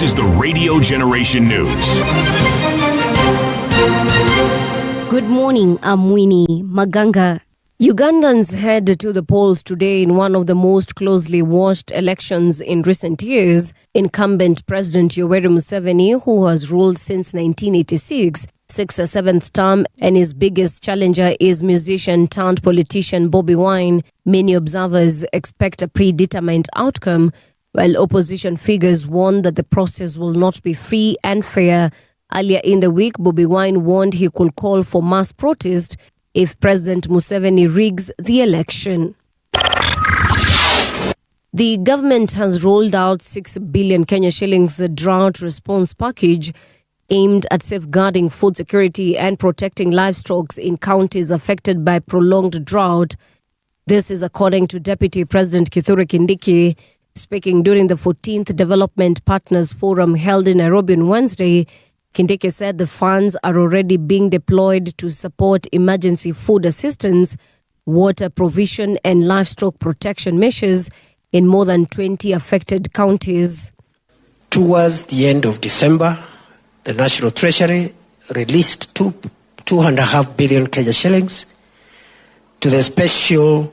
This is the Radio Generation News. Good morning, I'm Winnie Maganga. Ugandans head to the polls today in one of the most closely watched elections in recent years. Incumbent President Yoweri Museveni, who has ruled since 1986, sixth or seventh term, and his biggest challenger is musician turned politician Bobi Wine. Many observers expect a predetermined outcome, while opposition figures warn that the process will not be free and fair. Earlier in the week, Bobi Wine warned he could call for mass protest if President Museveni rigs the election. The government has rolled out 6 billion Kenya shillings drought response package aimed at safeguarding food security and protecting livestock in counties affected by prolonged drought. This is according to Deputy President Kithure Kindiki. Speaking during the 14th Development Partners Forum held in Nairobi on Wednesday, Kindiki said the funds are already being deployed to support emergency food assistance, water provision and livestock protection measures in more than 20 affected counties. Towards the end of December, the National Treasury released 2.5 billion Kenya shillings to the Special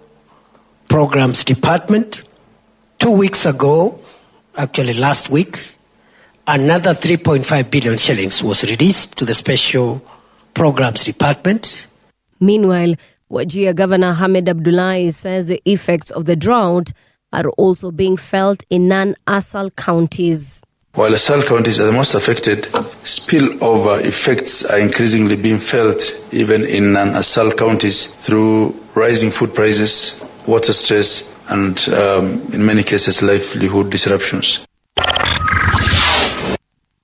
Programs Department. 2 weeks ago, actually last week, another 3.5 billion shillings was released to the Special Programs Department. Meanwhile, Wajir Governor Hamed Abdullahi says the effects of the drought are also being felt in non-ASAL counties. While ASAL counties are the most affected, spillover effects are increasingly being felt even in non-ASAL counties through rising food prices, water stress, and in many cases, livelihood disruptions.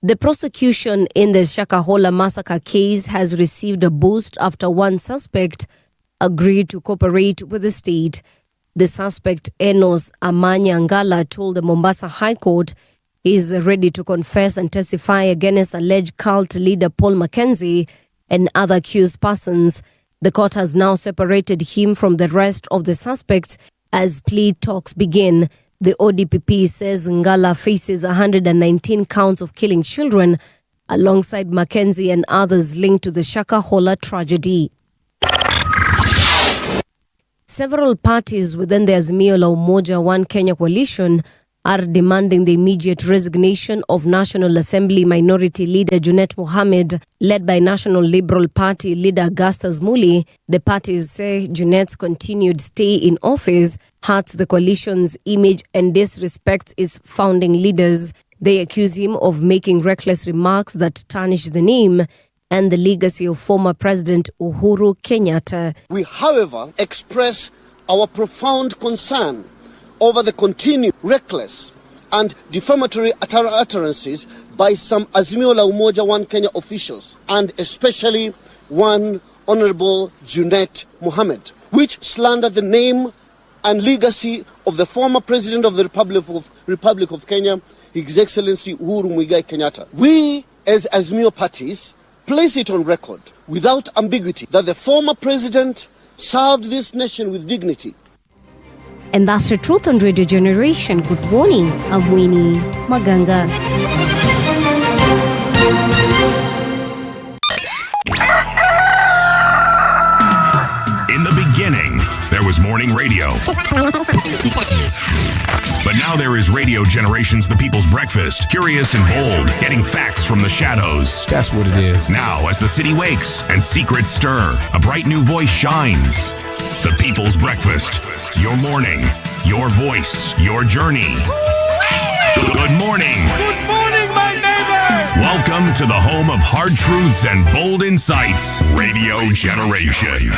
The prosecution in the Shakahola massacre case has received a boost after one suspect agreed to cooperate with the state. The suspect, Enos Amanya Ngala, told the Mombasa High Court he is ready to confess and testify against alleged cult leader Paul Mackenzie and other accused persons. The court has now separated him from the rest of the suspects as plea talks begin. The ODPP says Ngala faces 119 counts of killing children alongside Mackenzie and others linked to the Shakahola tragedy. Several parties within the Azimio la Umoja One Kenya coalition are demanding the immediate resignation of National Assembly Minority Leader Junet Mohamed, led by National Liberal Party leader Augustus Muli. The parties say Junet's continued stay in office hurts the coalition's image and disrespects its founding leaders. They accuse him of making reckless remarks that tarnish the name and the legacy of former President Uhuru Kenyatta. We, however, express our profound concern over the continued reckless and defamatory utterances by some Azimio la Umoja One Kenya officials, and especially one Honorable Junet Mohamed, which slander the name and legacy of the former President of the Republic of Kenya, His Excellency Uhuru Muigai Kenyatta. We, as Azimio parties, place it on record without ambiguity that the former president served this nation with dignity. And that's the truth on Radio Generation. Good morning, I'm Winnie Maganga. In the beginning, there was morning radio. But now there is Radio Generations, the people's breakfast. Curious and bold, getting facts from the shadows. That's what it is. Now, as the city wakes and secrets stir, a bright new voice shines. The people's breakfast. Your morning, your voice, your journey. Good morning. Good morning, my neighbor. Welcome to the home of hard truths and bold insights, Radio Generation.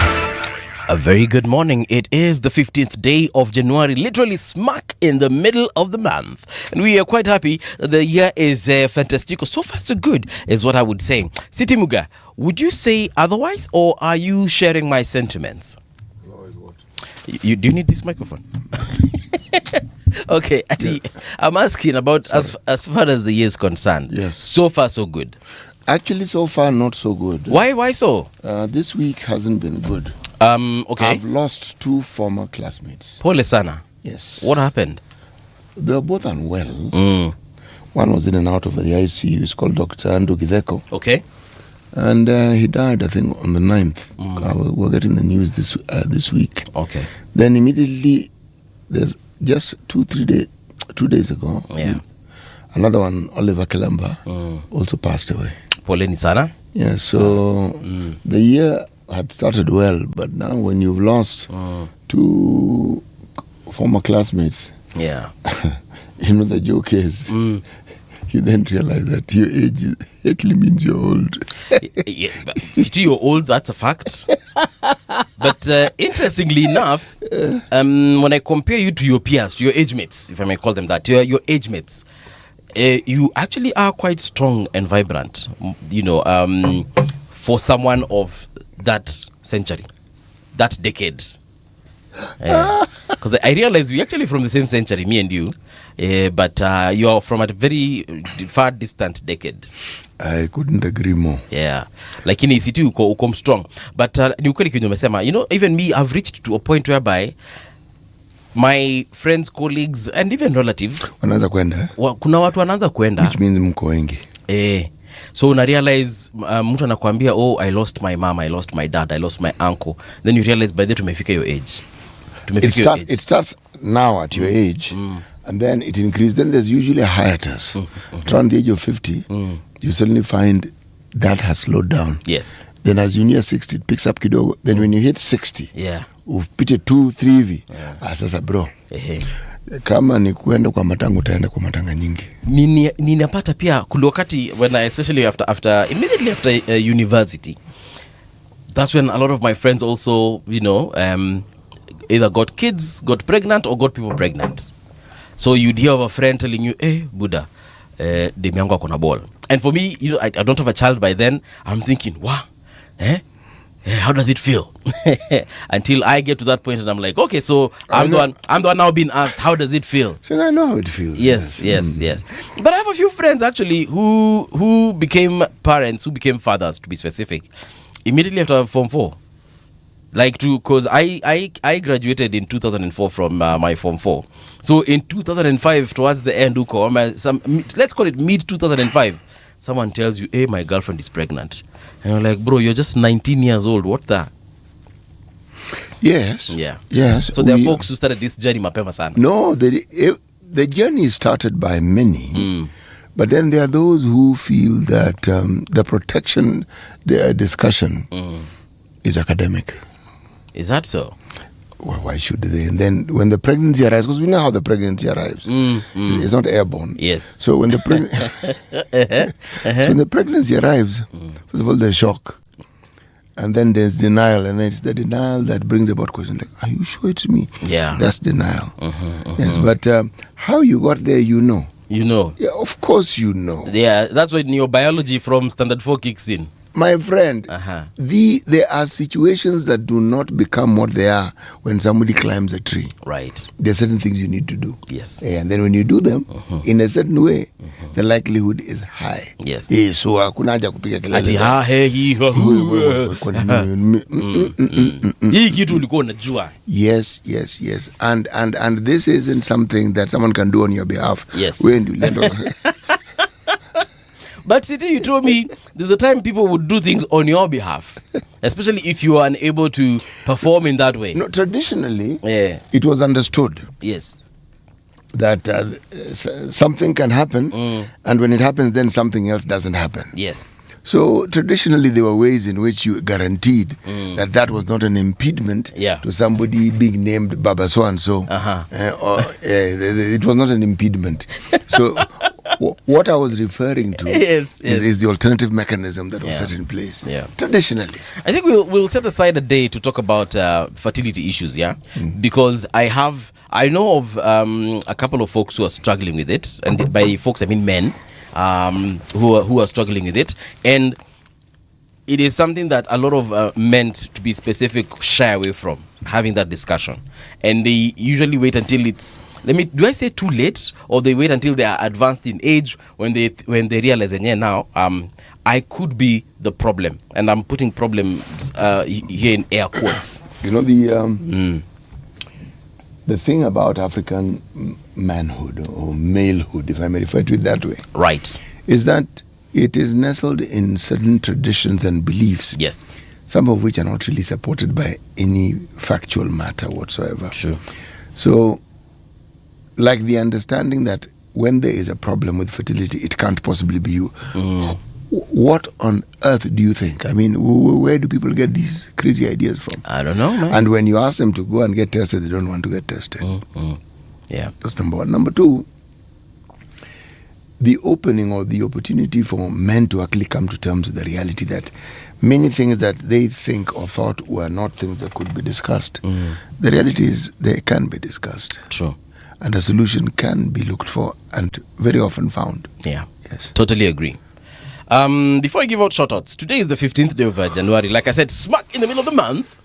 A very good morning. It is the 15th day of January, literally smack in the middle of the month. And we are quite happy. The year is fantastic. So far, so good is what I would say. Siti Muga, would you say otherwise, or are you sharing my sentiments? Otherwise what? Do you need this microphone? Okay, yeah. I'm asking about as far as the year is concerned. Yes. So far, so good. Actually, so far, not so good. Why so? This week hasn't been good. Okay. I've lost 2 former classmates. Pole sana. Yes. What happened? They're both unwell. One was in and out of the ICU. He's called Dr. Andrew Githeko. Okay. And he died, I think, on the 9th. We're getting the news this week. Okay. Then immediately, there's just 2 days ago, another one, Oliver Kalamba, also passed away. Poleni sana. Yeah, so the year had started well, but now when you've lost 2 former classmates, you know, the joke is, you then realize that your age actually means you're old. City, you're old, that's a fact. But interestingly enough, when I compare you to your peers, to your age mates, if I may call them that, your age mates, you actually are quite strong and vibrant, you know, for someone of that century, that decade. Because I realize we're actually from the same century, me and you, but you are from a very far distant decade. I couldn't agree more. Yeah, like in city uko strong, but ni ukweli kinyo umesema, you know, even me, I've reached to a point whereby my friends, colleagues and even relatives wanaanza kwenda, kuna watu wanaanza kwenda, which means mko wengi. So una realize mtu anakuambia, oh, I lost my mom, I lost my dad, I lost my uncle. Then you realize by the time tumefika your age. It starts now at your age, and then it increases. Then there's usually a hiatus. Around the age of 50, you suddenly find that has slowed down. Yes. Then as you near 60, it picks up kidogo. Then when you hit 60, upite 2-3 hivi. Sasa bro, kama ni kuenda kwa matanga, utaenda kwa matanga nyingi. Ninapata pia wakati when especially immediately after university, that's when a lot of my friends also, you know, either got kids, got pregnant, or got people pregnant. So you'd hear of a friend telling you, Buddha, demi yangu akona ball. And for me, you know, I don't have a child by then. I'm thinking, wow, how does it feel? Until I get to that point and I'm like, okay, so I'm the one now being asked, how does it feel? So I know how it feels. Yes. But I have a few friends actually who became parents, who became fathers, to be specific, immediately after Form 4. Like because I graduated in 2004 from my Form 4. So in 2005, towards the end, let's call it mid 2005, someone tells you, hey, my girlfriend is pregnant. And you're like, bro, you're just 19 years old. What the? Yes. Yeah. Yes. So there are folks who started this journey mapema sana. No, the journey started by many. But then there are those who feel that the protection, the discussion is academic. Is that so? Well, why should they? And then when the pregnancy arrives, because we know how the pregnancy arrives. It's not airborne. Yes. So when the so when the pregnancy arrives, first of all, there's shock. And then there's denial. And then it's the denial that brings about questions like, are you sure it's me? Yeah. That's denial. Yes, but how you got there, you know. You know. Yeah, of course you know. Yeah, that's when your biology from Standard 4 kicks in. My friend, there are situations that do not become what they are when somebody climbs a tree. Right. There are certain things you need to do. Yes. And then when you do them in a certain way, the likelihood is high. Yes. So hakuna haja kupiga kelele. Hii kitu ulikuwa unajua. Yes. And this isn't something that someone can do on your behalf. Yes. When you land on But Siti, you told me there's a time people would do things on your behalf, especially if you are unable to perform in that way. No, traditionally, it was understood. Yes. That something can happen, and when it happens, then something else doesn't happen. Yes. So traditionally, there were ways in which you guaranteed that was not an impediment to somebody being named Baba so and so, or it was not an impediment. So. What I was referring to is the alternative mechanism that was set in place traditionally. I think we'll set aside a day to talk about fertility issues, because I know of a couple of folks who are struggling with it, and by folks I mean men who are struggling with it, and it is something that a lot of men, to be specific, shy away from having that discussion, and they usually wait until it's do I say too late, or they wait until they are advanced in age when they realize now I could be the problem, and I'm putting problems here in air quotes. You know the thing about African manhood or malehood, if I may refer to it that way, Right. is that it is nestled in certain traditions and beliefs. Yes. Some of which are not really supported by any factual matter whatsoever. True. So, like the understanding that when there is a problem with fertility, it can't possibly be you. What on earth do you think? I mean, where do people get these crazy ideas from? I don't know, man. And when you ask them to go and get tested, they don't want to get tested. Yeah. That's number one. Number two, the opening or the opportunity for men to actually come to terms with the reality that many things that they think or thought were not things that could be discussed, the reality is they can be discussed. True. And a solution can be looked for and very often found. Yeah. Yes. Totally agree. Before I give out shoutouts, today is the 15th day of January. Like I said, smack in the middle of the month.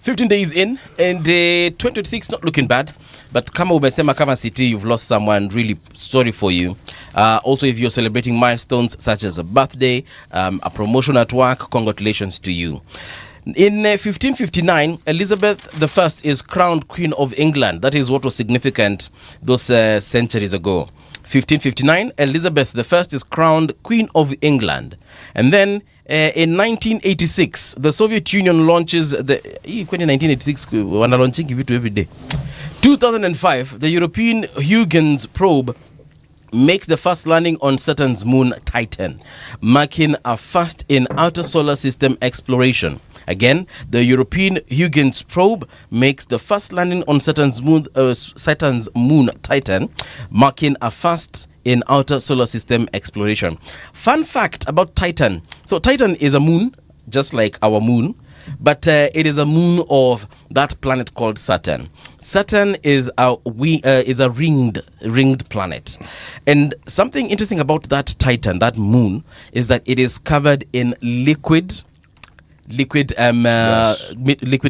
15 days in, and 2026 not looking bad. But kama umesema kama city, you've lost someone, really sorry for you. Also, if you're celebrating milestones such as a birthday, a promotion at work, congratulations to you. In 1559, Elizabeth I is crowned Queen of England. That is what was significant those centuries ago. 1559, Elizabeth I is crowned Queen of England. And then in 1986, the Soviet Union launches the... 1986, wana launching vitu every day. 2005, the European Huygens probe makes the first landing on Saturn's moon Titan, marking a first in outer solar system exploration. Again, the European Huygens probe makes the first landing on Saturn's moon Titan, marking a first in outer solar system exploration. Fun fact about Titan. So Titan is a moon, just like our moon, but it is a moon of that planet called Saturn. Saturn is a ringed planet. And something interesting about that Titan, that moon, is that it is covered in liquid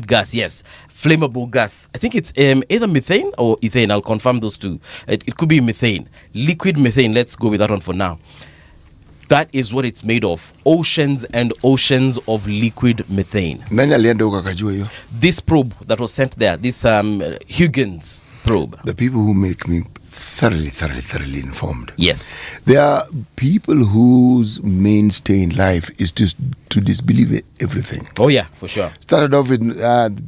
gas, yes, flammable gas. I think it's either methane or ethane. I'll confirm those two. It could be methane, liquid methane. Let's go with that one for now. That is what it's made of. Oceans and oceans of liquid methane. Nani alienda huko akajua hiyo? This probe that was sent there, this Huygens probe. The people who make me thoroughly informed. Yes. There are people whose mainstay in life is to disbelieve everything. Oh yeah, for sure. Started off with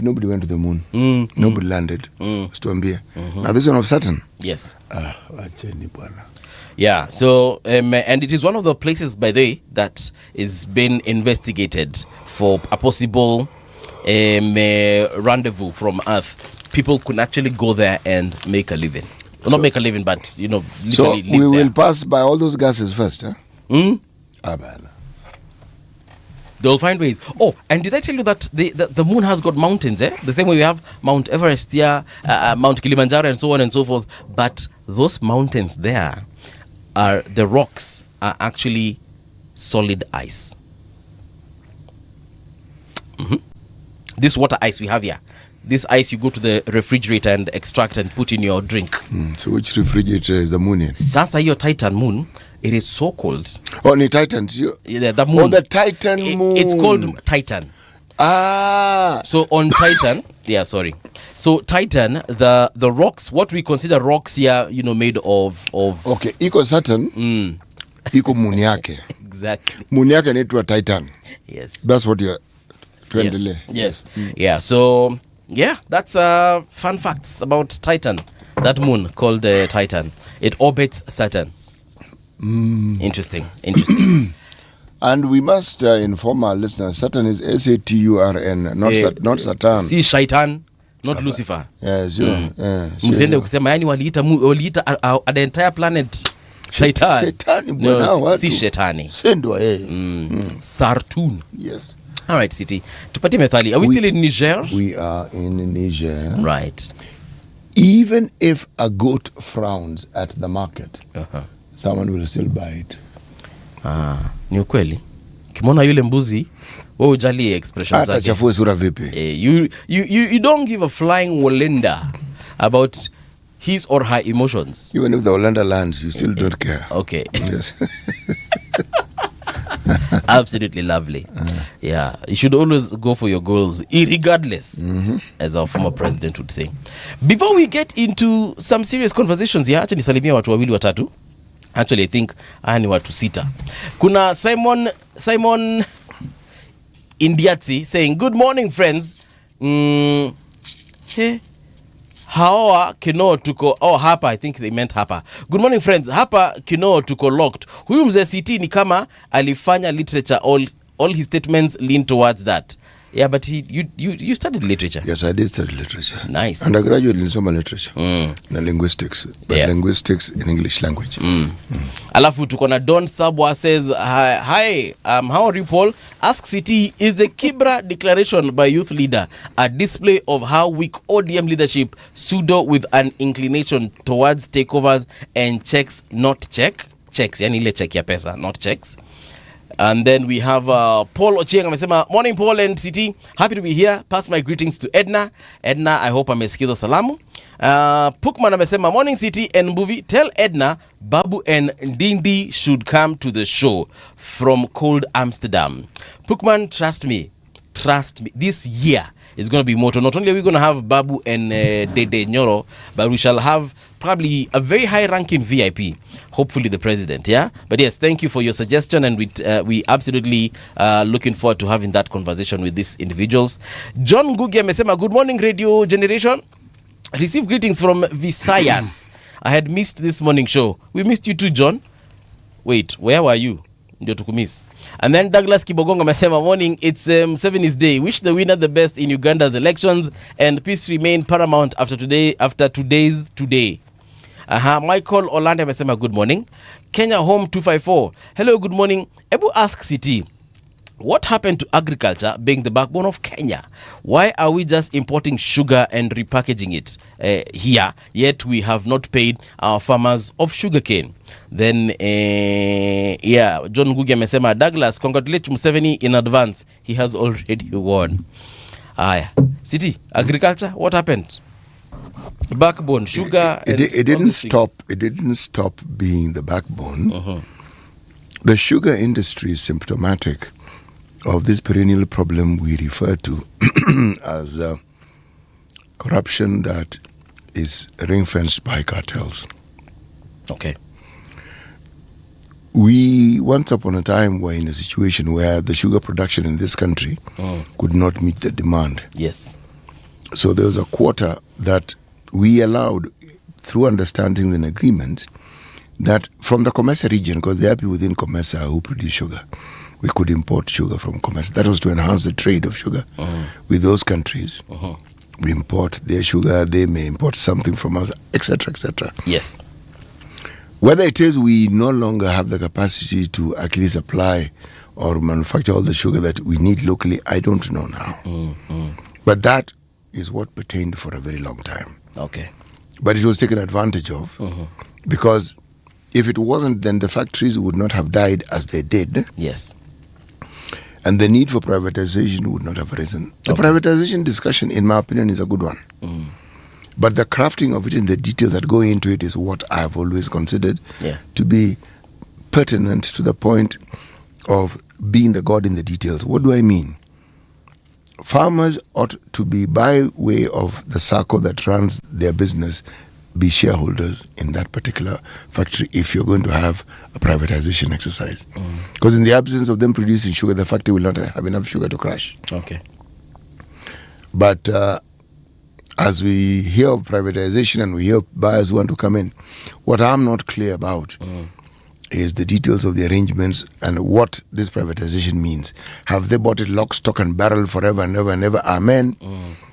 nobody went to the moon. Nobody landed. Now this one of Saturn. Yes. Wacheni bwana. Yeah, so, and it is one of the places, by the way, that is being investigated for a possible rendezvous from Earth. People could actually go there and make a living. Well, not make a living, but, literally so live we there. will pass by all those gases first, huh? They'll find ways. Oh, and did I tell you that the moon has got mountains, eh? The same way we have Mount Everest here, Mount Kilimanjaro, and so on and so forth. But those mountains there, the rocks are actually solid ice. This water ice we have here, this ice you go to the refrigerator and extract and put in your drink. So which refrigerator is the moon in? Sasa your Titan moon, it is so cold. Oh, the Titan. Yeah, the moon. Oh, the Titan moon. It's called Titan. So on Titan, So Titan, the rocks, what we consider rocks here, made of. Okay, iko Saturn. Iko moon yake. Exactly. Moon yake inaitwa Titan. Yes. That's what you're trying to lay. Yes. Yeah. So that's fun facts about Titan. That moon called Titan. It orbits Saturn. Interesting. And we must inform our listeners, Saturn is Saturn, not Satan. See Shaitan, not Lucifer. Yes, Mzende ukisema yani waliita the entire planet Satan. Shetani No, bwana, si shetani. Sendwa Sartun. Yes. All right, City. Tupatie methali. Are we still in Niger? We are in Niger. Right. Even if a goat frowns at the market, someone will still buy it. Ni ukweli. Kimona yule mbuzi, wewe ujali expressions zake. Atachafua sura vipi? You don't give a flying Walenda about his or her emotions. Even if the Hollander lands, you still don't care. Okay. Yes. Absolutely lovely. Yeah, you should always go for your goals, irregardless, as our former president would say. Before we get into some serious conversations here, actually nisalimia watu wawili watatu. Actually, I think ni watu sita. Kuna Simon Indiatsi saying, good morning, friends. Hawa Kino tuko hapa, I think they meant hapa. Good morning, friends. Hapa Kino tuko locked. Huyu mzee CT ni kama alifanya literature, all his statements lean towards that. Yeah, but you studied literature. Yes, I did study literature. Nice. Undergraduate in Soma literature. Na linguistics, but linguistics in English language. Alafu tuko na Don Sabwa says, hi, how are you, Paul? Ask CT, is the Kibra declaration by youth leader a display of how weak ODM leadership pseudo with an inclination towards takeovers and checks, not checks, yani ile check ya pesa, not checks? And then we have Paul Ochieng amesema, morning Paul and CT, happy to be here. Pass my greetings to Edna. Edna, I hope amesikiza salamu. Pukman amesema, morning CT and movie, tell Edna Babu and Ndindi should come to the show from cold Amsterdam. Pukman, trust me, this year is going to be moto. Not only are we going to have Babu and Dede Nyoro, but we shall have probably a very high-ranking VIP, hopefully the president, yeah? But yes, thank you for your suggestion, and we absolutely looking forward to having that conversation with these individuals. John Ngugi amesema, good morning, Radio Generation. Receive greetings from Visayas. I had missed this morning show. We missed you too, John. Wait, where were you? Ndio tukumiss. And then Douglas Kibogonga amesema, morning, it's 7th day. Wish the winner the best in Uganda's elections and peace remain paramount after today's today. Michael Olande amesema, good morning. Kenya Home 254. Hello, good morning. Ebu ask CT, what happened to agriculture being the backbone of Kenya? Why are we just importing sugar and repackaging it here, yet we have not paid our farmers of sugarcane? Then, John Ngugi amesema, Douglas, congratulate Museveni in advance. He has already won. CT, agriculture, what happened? Backbone, sugar. It didn't stop. It didn't stop being the backbone. The sugar industry is symptomatic of this perennial problem we refer to as corruption that is ring-fenced by cartels. Okay. We once upon a time were in a situation where the sugar production in this country could not meet the demand. Yes. So there was a quota that we allowed through understanding and agreements that from the Comesa region, because there are people within Comesa who produce sugar, we could import sugar from Comesa. That was to enhance the trade of sugar with those countries. We import their sugar, they may import something from us, etc., etc. Yes. Whether it is we no longer have the capacity to actually supply or manufacture all the sugar that we need locally, I don't know now. But that is what pertained for a very long time. Okay. But it was taken advantage of because if it wasn't, then the factories would not have died as they did. Yes. And the need for privatization would not have arisen. The privatization discussion, in my opinion, is a good one. But the crafting of it and the details that go into it is what I have always considered to be pertinent to the point of being the God in the details. What do I mean? Farmers ought to be, by way of the circle that runs their business, be shareholders in that particular factory if you're going to have a privatization exercise. Because in the absence of them producing sugar, the factory will not have enough sugar to crush. Okay. But as we hear of privatization and we hear buyers who want to come in, what I'm not clear about is the details of the arrangements and what this privatization means. Have they bought it lock, stock and barrel forever and ever and ever? Amen.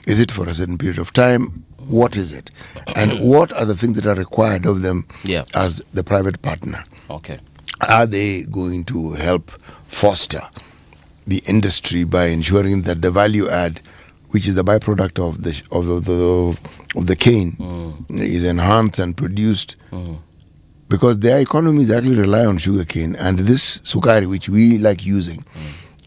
Is it for a certain period of time? What is it? And what are the things that are required of them as the private partner? Okay. Are they going to help foster the industry by ensuring that the value add, which is the byproduct of the cane, is enhanced and produced? Because their economies actually rely on sugarcane, and this sukari, which we like using,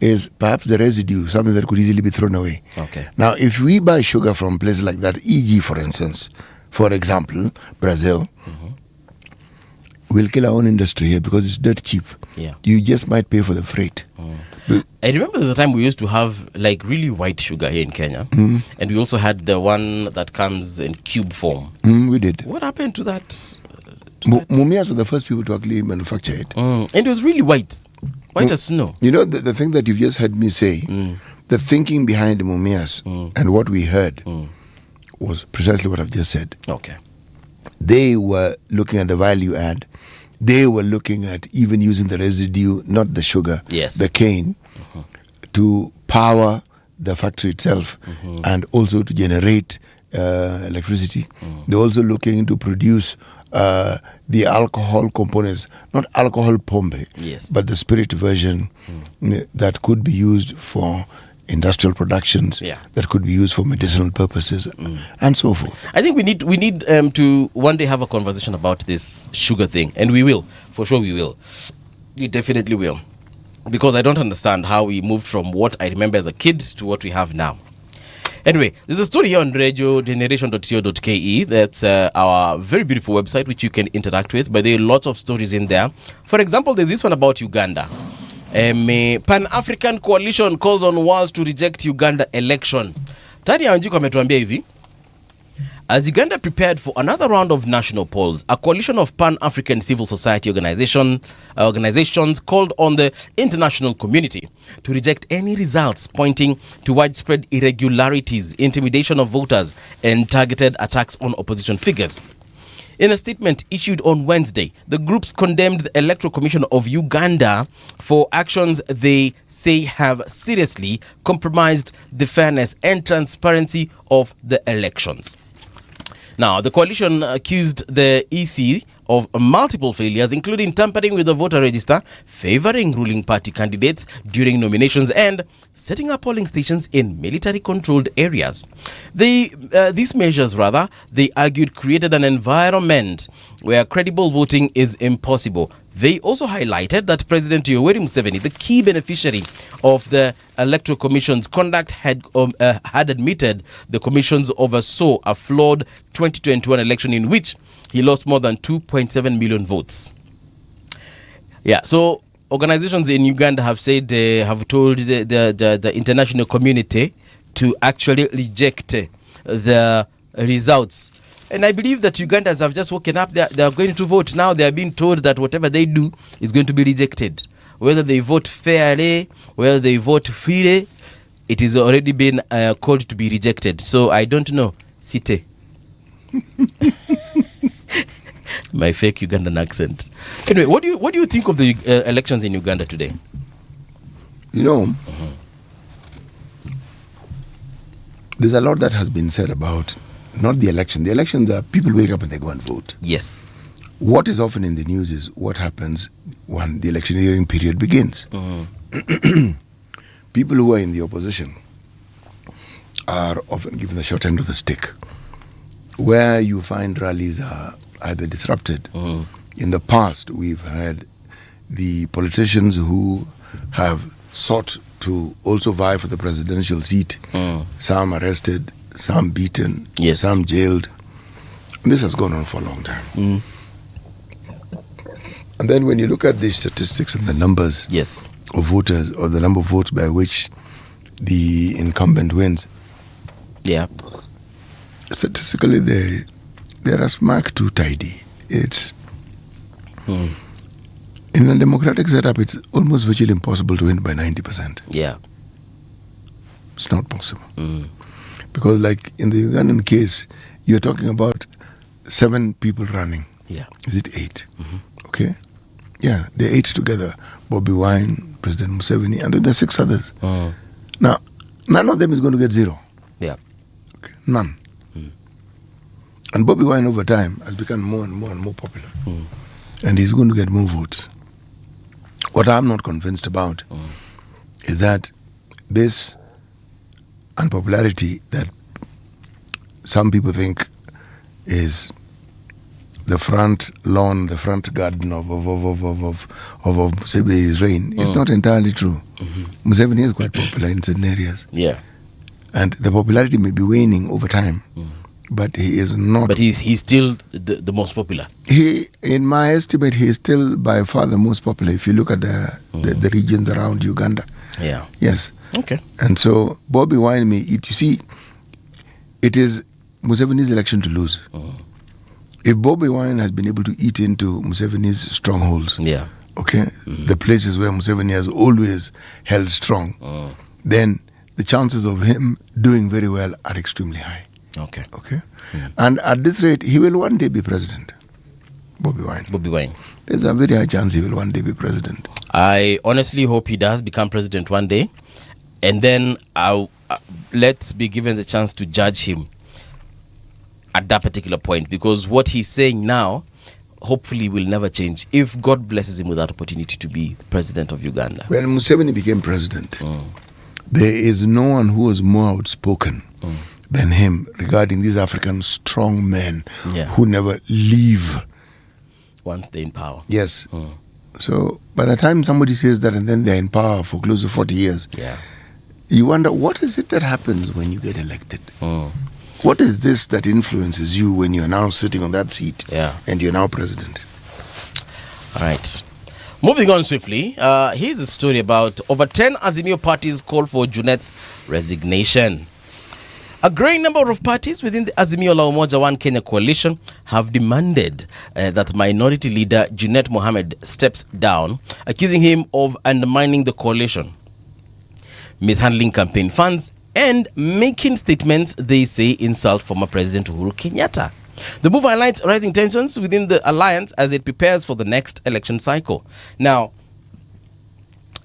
is perhaps the residue, something that could easily be thrown away. Okay. Now, if we buy sugar from places like that, e.g., for instance, for example, Brazil, we'll kill our own industry here because it's dirt cheap. Yeah. You just might pay for the freight. I remember there's a time we used to have like really white sugar here in Kenya, and we also had the one that comes in cube form. We did. What happened to that? Mumias were the first people to actually manufacture it. And it was really white as snow. You know, the thing that you've just heard me say, the thinking behind the Mumias and what we heard was precisely what I've just said. Okay. They were looking at the value add. They were looking at even using the residue, not the sugar, the cane, to power the factory itself and also to generate electricity. They're also looking to produce the alcohol components, not alcohol pombe, but the spirit version that could be used for industrial productions, that could be used for medicinal purposes, and so forth. I think we need to one day have a conversation about this sugar thing, and we will, for sure we will. We definitely will, because I don't understand how we moved from what I remember as a kid to what we have now. Anyway, there's a story here on radiogeneration.co.ke. That's our very beautiful website, which you can interact with. But there are lots of stories in there. For example, there's this one about Uganda. Pan-African Coalition calls on world to reject Uganda election. Tani Anjiko ametuambia hivi. As Uganda prepared for another round of national polls, a coalition of Pan-African civil society organizations called on the international community to reject any results pointing to widespread irregularities, intimidation of voters, and targeted attacks on opposition figures. In a statement issued on Wednesday, the groups condemned the Electoral Commission of Uganda for actions they say have seriously compromised the fairness and transparency of the elections. Now, the coalition accused the EC of multiple failures, including tampering with the voter register, favoring ruling party candidates during nominations, and setting up polling stations in military-controlled areas. These measures, they argued, created an environment where credible voting is impossible. They also highlighted that President Yoweri Museveni, the key beneficiary of the Electoral Commission's conduct, had admitted the commissions oversaw a flawed 2021 election in which he lost more than 2.7 million votes. Yeah, so organizations in Uganda have said they have told the international community to actually reject the results. And I believe that Ugandans have just woken up. They are going to vote now. They are being told that whatever they do is going to be rejected. Whether they vote fairly, whether they vote freely, it is already been called to be rejected. So I don't know. Site. My fake Ugandan accent. Anyway, what do you think of the elections in Uganda today? You know, there's a lot that has been said about not the election. The election, the people wake up and they go and vote. Yes. What is often in the news is what happens when the electioneering period begins. People who are in the opposition are often given the short end of the stick. Where you find rallies are either disrupted. In the past, we've had the politicians who have sought to also vie for the presidential seat. Some arrested, some beaten, some jailed. And this has gone on for a long time. And then when you look at the statistics and the numbers of voters, or the number of votes by which the incumbent wins, statistically they're a smack too tidy. It's in a democratic setup, it's almost virtually impossible to win by 90%. It's not possible. Because like in the Ugandan case, you're talking about 7 people running. Is it 8? Okay. Yeah, they're 8 together. Bobby Wine, President Museveni, and then there's 6 others. Now, none of them is going to get 0. Okay. None. And Bobby Wine over time has become more and more and more popular. And he's going to get more votes. What I'm not convinced about is that this unpopularity that some people think is the front lawn, the front garden of Museveni's reign is not entirely true. Museveni is quite popular in certain areas. And the popularity may be waning over time. but he is not. But he's still the most popular. In my estimate, he is still by far the most popular. If you look at the regions around Uganda. Yeah. Yes. Okay. And so Bobby Wine may eat. You see, it is Museveni's election to lose. If Bobby Wine has been able to eat into Museveni's strongholds, okay, the places where Museveni has always held strong, then the chances of him doing very well are extremely high. Okay. And at this rate, he will one day be president. Bobby Wine. There's a very high chance he will one day be president. I honestly hope he does become president one day, and then let's be given the chance to judge him at that particular point, because what he's saying now hopefully will never change if God blesses him with that opportunity to be president of Uganda. When Museveni became president, there is no one who was more outspoken than him regarding these African strong men who never leave once they're in power. Yes. So by the time somebody says that and then they're in power for close to 40 years, you wonder, what is it that happens when you get elected? What is this that influences you when you're now sitting on that seat and you're now president? All right. Moving on swiftly, here's a story about over 10 Azimio parties call for Junet's resignation. A growing number of parties within the Azimio la Umoja One Kenya coalition have demanded that Minority Leader Junet Mohamed steps down, accusing him of undermining the coalition, mishandling campaign funds, and making statements they say insult former President Uhuru Kenyatta. The move highlights rising tensions within the alliance as it prepares for the next election cycle. Now,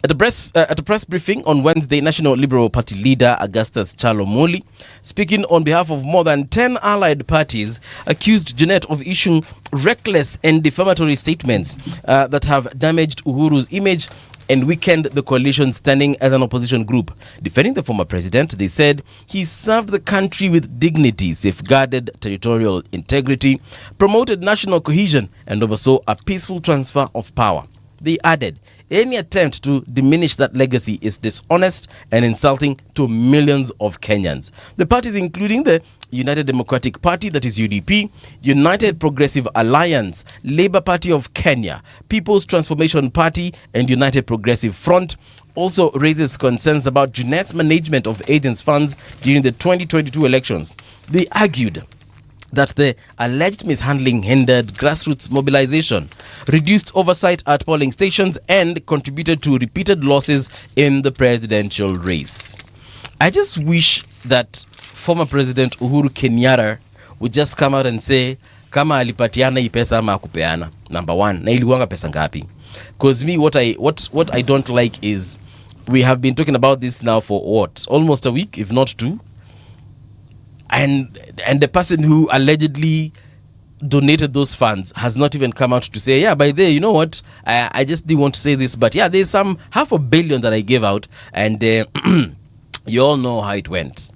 at a press briefing on Wednesday, National Liberal Party leader Augustus Chalo Moli, speaking on behalf of more than 10 allied parties, accused Junet of issuing reckless and defamatory statements that have damaged Uhuru's image and weakened the coalition's standing as an opposition group. Defending the former president, they said he served the country with dignity, safeguarded territorial integrity, promoted national cohesion, and oversaw a peaceful transfer of power. They added, any attempt to diminish that legacy is dishonest and insulting to millions of Kenyans. The parties, including the United Democratic Party, that is UDP, United Progressive Alliance, Labour Party of Kenya, People's Transformation Party, and United Progressive Front, also raises concerns about Junet's management of agents' funds during the 2022 elections. They argued that the alleged mishandling hindered grassroots mobilization, reduced oversight at polling stations, and contributed to repeated losses in the presidential race. I just wish that former President Uhuru Kenyatta would just come out and say, kama alipatiana hii pesa ama akupeana, number one, na ilikuwanga pesa ngapi? Because me, what I don't like is, we have been talking about this now for what? Almost a week, if not two. And the person who allegedly donated those funds has not even come out to say, yeah, by the way, you know what, I just didn't want to say this, but yeah, there's some $500 million that I gave out, and you all know how it went.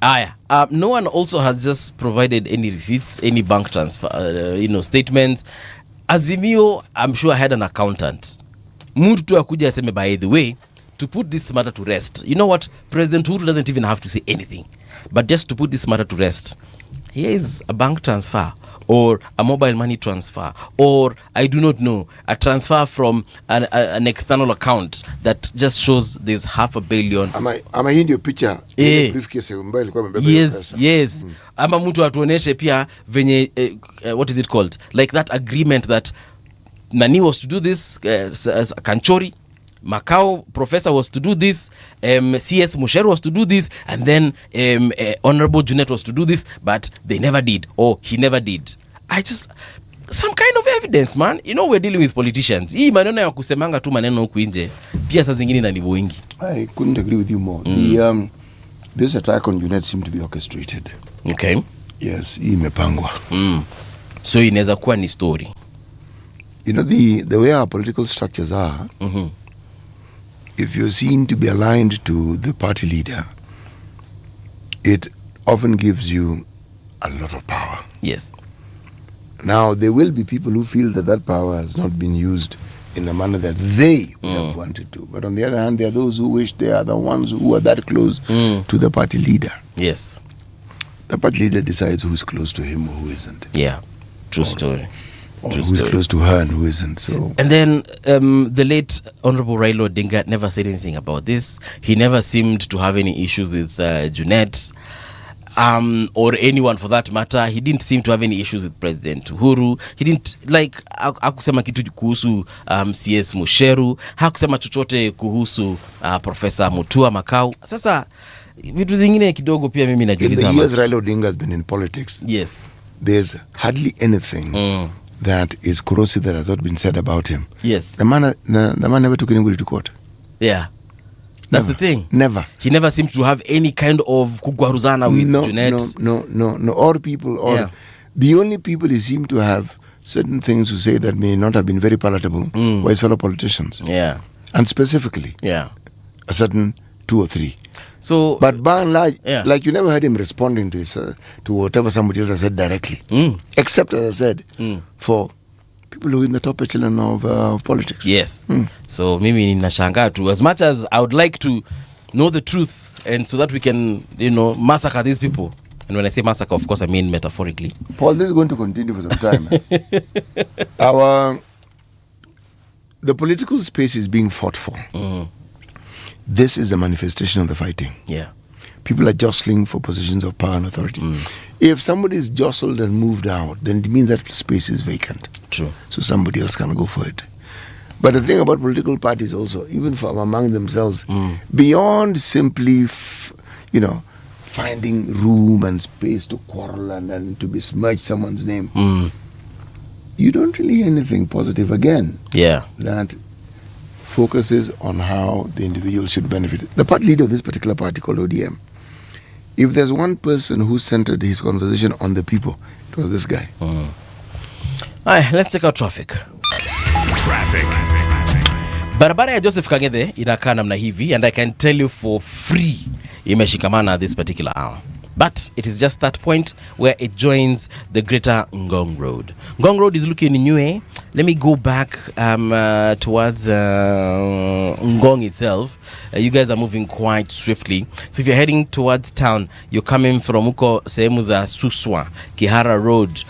No one also has just provided any receipts, any bank transfer, statements. Azimio, I'm sure, had an accountant. Mtu tu akuja aseme, by the way, to put this matter to rest. You know what? President Uhuru doesn't even have to say anything. But just to put this matter to rest, here is a bank transfer or a mobile money transfer, or I do not know, a transfer from an external account that just shows there's $500 million. Ama hii ndio picha ile briefcase ambayo ilikuwa imebeba pesa. Yes. Ama mtu atuoneshe pia venye what is it called? Like that agreement that Nani was to do this, Kanchori Macau professor was to do this, CS Musher was to do this, and then Honorable Junet was to do this, but they never did, or he never did. Some kind of evidence, man. You know, we're dealing with politicians. Hii maneno ya kusemanga tu maneno huku nje, pia saa zingine na nivo wingi. I couldn't agree with you more. This attack on Junet seemed to be orchestrated. Okay. Yes, hii imepangwa. So inaweza kuwa ni story. You know, the way our political structures are, if you're seen to be aligned to the party leader, it often gives you a lot of power. Yes. Now, there will be people who feel that power has not been used in a manner that they would have wanted to. But on the other hand, there are those who wish they are the ones who are that close to the party leader. Yes. The party leader decides who's close to him or who isn't. Yeah, true story. Or who's close to her and who isn't. So. And then the late Honorable Raila Odinga never said anything about this. He never seemed to have any issues with Junet. Or anyone for that matter. He didn't seem to have any issues with President Uhuru. He didn't like hakusema kitu kuhusu CS Musheru, hakusema chochote kuhusu Professor Mutua Makau. Sasa vitu zingine kidogo pia mimi najiuliza. In the years Raila Odinga has been in politics, yes, there's hardly anything that is corrosive that has not been said about him. Yes. The man never took anybody to court. Yeah. That's the thing. Never. He never seemed to have any kind of kugwaruzana with Junet. No. Or people, or the only people he seemed to have certain things to say that may not have been very palatable were his fellow politicians. Yeah. And specifically, a certain 2 or 3. So, but by and large, like you never heard him responding to his, to whatever somebody else has said directly, except, as I said, for people who are in the top echelon of politics. Yes. So mimi ninashangaa tu, as much as I would like to know the truth and so that we can, massacre these people. And when I say massacre, of course I mean metaphorically. Paul, this is going to continue for some time. The political space is being fought for. This is a manifestation of the fighting. Yeah. People are jostling for positions of power and authority. If somebody is jostled and moved out, then it means that space is vacant. True. So somebody else can go for it. But the thing about political parties also, even from among themselves, beyond simply, finding room and space to quarrel and to besmirch someone's name, you don't really hear anything positive again. Yeah. That focuses on how the individual should benefit. The party leader of this particular party called ODM, if there's one person who centered his conversation on the people, it was this guy. Alright, let's check out traffic. Barabara ya Joseph Kang'ethe inakaa namna hivi, and I can tell you for free imeshikamana this particular hour. But it is just that point where it joins the greater Ngong Road. Ngong Road is looking new. Let me go back towards Ngong itself. You guys are moving quite swiftly. So if you're heading towards town, you're coming from uko sehemu za Suswa, Kihara Road,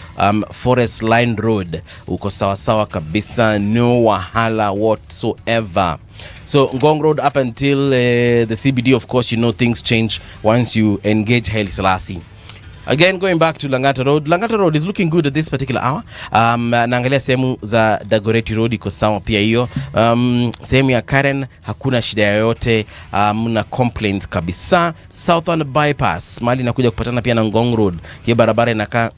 Forest Line Road. Uko sawa kabisa, no wahala whatsoever. So Ngong Road up until the CBD, of course, things change once you engage Haile Selassie. Again, going back to Langata Road. Langata Road is looking good at this particular hour. Naangalia sehemu za Dagoretti Road iko sawa pia hiyo. Sehemu ya Karen hakuna shida yoyote, mna complaint kabisa. Southern Bypass mali nakuja kupatana pia na Ngong Road. Hiyo barabara inakaa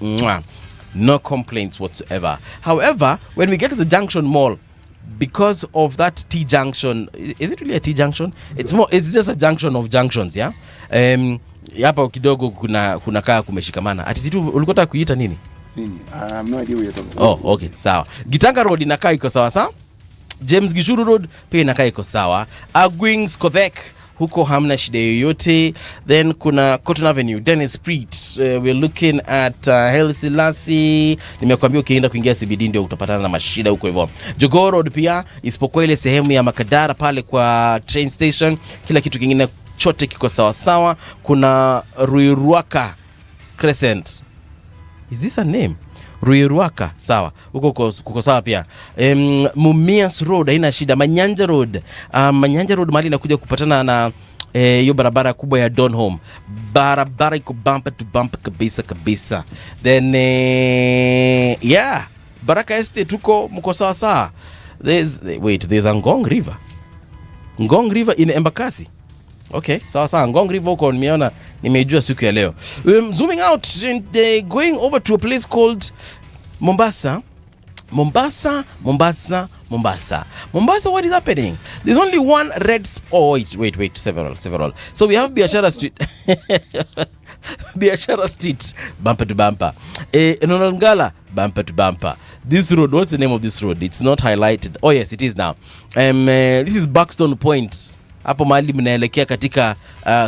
no complaints whatsoever. However, when we get to the Junction Mall, because of that T junction, is it really a T junction? It's just a junction of junctions, yeah. Hapa kidogo kuna kaa kumeshikamana. Ati situ ulikuwa unataka kuita nini? I have no idea what you're talking about. Oh, okay, sawa. Gitanga Road inakaa iko sawa sawa. James Gishuru Road pia inakaa iko sawa. Agwings Kodhek huko hamna shida yoyote. Then kuna Cotton Avenue, Dennis Street. We're looking at Haile Selassie. Nimekuambia ukienda kuingia CBD ndio utapatana na mashida huko hivyo. Jogoo Road pia, isipokuwa ile sehemu ya Makadara pale kwa train station, kila kitu kingine chote kiko sawa sawa. Kuna Ruiruaka Crescent. Is this a name? Ruiruaka, sawa. Huko kuko sawa pia. Mumias Road haina shida. Manyanja Road. Manyanja Road mali inakuja kupatana na hiyo barabara kubwa ya Donholm. Barabara iko bumper to bumper kabisa. Then Baraka Estate huko mko sawa sawa. There's a Ngong River. Ngong River in Embakasi. Okay, sawa. Ngong River huko nimejua siku ya leo. Zooming out and going over to a place called Mombasa. Mombasa, what is happening? There's only one red wait, several. So we have Biashara Street. Biashara Street, bumper to bumper. Nonangala, bumper to bumper. This road, what's the name of this road? It's not highlighted. Oh yes, it is now. This is Buxton Point. hapo mahali mnaelekea katika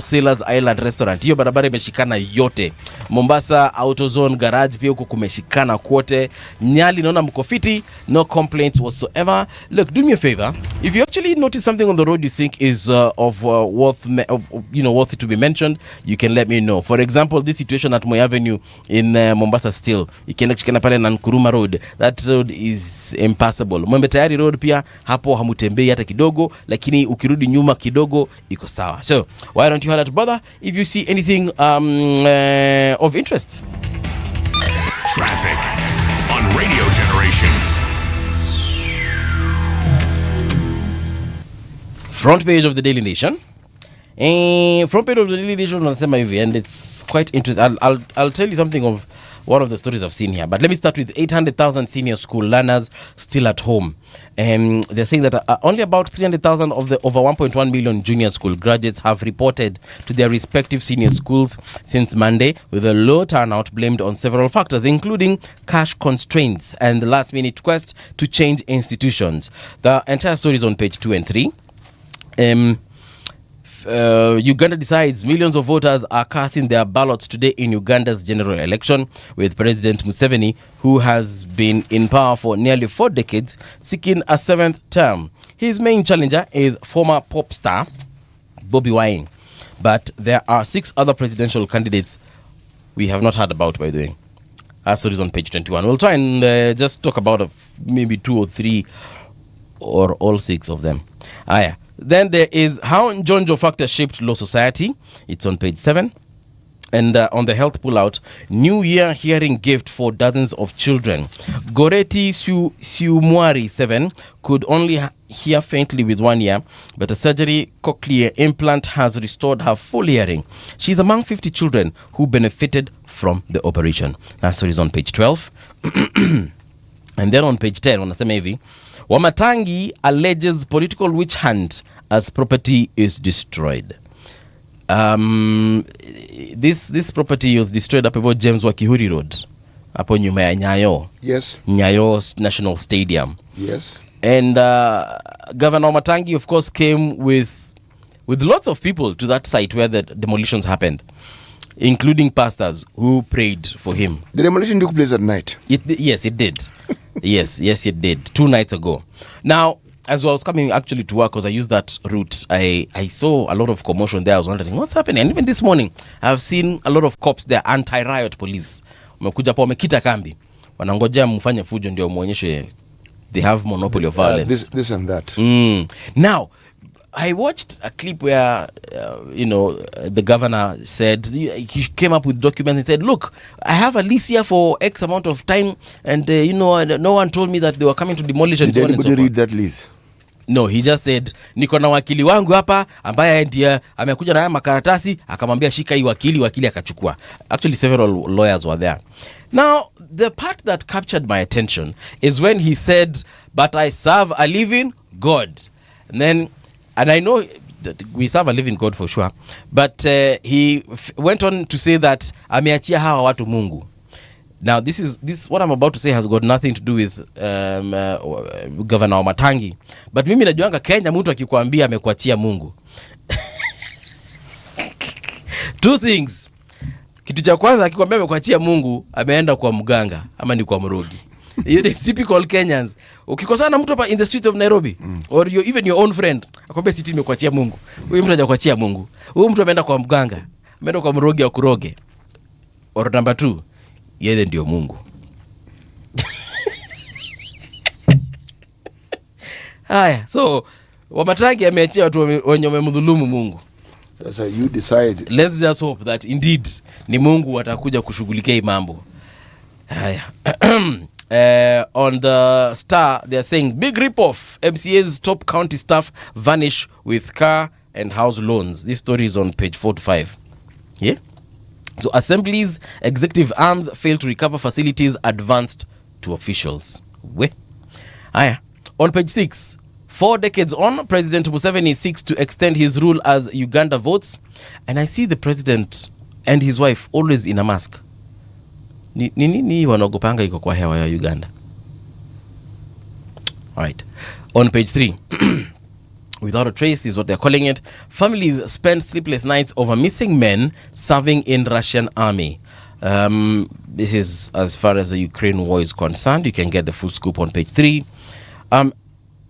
Sailors Island Restaurant. Hiyo barabara imeshikana yote. Mombasa AutoZone Garage pia huko kumeshikana kwote. Nyali naona mko fiti, no complaints whatsoever. Look, do me a favor. If you actually notice something on the road you think is worth to be mentioned, you can let me know. For example, this situation at Moi Avenue in Mombasa still. Ikienda pale na Nkuruma Road. That road is impassable. Mwembe Tayari Road pia hapo hamutembei hata kidogo, lakini ukirudi nyuma kidogo iko sawa. So, why don't you holler at brother if you see anything of interest? Traffic on Radio Generation. Front page of the Daily Nation. Front page of the Daily Nation wanasema hivi, and it's quite interesting. I'll tell you something of one of the stories I've seen here. But let me start with 800,000 senior school learners still at home. They're saying that only about 300,000 of the over 1.1 million junior school graduates have reported to their respective senior schools since Monday, with a low turnout blamed on several factors, including cash constraints and the last-minute quest to change institutions. The entire story is on page 2 and 3. Uganda Decides. Millions of voters are casting their ballots today in Uganda's general election, with President Museveni, who has been in power for nearly 4 decades, seeking a 7th term. His main challenger is former pop star Bobi Wine. But there are 6 other presidential candidates we have not heard about, by the way. Our story is on page 21. We'll try and just talk about maybe 2 or 3 or all 6 of them. Then there is how Njonjo factor shaped law society. It's on page 7. And on the health pullout, New Year hearing gift for dozens of children. Goreti Siumwari 7 could only hear faintly with 1 ear, but a surgery cochlear implant has restored her full hearing. She's among 50 children who benefited from the operation. That story is on page 12. And then on page 10, wanasema hivi, Wamatangi alleges political witch hunt as property is destroyed. This property was destroyed up over James Wakihuri Road, hapo nyuma ya Nyayo. Yes. Nyayo National Stadium. Yes. And Governor Wamatangi, of course, came with lots of people to that site where the demolitions happened, including pastors who prayed for him. The demolition took place at night. Yes, it did. yes, it did. 2 nights ago. Now, as I was coming actually to work, because I used that route, I saw a lot of commotion there. I was wondering what's happening. And even this morning, I've seen a lot of cops there, anti-riot police. Wamekuja pa wamekita kambi. Wanangojea mfanye fujo ndio muonyeshe they have monopoly of violence. This and that. Now, I watched a clip where, the governor said, he came up with documents and said, look, I have a lease here for X amount of time, and, no one told me that they were coming to demolish and Did so on and so anybody forth. read that lease? No, he just said, niko na wakili wangu hapa, ambaye ndiye amekuja na haya makaratasi, akamwambia shika hii wakili akachukua. Actually, several lawyers were there. Now, the part that captured my attention is when he said, but I serve a living God. And I know that we serve a living God for sure, but he went on to say that ameachia hawa watu Mungu. Now, this what I'm about to say has got nothing to do with Governor Wamatangi, but mimi najuanga Kenya mtu akikwambia amekuachia Mungu. 2 things. Kitu cha kwanza akikwambia amekuachia Mungu, ameenda kwa mganga ama ni kwa mrogi. Typical Kenyans. Ukikosana mtu hapa in the streets of Nairobi, or even your own friend, akwambia siti nimekuachia Mungu. Huyu mtu hajakuachia Mungu. Huyu mtu ameenda kwa mganga, ameenda kwa mrogi wa kuroge. Or number 2, yeye ndio Mungu. Haya, so Wamatangi ameachia watu wenye wamemdhulumu Mungu. So you decide. Let's just hope that indeed ni Mungu watakuja kushughulikia hii mambo. Haya. On the Star, they are saying big rip-off. MCA's top county staff vanish with car and house loans. This story is on page 4 to 5. Yeah. So Assembly's executive arms fail to recover facilities advanced to officials. On page 6, 4 decades on, President Museveni seeks to extend his rule as Uganda votes, and I see the president and his wife always in a mask. Nini wanogopanga iko kwa hewa ya Uganda. All right. On page 3, Without a trace is what they're calling it. Families spend sleepless nights over missing men serving in Russian army. This is as far as the Ukraine war is concerned. You can get the full scoop on page 3.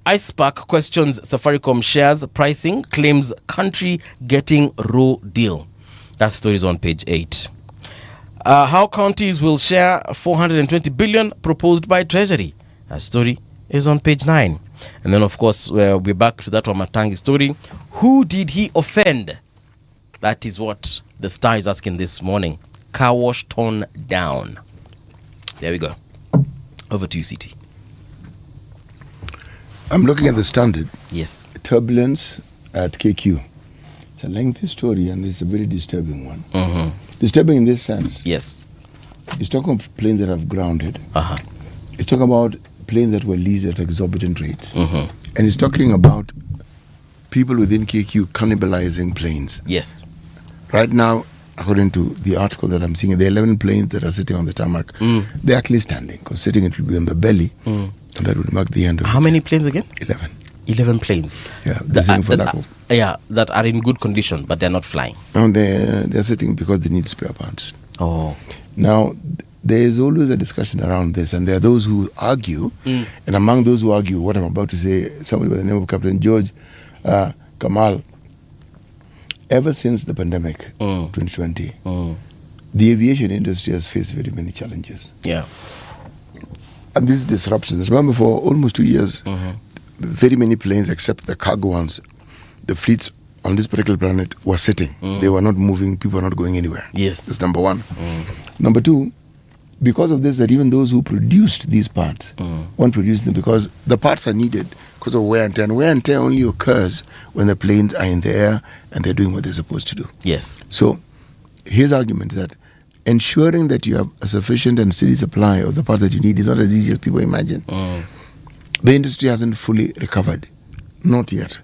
IcePack questions Safaricom shares pricing, claims country getting raw deal. That story is on page 8. How counties will share 420 billion proposed by Treasury. That story is on page 9. And then, of course, we're back to that Wamatangi story. Who did he offend? That is what the Star is asking this morning. Car wash torn down. There we go. Over to you, CT. I'm looking at the Standard. Yes. Turbulence at KQ. It's a lengthy story and it's a very disturbing one. Mm-hmm. Disturbing in this sense. Yes. It's talking of planes that have grounded. Uh-huh. It's talking about planes that were leased at exorbitant rates. Mm-hmm. And it's talking about people within KQ cannibalizing planes. Yes. Right now, according to the article that I'm seeing, the 11 planes that are sitting on the tarmac, they're actually standing, because sitting it will be on the belly, and that would mark the end of How many planes again? 11. 11 planes. Yeah, that are in good condition, but they're not flying. And they're sitting because they need spare parts. Oh. Now, there is always a discussion around this, and there are those who argue, and among those who argue, what I'm about to say, somebody by the name of Captain George Kamal, ever since the pandemic, 2020, the aviation industry has faced very many challenges. Yeah. And these disruptions, remember, for almost 2 years, very many planes, except the cargo ones, the fleets on this particular planet were sitting. They were not moving, people were not going anywhere. Yes. That's number one. Number two, because of this, that even those who produced these parts won't produce them because the parts are needed because of wear and tear. And wear and tear only occurs when the planes are in the air and they're doing what they're supposed to do. Yes. So his argument is that ensuring that you have a sufficient and steady supply of the parts that you need is not as easy as people imagine. The industry hasn't fully recovered. Not yet.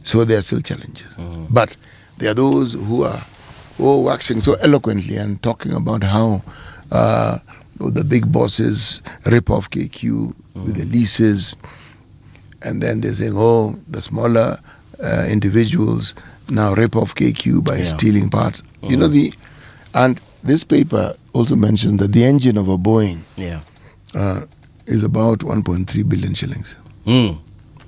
So there are still challenges. But there are those who are waxing so eloquently and talking about how the big bosses rip off KQ with the leases, and then they're saying, the smaller individuals now rip off KQ by stealing parts. You know, and this paper also mentions that the engine of a Boeing is about 1.3 billion shillings.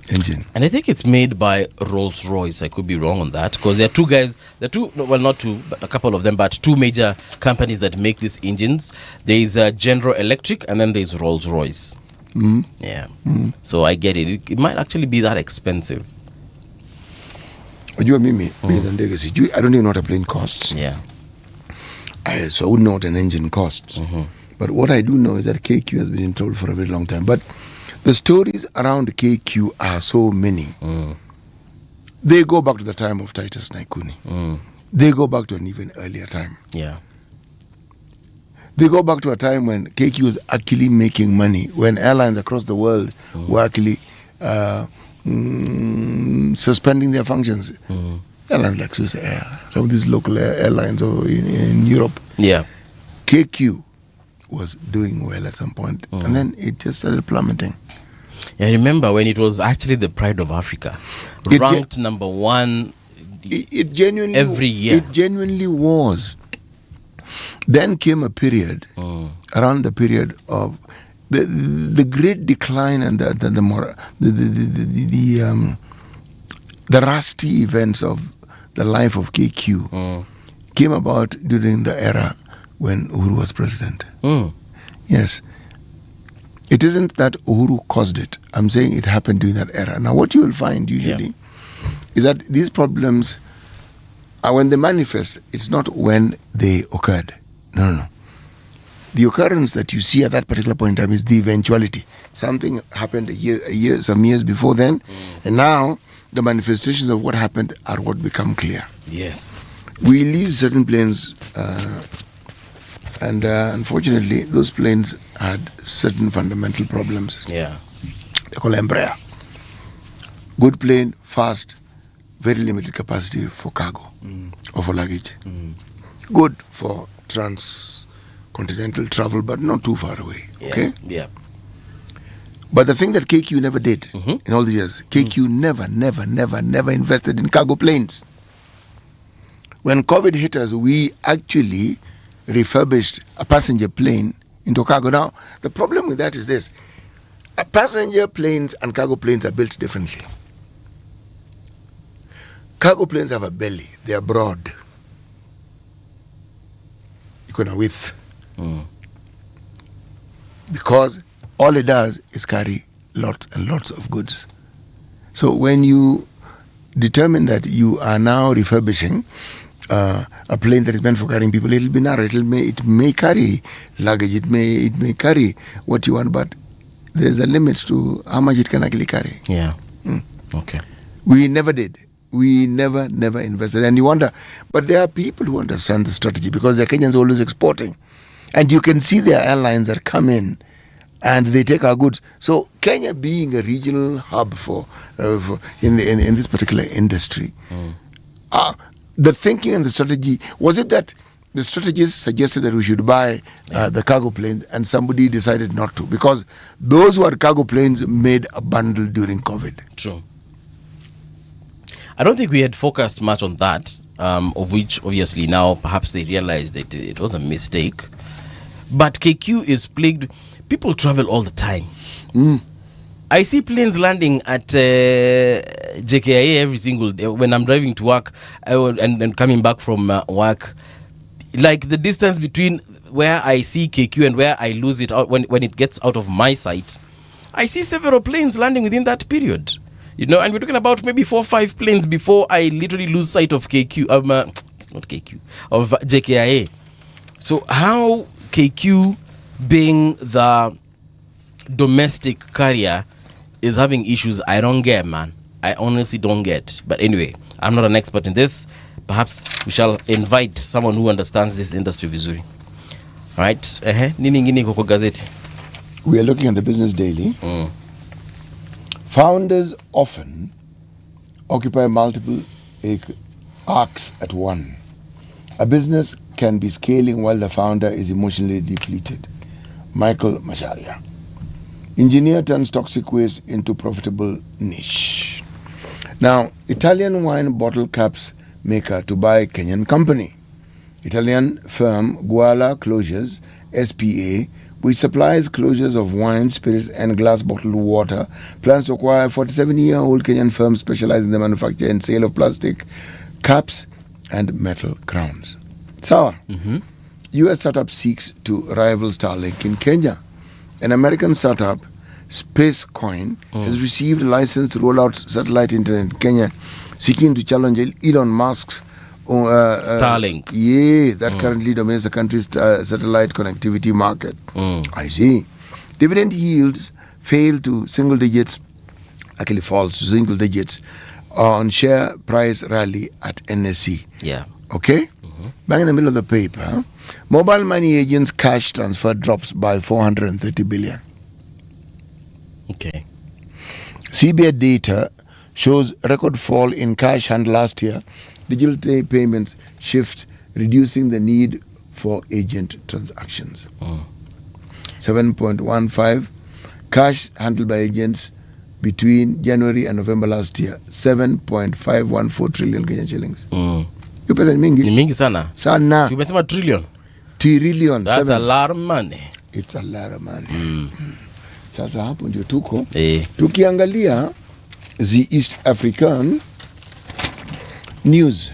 Engine. And I think it's made by Rolls-Royce. I could be wrong on that, because there are two guys, not two, but a couple of them, but two major companies that make these engines. There is General Electric, and then there's Rolls-Royce. Yeah. So I get it. It might actually be that expensive. I don't even know what a plane costs. Yeah. So I wouldn't know what an engine costs. But what I do know is that KQ has been in trouble for a very long time. But the stories around KQ are so many. They go back to the time of Titus Naikuni. They go back to an even earlier time. Yeah. They go back to a time when KQ was actually making money, when airlines across the world were actually suspending their functions. Airlines like Swiss Air, some of these local airlines or in Europe. Yeah. KQ was doing well at some point, and then it just started plummeting. I remember when it was actually the pride of Africa, ranked number one. It genuinely every year. It genuinely was. Then came a period, around the period of the great decline and the rusty events of the life of KQ came about during the era when Uhuru was president. Yes. It isn't that Uhuru caused it. I'm saying it happened during that era. Now, what you will find usually is that these problems are when they manifest, it's not when they occurred. No. The occurrence that you see at that particular point in time is the eventuality. Something happened some years before then, and now the manifestations of what happened are what become clear. Yes. We lease certain planes, and unfortunately, those planes had certain fundamental problems. Yeah. They call Embraer. Good plane, fast, very limited capacity for cargo or for luggage. Good for transcontinental travel, but not too far away. Yeah. Okay? Yeah. But the thing that KQ never did in all these years, KQ never invested in cargo planes. When COVID hit us, we actually refurbished a passenger plane into cargo. Now, the problem with that is this. Passenger planes and cargo planes are built differently. Cargo planes have a belly. They are broad. You can width. Because all it does is carry lots and lots of goods. So when you determine that you are now refurbishing a plane that is meant for carrying people, it'll be narrow. It may carry luggage. It may carry what you want, but there's a limit to how much it can actually carry. Yeah. Okay. We never did. We never invested. And you wonder, but there are people who understand the strategy because the Kenyans are always exporting. And you can see their airlines that come in and they take our goods. So Kenya being a regional hub for in this particular industry, the thinking and the strategy, was it that the strategists suggested that we should buy the cargo planes and somebody decided not to? Because those who had cargo planes made a bundle during COVID. True. I don't think we had focused much on that, of which obviously now perhaps they realized that it was a mistake. But KQ is plagued. People travel all the time. I see planes landing at JKIA every single day when I'm driving to work and coming back from work. Like the distance between where I see KQ and where I lose it out when it gets out of my sight, I see several planes landing within that period. You know, and we're talking about maybe 4 or 5 planes before I literally lose sight of KQ, not KQ, of JKIA. So how KQ, being the domestic carrier, is having issues, I don't get, man. I honestly don't get. But anyway, I'm not an expert in this. Perhaps we shall invite someone who understands this industry vizuri. All right? Nini ngini koko gazeti? We are looking at the Business Daily. Founders often occupy multiple arcs at one. A business can be scaling while the founder is emotionally depleted. Michael Macharia. Engineer turns toxic waste into profitable niche. Now, Italian wine bottle caps maker to buy Kenyan company. Italian firm Guala Closures, SPA, which supplies closures of wine, spirits, and glass bottled water, plans to acquire a 47-year-old Kenyan firm specializing in the manufacture and sale of plastic caps and metal crowns. Sour. U.S. startup seeks to rival Starlink in Kenya. An American startup, SpaceCoin, has received a license to roll out satellite internet in Kenya, seeking to challenge Elon Musk's Starlink. That currently dominates the country's satellite connectivity market. I see. Dividend yields fail to single digits, actually falls to single digits on share price rally at NSE. Yeah. Okay? Back in the middle of the paper, mobile money agents' cash transfer drops by 430 billion. Okay. CBA data shows record fall in cash hand last year. Digital payments shift, reducing the need for agent transactions. 7.15 cash handled by agents between January and November last year. 7.514 trillion Kenyan shillings. You pesa ni mingi? Ni mingi sana. Sana. Si umesema trillion? Trillion. That's a lot of money. It's a lot of money. Sasa hapo ndio tuko. Tukiangalia the East African news.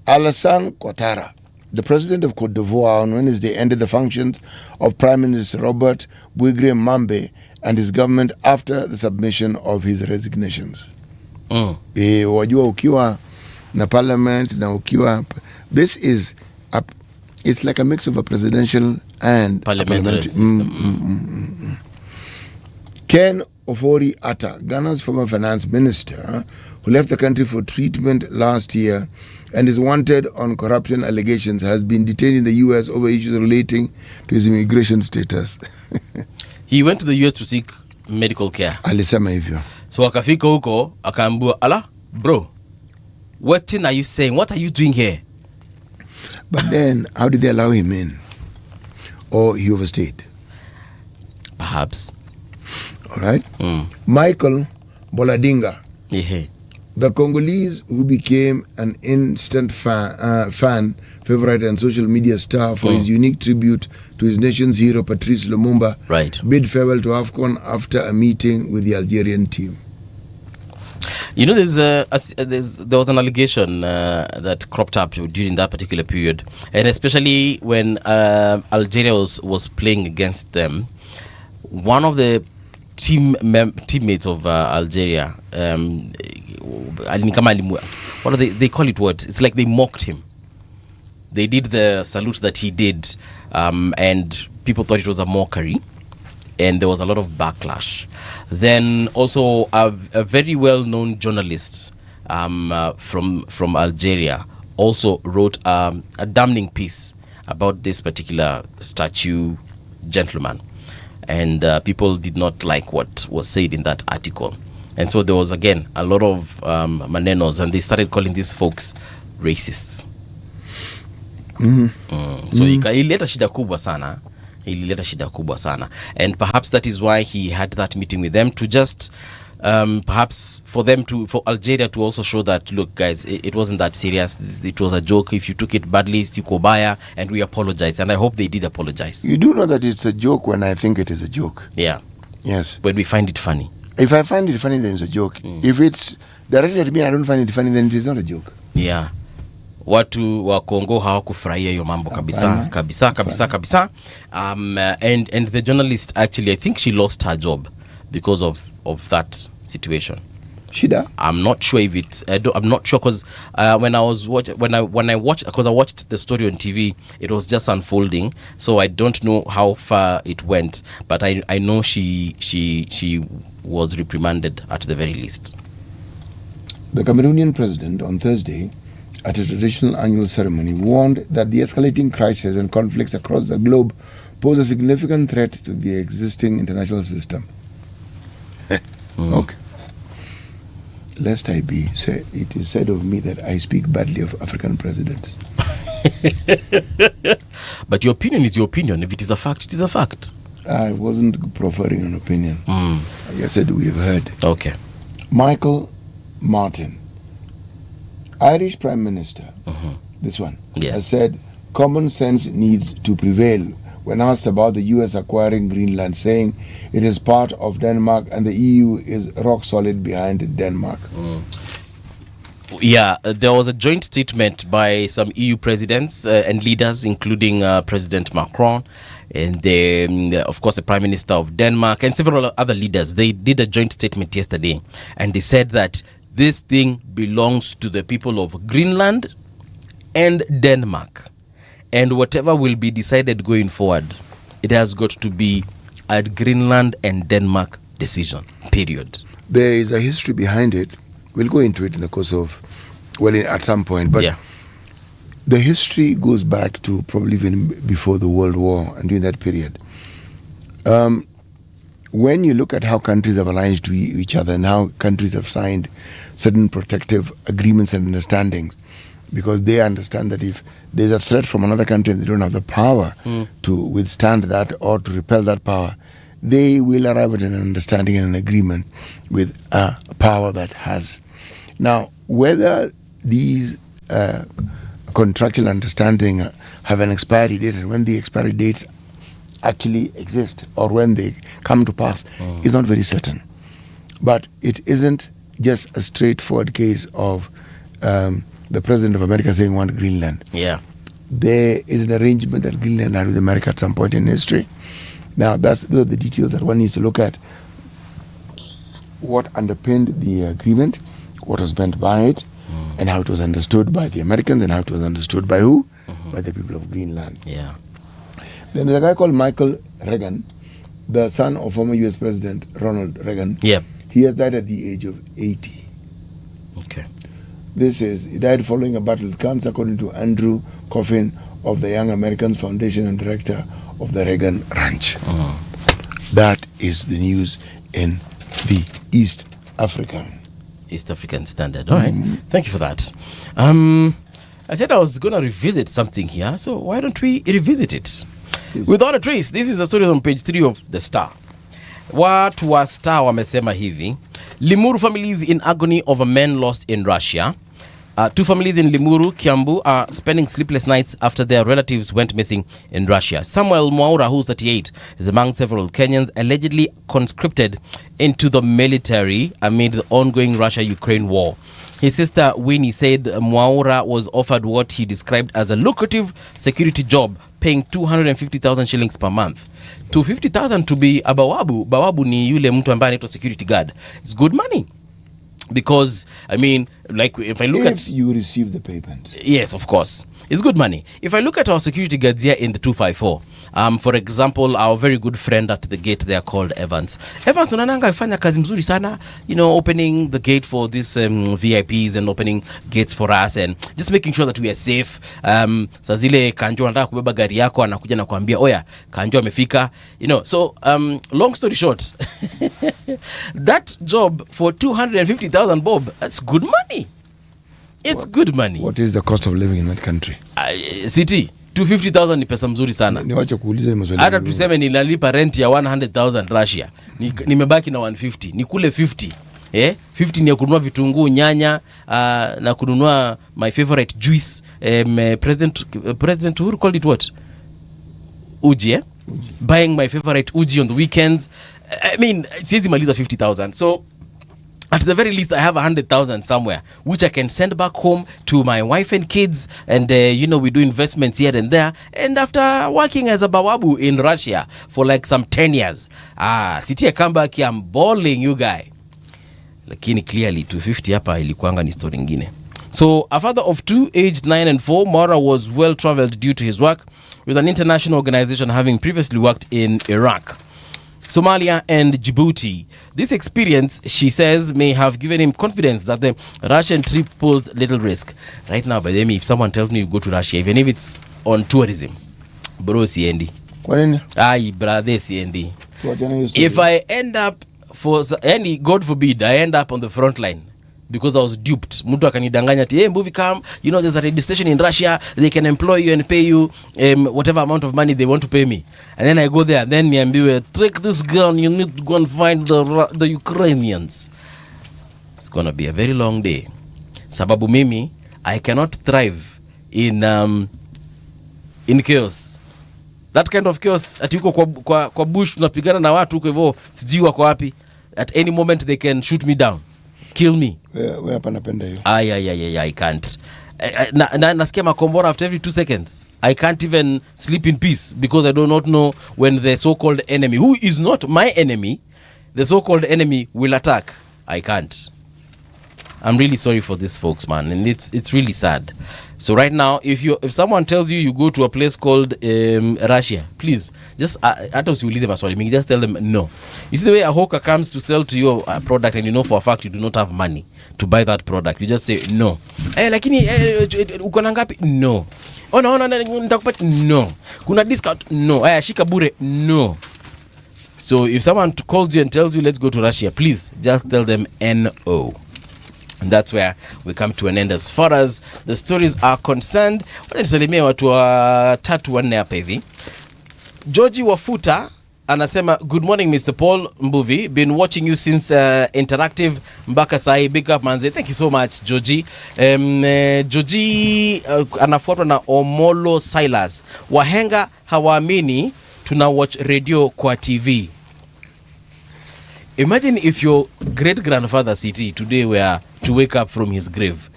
Alassane Ouattara, the president of Cote d'Ivoire, on Wednesday ended the functions of Prime Minister Robert Bougre Mambe and his government after the submission of his resignations. Wajua ukiwa na parliament na ukiwa, this is it's like a mix of a presidential and parliamentary system. Ken Ofori-Atta, Ghana's former finance minister, who left the country for treatment last year and is wanted on corruption allegations, has been detained in the U.S. over issues relating to his immigration status. He went to the U.S. to seek medical care. Alisema hivyo. So akafika huko, akaambiwa, ala, bro, what are you saying? What are you doing here? But then, how did they allow him in? Or he overstayed? Perhaps. All right? Michael Boladinga, the Congolese who became an instant fan, favorite and social media star for his unique tribute to his nation's hero Patrice Lumumba, bid farewell to AFCON after a meeting with the Algerian team. You know, there was an allegation that cropped up during that particular period, and especially when Algeria was playing against them. One of the teammates of Algeria, what do they call it? What? It's like they mocked him. They did the salute that he did, and people thought it was a mockery, and there was a lot of backlash. Then also a very well-known journalist from Algeria also wrote a damning piece about this particular statue gentleman, and people did not like what was said in that article. And so there was again a lot of manenos, and they started calling these folks racists. So ilileta shida kubwa sana, and perhaps that is why he had that meeting with them, to just perhaps for Algeria to also show that, look guys, it wasn't that serious, it was a joke. If you took it badly, sikobaya, and we apologize. And I hope they did apologize. You do know that it's a joke when I think it is a joke. Yeah. Yes. When we find it funny. If I find it funny, then it's a joke. If it's directed at me, I don't find it funny, then it is not a joke. Yeah. Watu wa Kongo hawakufurahia hiyo mambo kabisa. And the journalist, actually, I think she lost her job because of that situation. Shida? I'm not sure if it's. I'm not sure, because when I watched, because I watched the story on TV, it was just unfolding. So I don't know how far it went, but I know she was reprimanded at the very least. The Cameroonian president on Thursday, at a traditional annual ceremony, warned that the escalating crises and conflicts across the globe pose a significant threat to the existing international system. Okay. Lest I be said, it is said of me that I speak badly of African presidents. But your opinion is your opinion. If it is a fact, it is a fact. I wasn't preferring an opinion. Like I said, we have heard. Okay. Michael Martin, Irish Prime Minister, this one, has said common sense needs to prevail when asked about the US acquiring Greenland, saying it is part of Denmark and the EU is rock solid behind Denmark. Yeah, there was a joint statement by some EU presidents and leaders, including President Macron, and of course the Prime Minister of Denmark, and several other leaders. They did a joint statement yesterday, and they said that this thing belongs to the people of Greenland and Denmark. And whatever will be decided going forward, it has got to be a Greenland and Denmark decision, period. There is a history behind it. We'll go into it in the course of, at some point. But the history goes back to probably even before the World War and during that period. When you look at how countries have aligned to each other and how countries have signed certain protective agreements and understandings, because they understand that if there's a threat from another country and they don't have the power to withstand that or to repel that power, they will arrive at an understanding and an agreement with a power that has. Now, whether these contractual understanding have an expiry date and when the expiry dates actually exist or when they come to pass is not very certain. But it isn't just a straightforward case of the President of America saying we want Greenland. Yeah. There is an arrangement that Greenland had with America at some point in history. Now, those are the details that one needs to look at. What underpinned the agreement, what was meant by it, and how it was understood by the Americans, and how it was understood by who? By the people of Greenland. Yeah. Then there's a guy called Michael Reagan, the son of former U.S. President Ronald Reagan. Yeah. He has died at the age of 80. Okay. He died following a battle with cancer, according to Andrew Coffin of the Young Americans Foundation and director of the Reagan Ranch. That is the news in the East African Standard. All right. Thank you for that. I said I was going to revisit something here, so why don't we revisit it? Yes. Without a trace, this is a story on page 3 of The Star, Watu wa Star wamesema hivi. Limuru families in agony over men lost in Russia. Two families in Limuru, Kiambu, are spending sleepless nights after their relatives went missing in Russia. Samuel Mwaura, who's 38, is among several Kenyans allegedly conscripted into the military amid the ongoing Russia-Ukraine war. His sister Winnie said Mwaura was offered what he described as a lucrative security job, paying 250,000 shillings per month. 250,000 to be a bawabu. Bawabu ni yule mtu ambaye anaitwa security guard. It's good money. Because, I mean, like if I look if you receive the payment. Yes, of course. It's good money. If I look at our security guards here in the 254, for example, our very good friend at the gate, they are called Evans. Evans, tunananga ifanya kazi mzuri sana, you know, opening the gate for these VIPs and opening gates for us and just making sure that we are safe. Saa zile Kanjo anataka kubeba gari yako, anakuja na kuambia, oya, Kanjo amefika. You know, so long story short, that job for 250,000 bob, that's good money. It's good money. What is the cost of living in that country? City 250,000 ni pesa mzuri sana. Niwache kuuliza maswali. Hata tuseme nilalipa rent ya 100,000 Russia. Nimebaki na 150. Ni kule 50. 50 ni ya kununua vitunguu, nyanya, na kununua my favorite juice. President Uhuru called it what? Uji, Uji. Buying my favorite uji on the weekends. I mean, siwezi maliza 50,000. So at the very least, I have 100,000 somewhere, which I can send back home to my wife and kids. And, you know, we do investments here and there. And after working as a bawabu in Russia for like some 10 years, City, I come back here, I'm balling, you guy. Lakini clearly, 250 hapa ilikuanga ni story ingine. So, a father of two, aged 9 and 4, Mwaura was well-traveled due to his work with an international organization having previously worked in Iraq, Somalia and Djibouti. This experience, she says, may have given him confidence that the Russian trip posed little risk. Right now, by the way, if someone tells me you go to Russia, even if it's on tourism, bro, siendi. Kwa nini? Ay, brother, siendi. If I end up God forbid, I end up on the front line because I was duped. Mtu akanidanganya ati, hey, movie come, you know, there's a radio station in Russia, they can employ you and pay you whatever amount of money they want to pay me. And then I go there, then niambiwe, take this gun, you need to go and find the Ukrainians. It's gonna be a very long day. Sababu mimi, I cannot thrive in chaos. That kind of chaos, ati uko kwa bush, tunapigana na watu uko hivyo, sijui wako wapi. At any moment they can shoot me down. Kill me. Wewe hapa napenda hiyo. I can't. Nasikia makombora after every 2 seconds. I can't even sleep in peace because I do not know when the so-called enemy, who is not my enemy, the so-called enemy will attack. I can't. I'm really sorry for this, folks, man, and it's really sad. So right now, if someone tells you go to a place called Russia, please just just tell them no. You see the way a hawker comes to sell to you a product and you know for a fact you do not have money to buy that product, you just say no. Lakini uko na ngapi? No. No, nitakupatia no. Kuna discount? No. Shika bure? No. So if someone calls you and tells you let's go to Russia, please just tell them no. And that's where we come to an end as far as the stories are concerned. Nisalimie watu wa 3-4 hapa hivi. Georgie Wafuta anasema, good morning Mr. Paul Mbuvi, been watching you since interactive mpaka sahi, big up manze. Thank you so much Georgie. Georgie anafuatwa na Omolo Silas. Wahenga hawaamini tuna watch radio kwa TV. Imagine if your great-grandfather CT today were to wake up from his grave.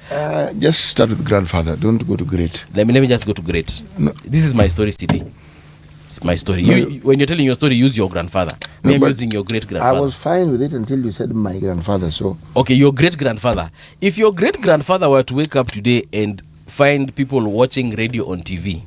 Just start with grandfather. Don't go to great. Let me just go to great. No. This is my story, CT. It's my story. No. When you're telling your story, use your grandfather. No, I'm using your great-grandfather. I was fine with it until you said my grandfather, so... Okay, your great-grandfather. If your great-grandfather were to wake up today and find people watching radio on TV,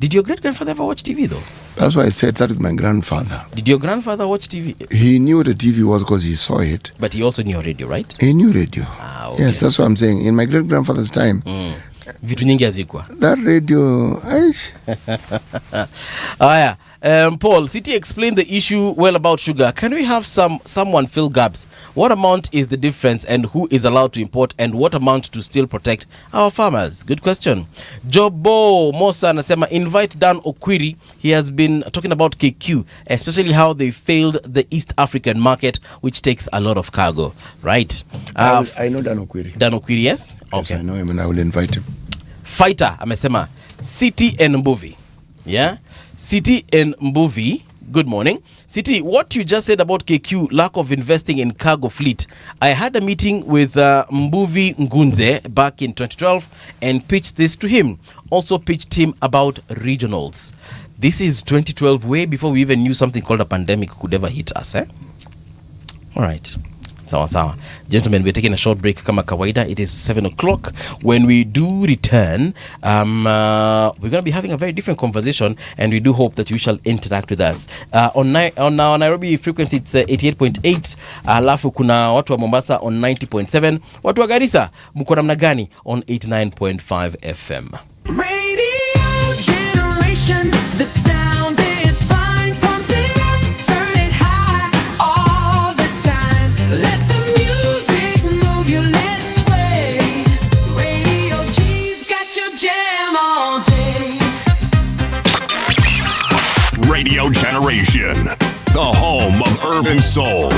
did your great-grandfather ever watch TV, though? That's why I said start with my grandfather. Did your grandfather watch TV? He knew what a TV was because he saw it. But he also knew radio, right? He knew radio. Okay. Yes, that's what I'm saying. In my great-grandfather's time, vitu nyingi hazikuwa. That radio, aish. Aya, Paul, City explained the issue well about sugar. Can we have someone fill gaps? What amount is the difference and who is allowed to import and what amount to still protect our farmers? Good question. Jobo Mosa anasema invite Dan Okwiri. He has been talking about KQ, especially how they failed the East African market, which takes a lot of cargo. Right. I know Dan Okwiri. Dan Okwiri, yes? Okay. Yes, I know him and I will invite him. Fighter amesema City and Mbuvi. Yeah? City and Mbuvi, good morning. City, what you just said about KQ, lack of investing in cargo fleet. I had a meeting with Mbuvi Ngunze back in 2012 and pitched this to him. Also pitched him about regionals. This is 2012, way before we even knew something called a pandemic could ever hit us. All right. Sawa. Gentlemen, we're taking a short break kama kawaida. It is 7 o'clock. When we do return, we're going to be having a very different conversation and we do hope that you shall interact with us. On our Nairobi frequency, it's 88.8. Alafu kuna watu wa Mombasa on 90.7. Watu wa Garissa, mko namna gani on 89.5 FM. Radio generation, the sound is fine. Pump it up, turn it high all the time. Let the music move you, let's sway. Radio G's got your jam all day. Radio Generation, the home of urban soul.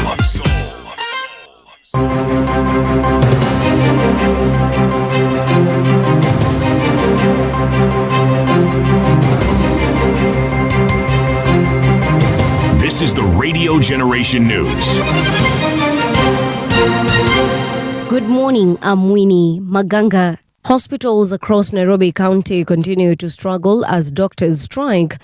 This is the Radio Generation News. Good morning, I'm Winnie Maganga. Hospitals across Nairobi County continue to struggle as doctors' strike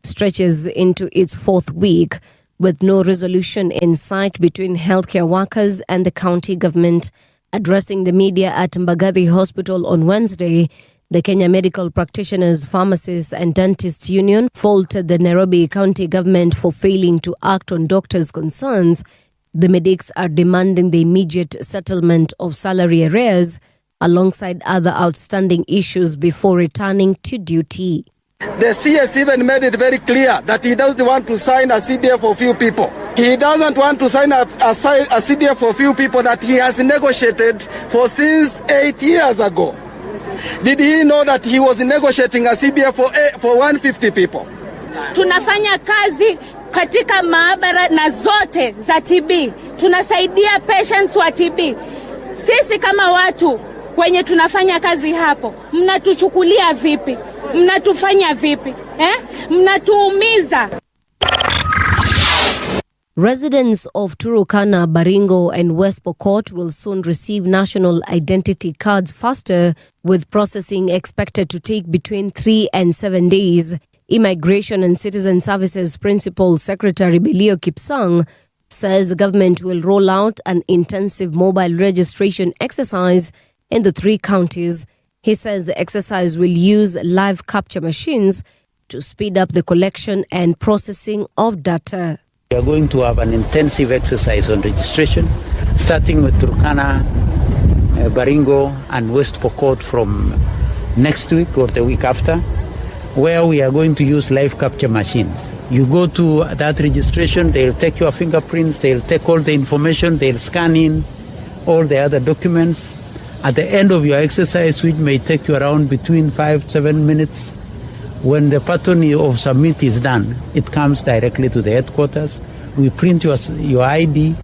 stretches into its fourth week, with no resolution in sight between healthcare workers and the county government. Addressing the media at Mbagathi Hospital on Wednesday, the Kenya Medical Practitioners, Pharmacists and Dentists Union faulted the Nairobi County government for failing to act on doctors' concerns. The medics are demanding the immediate settlement of salary arrears alongside other outstanding issues before returning to duty. The CS even made it very clear that he doesn't want to sign a CBA for few people. He doesn't want to sign a CBA for few people that he has negotiated for since 8 years ago. Did he know that he was negotiating a CBA for 150 people? Tunafanya kazi katika maabara na zote za TB. Tunasaidia patients wa TB. Sisi kama watu wenye tunafanya kazi hapo, mnatuchukulia vipi? Mnatufanya vipi? Mnatuumiza. Residents of Turukana, Baringo and West Pokot will soon receive national identity cards faster, with processing expected to take between 3 and 7 days. Immigration and Citizen Services Principal Secretary Belio Kipsang says the government will roll out an intensive mobile registration exercise in the 3 counties. He says the exercise will use live capture machines to speed up the collection and processing of data. We are going to have an intensive exercise on registration, starting with Turkana, Baringo and West Pokot from next week or the week after, where we are going to use live capture machines. You go to that registration, they'll take your fingerprints, they'll take all the information, they'll scan in all the other documents. At the end of your exercise, which may take you around between 5-7 minutes, when the pattern of submit is done, it comes directly to the headquarters. We print your ID.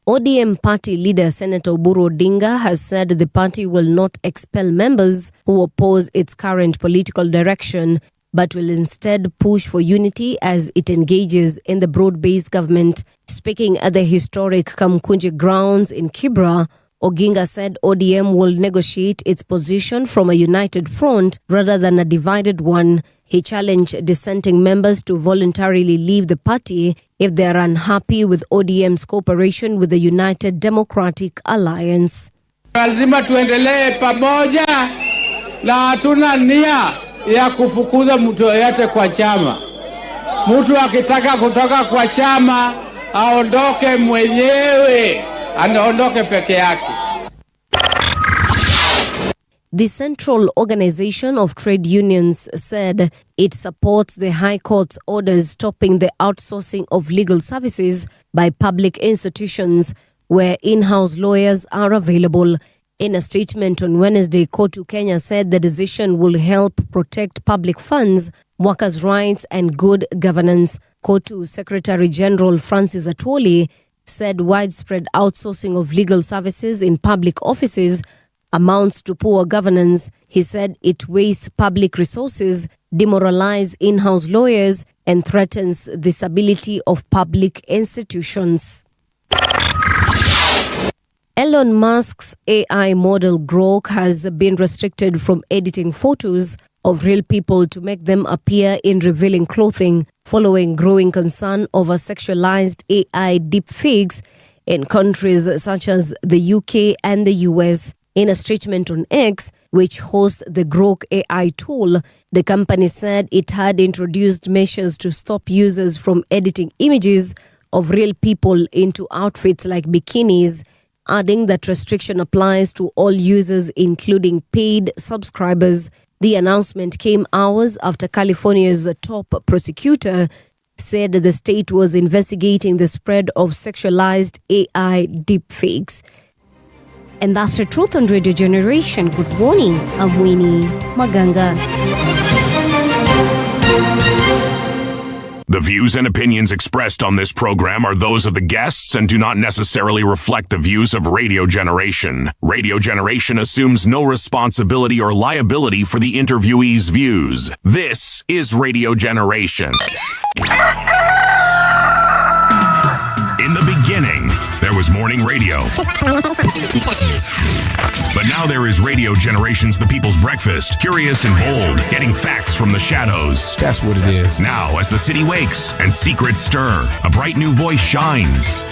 ODM party leader Senator Oburu Odinga has said the party will not expel members who oppose its current political direction, but will instead push for unity as it engages in the broad-based government. Speaking at the historic Kamkunji grounds in Kibra, Oginga said ODM will negotiate its position from a united front rather than a divided one. He challenged dissenting members to voluntarily leave the party if they are unhappy with ODM's cooperation with the United Democratic Alliance. Lazima tuendelee pamoja na hatuna nia ya kufukuza mtu yoyote kwa chama. Mtu akitaka kutoka kwa chama aondoke mwenyewe, anaondoke peke yake. The Central Organization of Trade Unions said it supports the High Court's orders stopping the outsourcing of legal services by public institutions where in-house lawyers are available. In a statement on Wednesday, Kotu Kenya said the decision will help protect public funds, workers' rights and good governance. Kotu Secretary General Francis Atwoli said widespread outsourcing of legal services in public offices amounts to poor governance. He said it wastes public resources, demoralizes in-house lawyers, and threatens the stability of public institutions. Elon Musk's AI model Grok has been restricted from editing photos of real people to make them appear in revealing clothing, following growing concern over sexualized AI deepfakes in countries such as the UK and the US. In a statement on X, which hosts the Grok AI tool, the company said it had introduced measures to stop users from editing images of real people into outfits like bikinis, adding that restriction applies to all users, including paid subscribers. The announcement came hours after California's top prosecutor said the state was investigating the spread of sexualized AI deepfakes. And that's the truth on Radio Generation. Good morning. I'm Winnie Maganga. The views and opinions expressed on this program are those of the guests and do not necessarily reflect the views of Radio Generation. Radio Generation assumes no responsibility or liability for the interviewee's views. This is Radio Generation. In the beginning, there was morning radio. But now there is Radio Generation's The People's Breakfast, curious and bold, getting facts from the shadows. That's what it is. Now, as the city wakes and secrets stir, a bright new voice shines.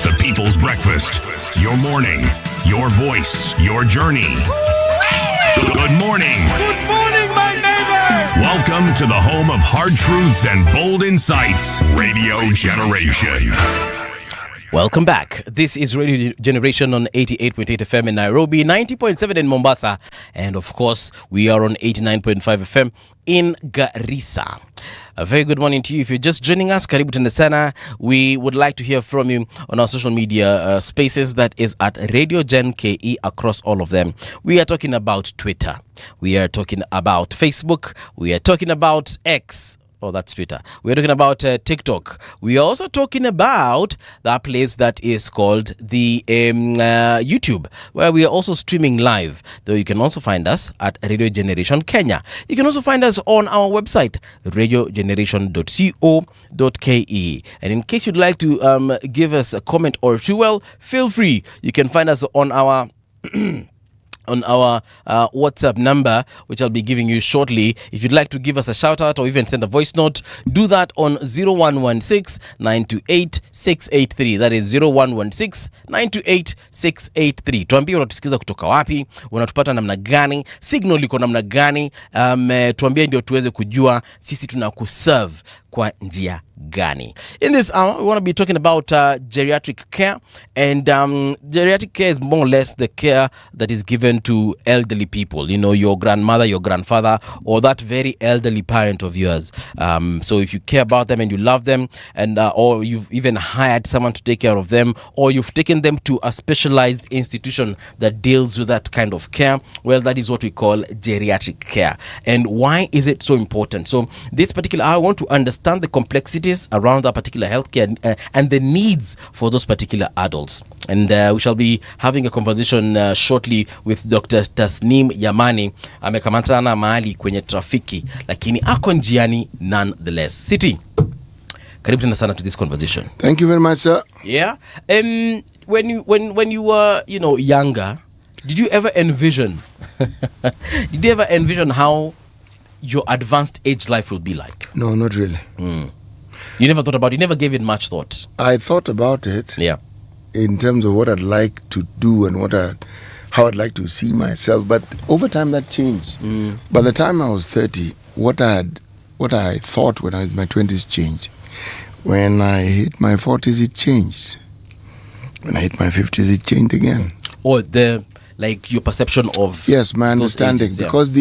The People's Breakfast, your morning, your voice, your journey. Good morning. Good morning, my neighbor. Welcome to the home of hard truths and bold insights, Radio Generation. Welcome back. This is Radio Generation on 88.8 FM in Nairobi, 90.7 in Mombasa, and of course, we are on 89.5 FM in Garissa. A very good morning to you. If you're just joining us, karibu tena sana. We would like to hear from you on our social media spaces, that is at Radio Gen KE across all of them. We are talking about Twitter. We are talking about Facebook. We are talking about X. Oh, that's Twitter. We're talking about TikTok. We are also talking about that place that is called the YouTube, where we are also streaming live. Though you can also find us at Radio Generation Kenya. You can also find us on our website, radiogeneration.co.ke. And in case you'd like to give us a comment or two, well, feel free. You can find us on our on our WhatsApp number, which I'll be giving you shortly. If you'd like to give us a shout out or even send a voice note, do that on 0116-928-683. That is 0116-928-683. Tuambie unatusikiza kutoka wapi, unatupata namna gani, signal iko namna gani, tuambie ndio tuweze kujua sisi tunakuserve kwa njia gani. In this hour, we want to be talking about geriatric care, and geriatric care is more or less the care that is given to elderly people. You know, your grandmother, your grandfather, or that very elderly parent of yours. So if you care about them and you love them, and or you've even hired someone to take care of them, or you've taken them to a specialized institution that deals with that kind of care, well, that is what we call geriatric care. And why is it so important? So this particular, I want to understand the complexities around that particular healthcare and the needs for those particular adults. And we shall be having a conversation shortly with Dr. Tasneem Yamani. Amekamatana mahali kwenye trafiki, lakini ako njiani nonetheless. City, karibu tena sana to this conversation. Thank you very much, sir. Yeah. When you were, younger, did you ever envision how your advanced age life will be like? No, not really. You never thought about it? You never gave it much thought? I thought about it. Yeah. In terms of what I'd like to do and how I'd like to see myself. But over time that changed. By the time I was 30, what I thought when I was in my 20s changed. When I hit my 40s, it changed. When I hit my 50s, it changed again. Or the like your perception of Yes, my those understanding, ages, yeah. because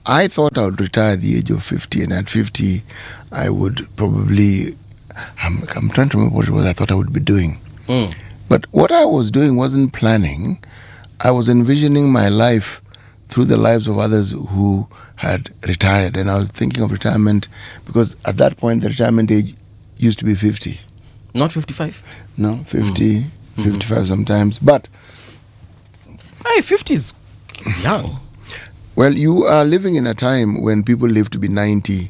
I thought I would retire at the age of 50, and at 50 I would probably, I'm trying to remember what it was I thought I would be doing. But what I was doing wasn't planning. I was envisioning my life through the lives of others who had retired, and I was thinking of retirement because at that point the retirement age used to be 50. Not 55? No, 50, 55 sometimes. But hey, 50 is young. Well, you are living in a time when people live to be 90.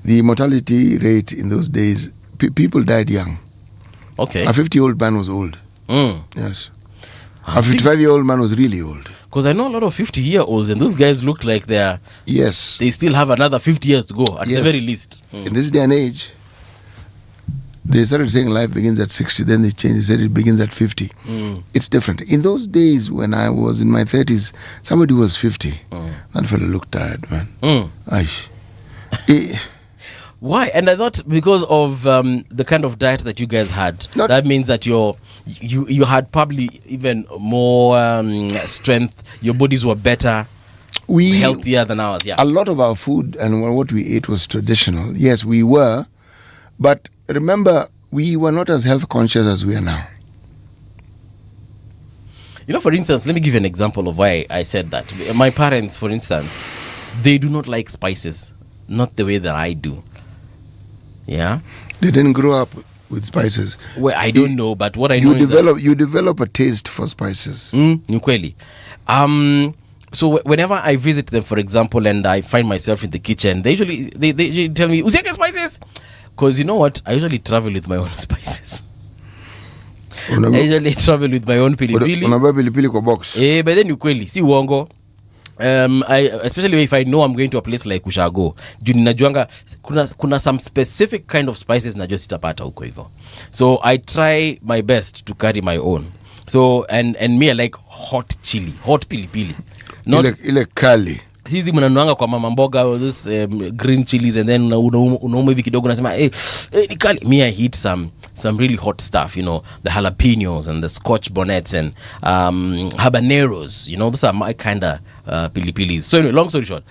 The mortality rate in those days, people died young. Okay. A 50-year-old man was old. Yes. A 55-year-old man was really old. Because I know a lot of 50-year-olds, and those guys look like they still have another 50 years to go, at the very least. In this day and age, they started saying life begins at 60, then they changed, they said it begins at 50. It's different. In those days, when I was in my 30s, somebody was 50. That fellow looked tired, man. Aish. Why? And I thought because of the kind of diet that you guys had, that means that you had probably even more strength. Your bodies were better, healthier than ours. Yeah. A lot of our food and what we ate was traditional. Yes, we were, but remember, we were not as health conscious as we are now. You know, for instance, let me give you an example of why I said that. My parents, for instance, they do not like spices, not the way that I do. Yeah, they didn't grow up with spices. Well, I don't know, but what I know is that you develop a taste for spices. Ukweli. So whenever I visit them, for example, and I find myself in the kitchen, they usually tell me, "Usiweke spices," because you know what? I usually travel with my own spices. I usually travel with my own pilipili. Unabeba pilipili kwa box. But then ukweli, si uongo. Especially if I know I'm going to a place like Ushago, juu ninajuanga kuna some specific kind of spices najua sitapata huko hivyo, so I try my best to carry my own. So and me I like hot chili, hot pilipili, not ile kali. Hizi mnanuanga kwa mama mboga, those green chilies, and then unauma hivi kidogo unasema ni kali. Me I hit some really hot stuff, you know, the jalapenos and the scotch bonnets and habaneros, you know, those are my kind of pilipilis. So anyway, long story short,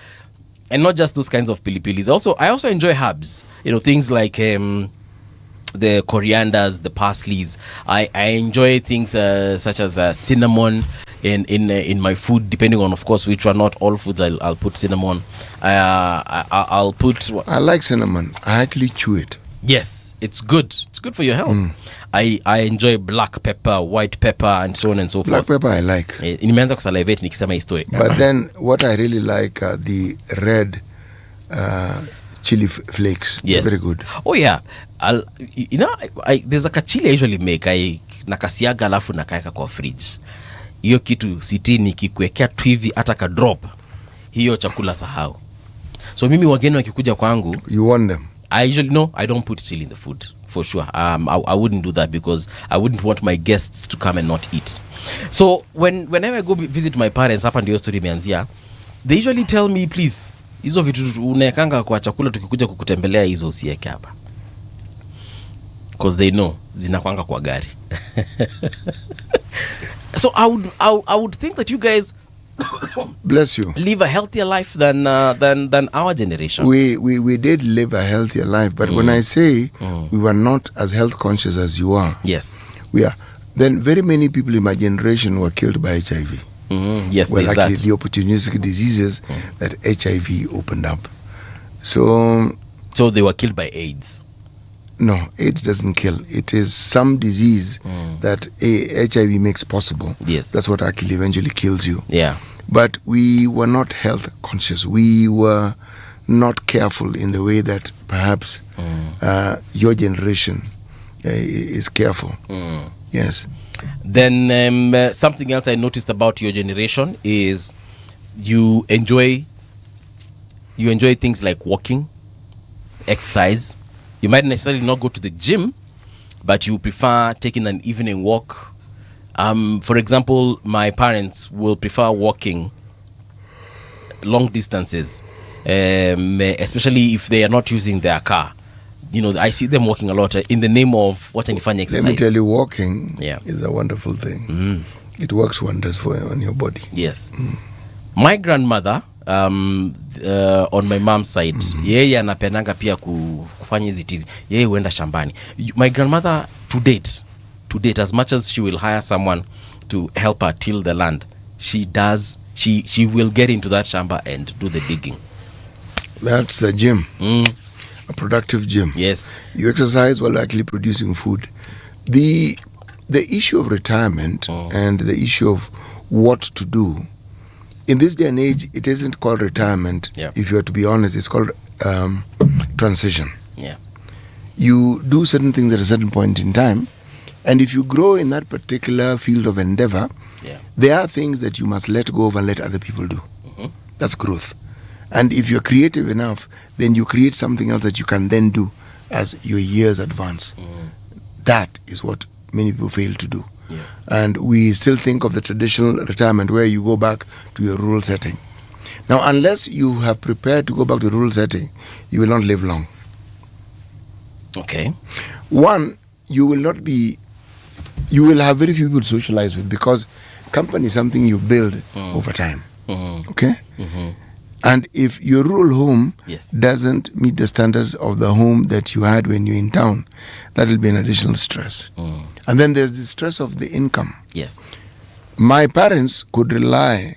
and not just those kinds of pilipilis, I also enjoy herbs, you know, things like the corianders, the parsleys. I enjoy things such as cinnamon in my food, depending on, of course, which one. Not all foods I'll put cinnamon. I'll put. I like cinnamon. I actually chew it. Yes, it's good. It's good for your health. I enjoy black pepper, white pepper, and so on and so forth. Black pepper I like. Nimeanza kusalivate nikisema hii story. But then what I really like are the red chili flakes. Yes. They're very good. Oh yeah. There's a chili I usually make. Nakasiaga alafu nakaeka kwa fridge. Hiyo kitu sitini kikuwekea tu hivi hata ka drop. Hiyo chakula sahau. So mimi wageni wakikuja kwangu, you want them. I usually I don't put chili in the food for sure. I wouldn't do that because I wouldn't want my guests to come and not eat. So whenever I go visit my parents, hapa ndio story imeanzia, they usually tell me, please, hizo vitu unaekanga kwa chakula tukikuja kukutembelea hizo usiweke hapa, because they know zinakwanga kwa gari. So I would think that you guys bless you live a healthier life than our generation. We did live a healthier life, but when I say we were not as health conscious as you are, yes, we are. Then very many people in my generation were killed by HIV. Yes, well, actually that. The opportunistic diseases that HIV opened up. So they were killed by AIDS. No, AIDS doesn't kill. It is some disease that HIV makes possible. Yes. That's what actually eventually kills you. Yeah. But we were not health conscious. We were not careful in the way that perhaps your generation is careful. Yes. Then something else I noticed about your generation is you enjoy things like walking, exercise. You might necessarily not go to the gym, but you prefer taking an evening walk. For example, my parents will prefer walking long distances, especially if they are not using their car. You know, I see them walking a lot in the name of what any fun exercise. Let me tell you, walking is a wonderful thing. It works wonders on your body. Yes. My grandmother on my mom's side, yeye anapendanga pia kufanya hizi tizi. Yeye huenda shambani. My grandmother to date, as much as she will hire someone to help her till the land, she will get into that shamba and do the digging. That's a gym. A productive gym. Yes. You exercise while actually producing food. The issue of retirement and the issue of what to do, in this day and age, it isn't called retirement. Yeah. If you are to be honest, it's called transition. Yeah. You do certain things at a certain point in time, and if you grow in that particular field of endeavor, there are things that you must let go of and let other people do. That's growth. And if you're creative enough, then you create something else that you can then do as your years advance. That is what many people fail to do. And we still think of the traditional retirement where you go back to your rural setting. Now, unless you have prepared to go back to the rural setting, you will not live long. Okay. One, you will have very few people to socialize with, because company is something you build over time. Okay? And if your rural home doesn't meet the standards of the home that you had when you're in town, that will be an additional stress. And then there's the stress of the income. Yes. My parents could rely,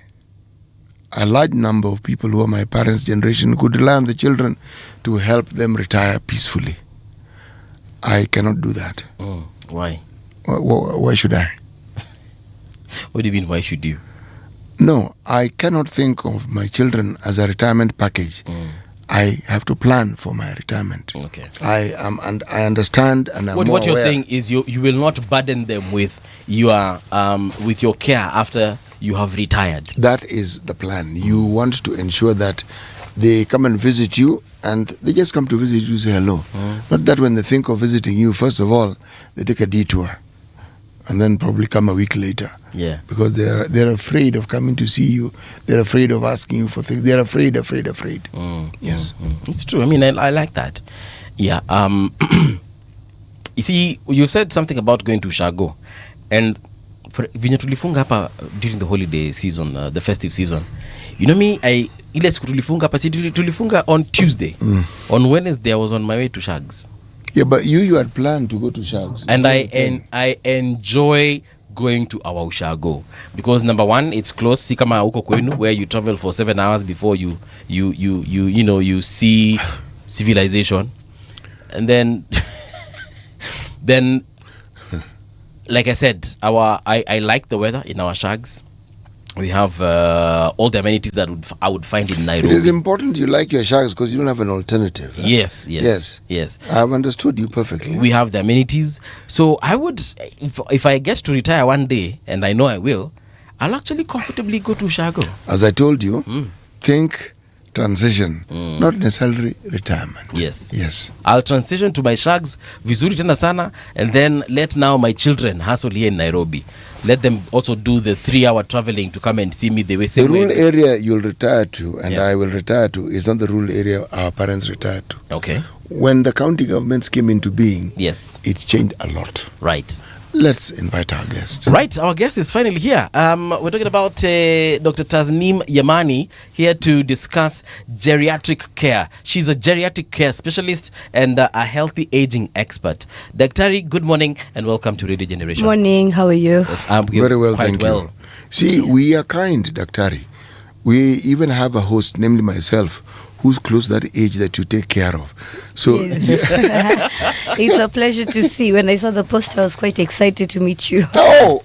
a large number of people who are my parents' generation could rely on the children to help them retire peacefully. I cannot do that. Why? Why should I? What do you mean, why should you? No, I cannot think of my children as a retirement package. I have to plan for my retirement. Okay. I understand, and I'm what you're aware. saying is you will not burden them with your care after you have retired. That is the plan. You want to ensure that they come and visit you, and they just come to visit you, say hello. Not that when they think of visiting you, first of all, they take a detour and then probably come a week later. Yeah. Because they're afraid of coming to see you. They're afraid of asking you for things. They're afraid. Yes. It's true. I mean, I like that. Yeah. You see, you said something about going to Shago, and venye tulifunga hapa during the holiday season, the festive season. You know me, ile siku tulifunga hapa, tulifunga on Tuesday. On Wednesday I was on my way to Shags. Yeah, but you had planned to go to Shags. And I enjoy going to our Ushago because number one, it's close. Si kama huko kwenu where you travel for 7 hours before you see civilization, and then like I said, I like the weather in our shags. We have all the amenities that I would find in Nairobi. It is important you like your shags because you don't have an alternative. Yes. I've understood you perfectly. We have the amenities. So I would, if I get to retire one day, and I know I will, I'll actually comfortably go to Shago. As I told you, think transition, not necessarily retirement. Yes. I'll transition to my shags, vizuri tena sana, and then let now my children hustle here in Nairobi. Let them also do the 3-hour traveling to come and see me the way. The rural area you'll retire to, and I will retire to, is not the rural area our parents retired to. Okay. When the county governments came into being, it changed a lot. Right. Let's invite our guest. Right, our guest is finally here. We're talking about Dr. Tasneem Yamani, here to discuss geriatric care. She's a geriatric care specialist and a healthy aging expert. Daktari, good morning and welcome to Radio Generation. Morning, how are you? I'm very well, quite thank well. you. See, we are kind, Daktari. We even have a host, namely myself, who's close to that age that you take care of. So yes. It's a pleasure to see. When I saw the poster, I was quite excited to meet you. Oh,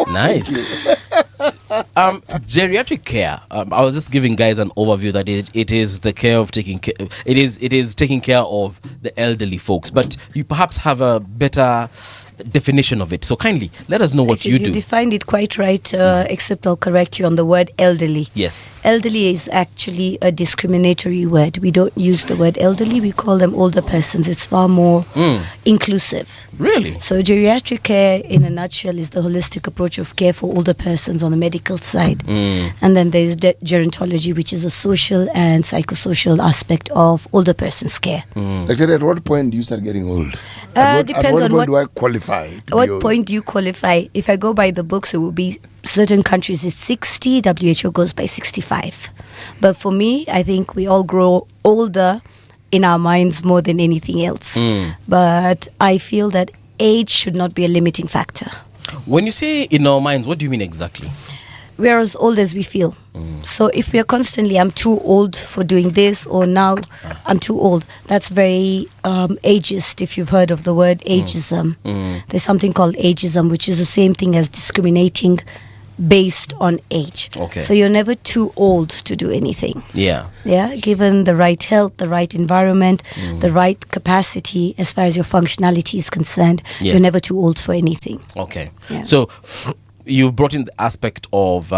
nice. Geriatric care. I was just giving guys an overview that it is the care of taking care. It is taking care of the elderly folks. But you perhaps have a better definition of it. So kindly let us know what Actually, you do. You defined it quite right, except I'll correct you on the word elderly. Yes. Elderly is actually a discriminatory word. We don't use the word elderly. We call them older persons. It's far more inclusive. Really? So geriatric care, in a nutshell, is the holistic approach of care for older persons on the medical side. And then there's gerontology, which is a social and psychosocial aspect of older persons' care. Like at what point do you start getting old? Depends at what on point do I qualify qualify? What point do you qualify? If I go by the books, it will be certain countries it's 60, WHO goes by 65. But for me, I think we all grow older in our minds more than anything else. But I feel that age should not be a limiting factor. When you say in our minds, what do you mean exactly? We are as old as we feel. So if we are constantly, I'm too old for doing this, or now I'm too old, that's very ageist, if you've heard of the word ageism. There's something called ageism, which is the same thing as discriminating based on age. Okay. So you're never too old to do anything. Yeah. Yeah, given the right health, the right environment, the right capacity as far as your functionality is concerned, Yes. you're never too old for anything. Okay. Yeah. So you've brought in the aspect of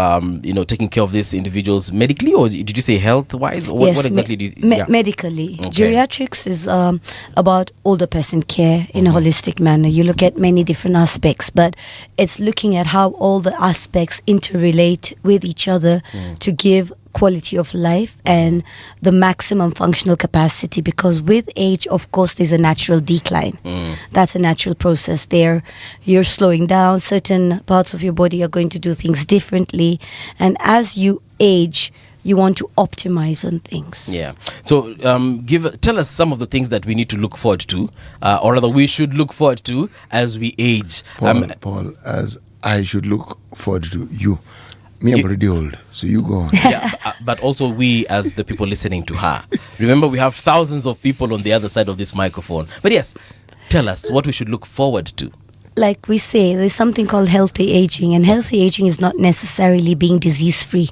taking care of these individuals medically, or did you say health wise, or Yes, what exactly do you medically. Okay. Geriatrics is about older person care in a holistic manner. You look at many different aspects, but it's looking at how all the aspects interrelate with each other to give quality of life and the maximum functional capacity, because with age, of course, there's a natural decline. That's a natural process there. You're slowing down. Certain parts of your body are going to do things differently, and as you age, you want to optimize on things. Yeah. So tell us some of the things that we need to look forward to, or rather we should look forward to as we age. Paul, as I should look forward to you. Me, I'm already old, so you go on. Yeah, but also we as the people listening to her. Remember, we have thousands of people on the other side of this microphone. But yes, tell us what we should look forward to. Like we say, there's something called healthy aging, and healthy aging is not necessarily being disease-free.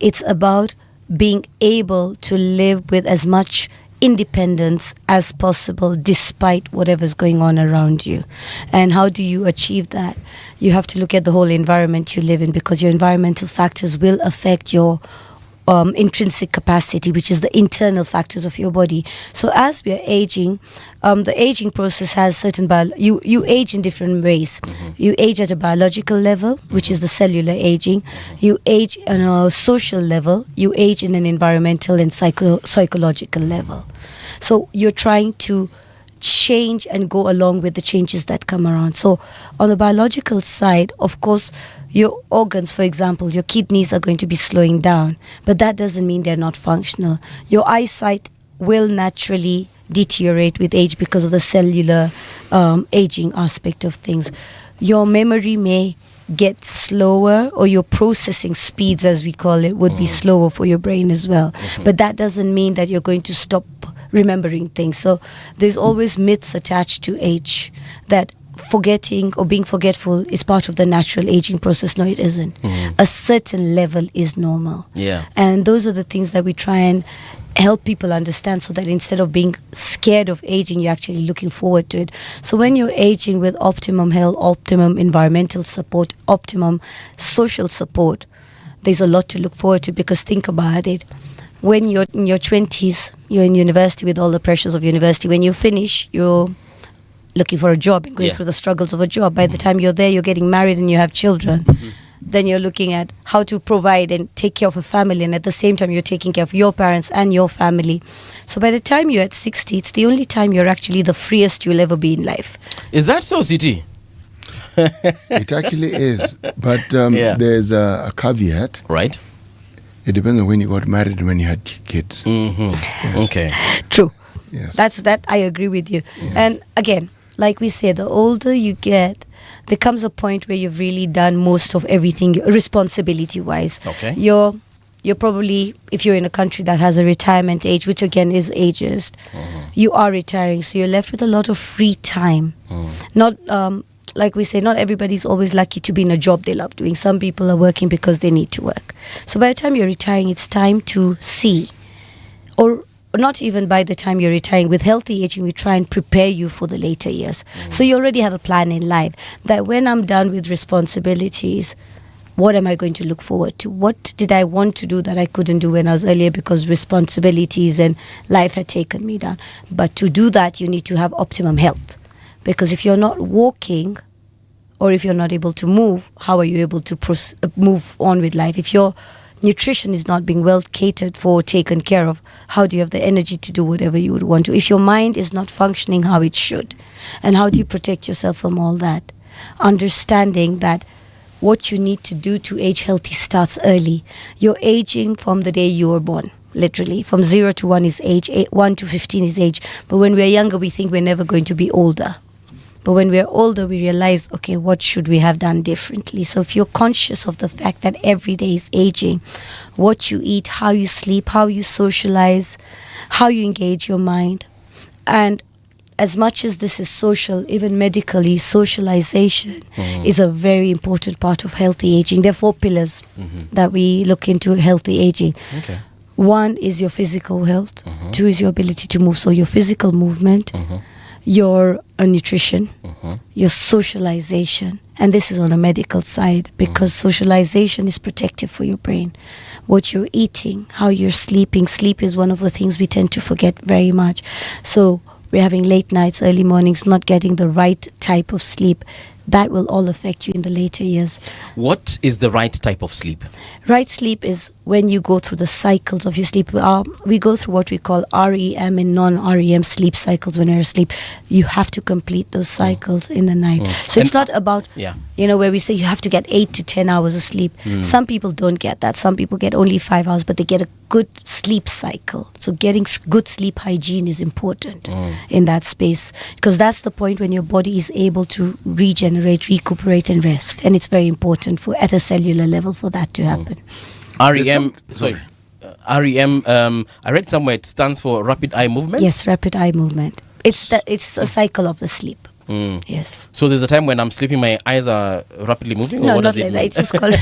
It's about being able to live with as much independence as possible despite whatever's going on around you. And how do you achieve that? You have to look at the whole environment you live in, because your environmental factors will affect your intrinsic capacity, which is the internal factors of your body. So as we are aging, the aging process has certain you age in different ways. You age at a biological level, which is the cellular aging. You age on a social level. You age in an environmental and psychological level. So you're trying to change and go along with the changes that come around. So on the biological side, of course, your organs, for example, your kidneys are going to be slowing down, but that doesn't mean they're not functional. Your eyesight will naturally deteriorate with age because of the cellular aging aspect of things. Your memory may get slower, or your processing speeds, as we call it, would be slower for your brain as well. But that doesn't mean that you're going to stop remembering things. So there's always myths attached to age that forgetting or being forgetful is part of the natural aging process. No, it isn't. A certain level is normal. Yeah. And those are the things that we try and help people understand, so that instead of being scared of aging, you're actually looking forward to it. So when you're aging with optimum health, optimum environmental support, optimum social support, there's a lot to look forward to, because think about it. When you're in your 20s, you're in university with all the pressures of university. When you finish, you're looking for a job and going through the struggles of a job. By the time you're there, you're getting married and you have children. Then you're looking at how to provide and take care of a family, and at the same time you're taking care of your parents and your family. So by the time you're at 60, it's the only time you're actually the freest you'll ever be in life. Is that so, CT? It actually is, but there's a caveat. Right. It depends on when you got married and when you had kids. Yes. Okay. True. Yes. That's that. I agree with you. And again, like we say, the older you get, there comes a point where you've really done most of everything responsibility wise. Okay. You're probably, if you're in a country that has a retirement age, which again is ageist, you are retiring, so you're left with a lot of free time. Not like we say, not everybody's always lucky to be in a job they love doing. Some people are working because they need to work. So by the time you're retiring, it's time to see, or not even by the time you're retiring. With healthy aging, we try and prepare you for the later years. So you already have a plan in life that when I'm done with responsibilities, what am I going to look forward to? What did I want to do that I couldn't do when I was earlier because responsibilities and life had taken me down? But to do that, you need to have optimum health. Because if you're not walking, or if you're not able to move, how are you able to move on with life? If you're nutrition is not being well catered for, taken care of, how do you have the energy to do whatever you would want to? If your mind is not functioning how it should, and how do you protect yourself from all that? Understanding that what you need to do to age healthy starts early. You're aging from the day you were born. Literally, from 0 to 1 is age, 1 to 15 is age. But when we're younger, we think we're never going to be older. But when we're older, we realize, okay, what should we have done differently? So if you're conscious of the fact that every day is aging, what you eat, how you sleep, how you socialize, how you engage your mind. And as much as this is social, even medically, socialization is a very important part of healthy aging. There are 4 pillars that we look into healthy aging. Okay. 1 is your physical health. 2 is your ability to move. So your physical movement, your nutrition, your socialization. And this is on a medical side, because socialization is protective for your brain. What you're eating, how you're sleeping. Sleep is one of the things we tend to forget very much. So we're having late nights, early mornings, not getting the right type of sleep. That will all affect you in the later years. What is the right type of sleep? Right sleep is when you go through the cycles of your sleep. We go through what we call REM and non-REM sleep cycles when we're asleep. You have to complete those cycles in the night. So it's not about, where we say you have to get 8 to 10 hours of sleep. Some people don't get that. Some people get only 5 hours, but they get a good sleep cycle. So getting good sleep hygiene is important in that space, because that's the point when your body is able to regenerate, recuperate, and rest. And it's very important at a cellular level for that to happen. REM, REM, I read somewhere it stands for rapid eye movement. Yes, rapid eye movement. It's a cycle of the sleep. Yes. So there's a time when I'm sleeping, my eyes are rapidly moving? No, or what not does like it that. mean? It's just called...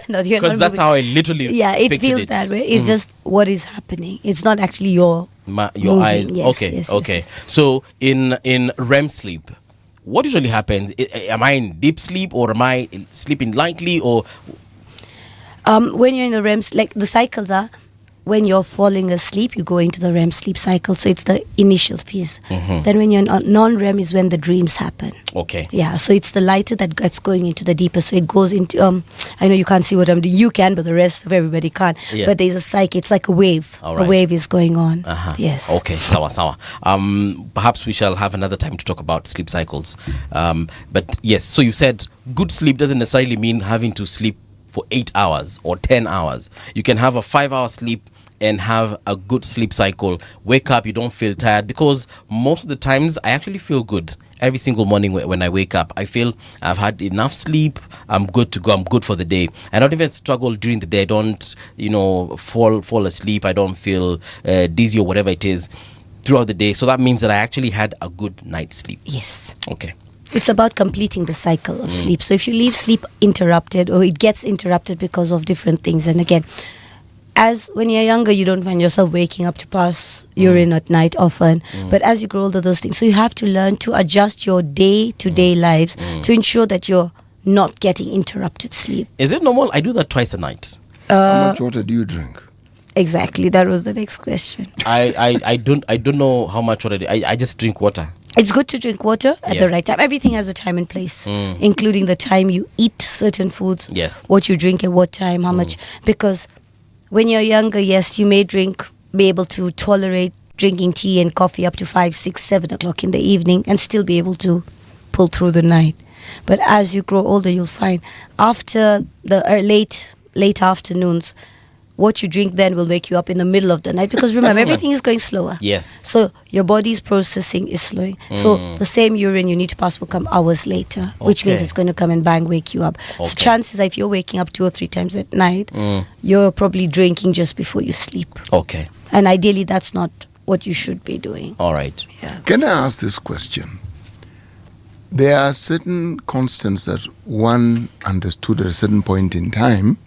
Because that's how I literally it pictured feels that way. It's just what is happening. It's not actually your moving. eyes. Yes, okay, yes, okay. yes. So in REM sleep, what usually happens? Am I in deep sleep, or am I sleeping lightly, or... When you're in the REM, like the cycles are, when you're falling asleep, you go into the REM sleep cycle. So it's the initial phase. Then when you're in non-REM is when the dreams happen. Okay. Yeah, so it's the lighter that gets going into the deeper. So it goes into, I know you can't see what I'm doing. You can, but the rest of everybody can't. Yeah. But there's a cycle. It's like a wave. All right. A wave is going on. Yes. Okay, sawa. Perhaps we shall have another time to talk about sleep cycles. But yes, so you said good sleep doesn't necessarily mean having to sleep for 8 hours or 10 hours. You can have a 5-hour sleep and have a good sleep cycle. Wake up, you don't feel tired, because most of the times I actually feel good every single morning when I wake up. I feel I've had enough sleep, I'm good to go, I'm good for the day. I don't even struggle during the day. I don't, fall asleep. I don't feel dizzy or whatever it is throughout the day. So that means that I actually had a good night's sleep. Yes. Okay. It's about completing the cycle of sleep. So if you leave sleep interrupted, or it gets interrupted because of different things, and again, as when you're younger, you don't find yourself waking up to pass urine at night often. But as you grow older, those things. So you have to learn to adjust your day-to-day lives to ensure that you're not getting interrupted sleep. Is it normal? I do that twice a night. How much water do you drink? Exactly. That was the next question. I don't know how much water I just drink water. It's good to drink water at the right time. Everything has a time and place, including the time you eat certain foods, Yes. what you drink at what time, how much. Because when you're younger, yes, you may be able to tolerate drinking tea and coffee up to 5, 6, 7 o'clock in the evening and still be able to pull through the night. But as you grow older, you'll find after the late afternoons, what you drink then will wake you up in the middle of the night, because remember, everything is going slower. Yes. So your body's processing is slowing. So the same urine you need to pass will come hours later, which means Okay. it's going to come and bang wake you up. So Okay. chances are, if you're waking up 2 or 3 times at night, you're probably drinking just before you sleep. Okay. And ideally, that's not what you should be doing. All right. Can I ask this question? There are certain constants that one understood at a certain point in time,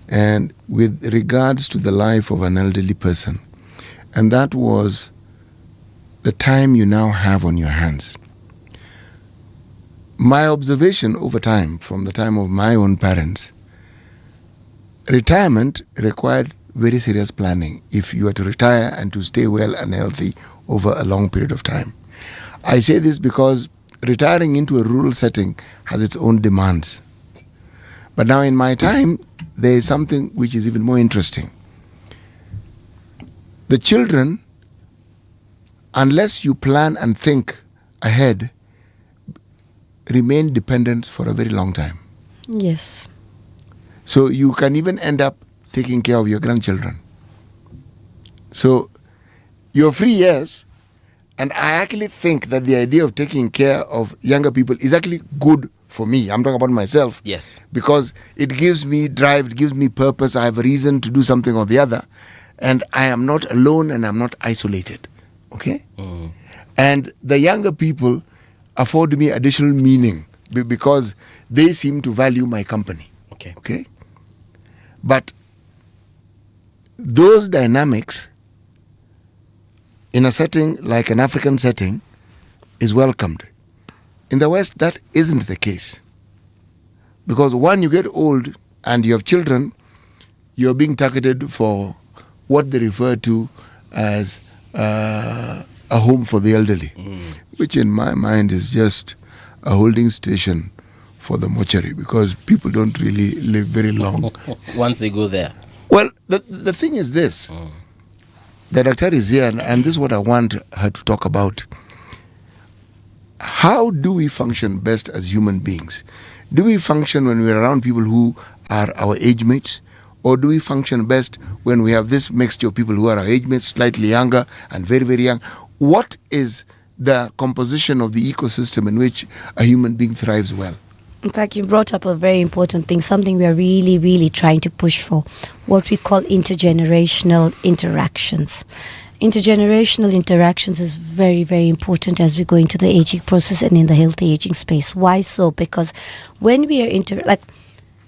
and with regards to the life of an elderly person, and that was the time you now have on your hands. My observation over time, from the time of my own parents, retirement required very serious planning if you are to retire and to stay well and healthy over a long period of time. I say this because retiring into a rural setting has its own demands. But now in my time, there is something which is even more interesting. The children, unless you plan and think ahead, remain dependent for a very long time. Yes. So you can even end up taking care of your grandchildren. So you're free, yes, and I actually think that the idea of taking care of younger people is actually good for me. I'm talking about myself. Yes. Because it gives me drive, it gives me purpose. I have a reason to do something or the other. And I am not alone and I'm not isolated. Okay? And the younger people afford me additional meaning because they seem to value my company. Okay? But those dynamics in a setting like an African setting is welcomed. In the West, that isn't the case. Because when you get old and you have children, you're being targeted for what they refer to as a home for the elderly, which in my mind is just a holding station for the mortuary because people don't really live very long. Once they go there. Well, the thing is this. The doctor is here and this is what I want her to talk about. How do we function best as human beings? Do we function when we're around people who are our age mates? Or do we function best when we have this mixture of people who are our age mates, slightly younger and very, very young? What is the composition of the ecosystem in which a human being thrives well? In fact, you brought up a very important thing, something we are really, really trying to push for, what we call intergenerational interactions. Intergenerational interactions is very, very important as we go into the aging process and in the healthy aging space. Why so? Because when we are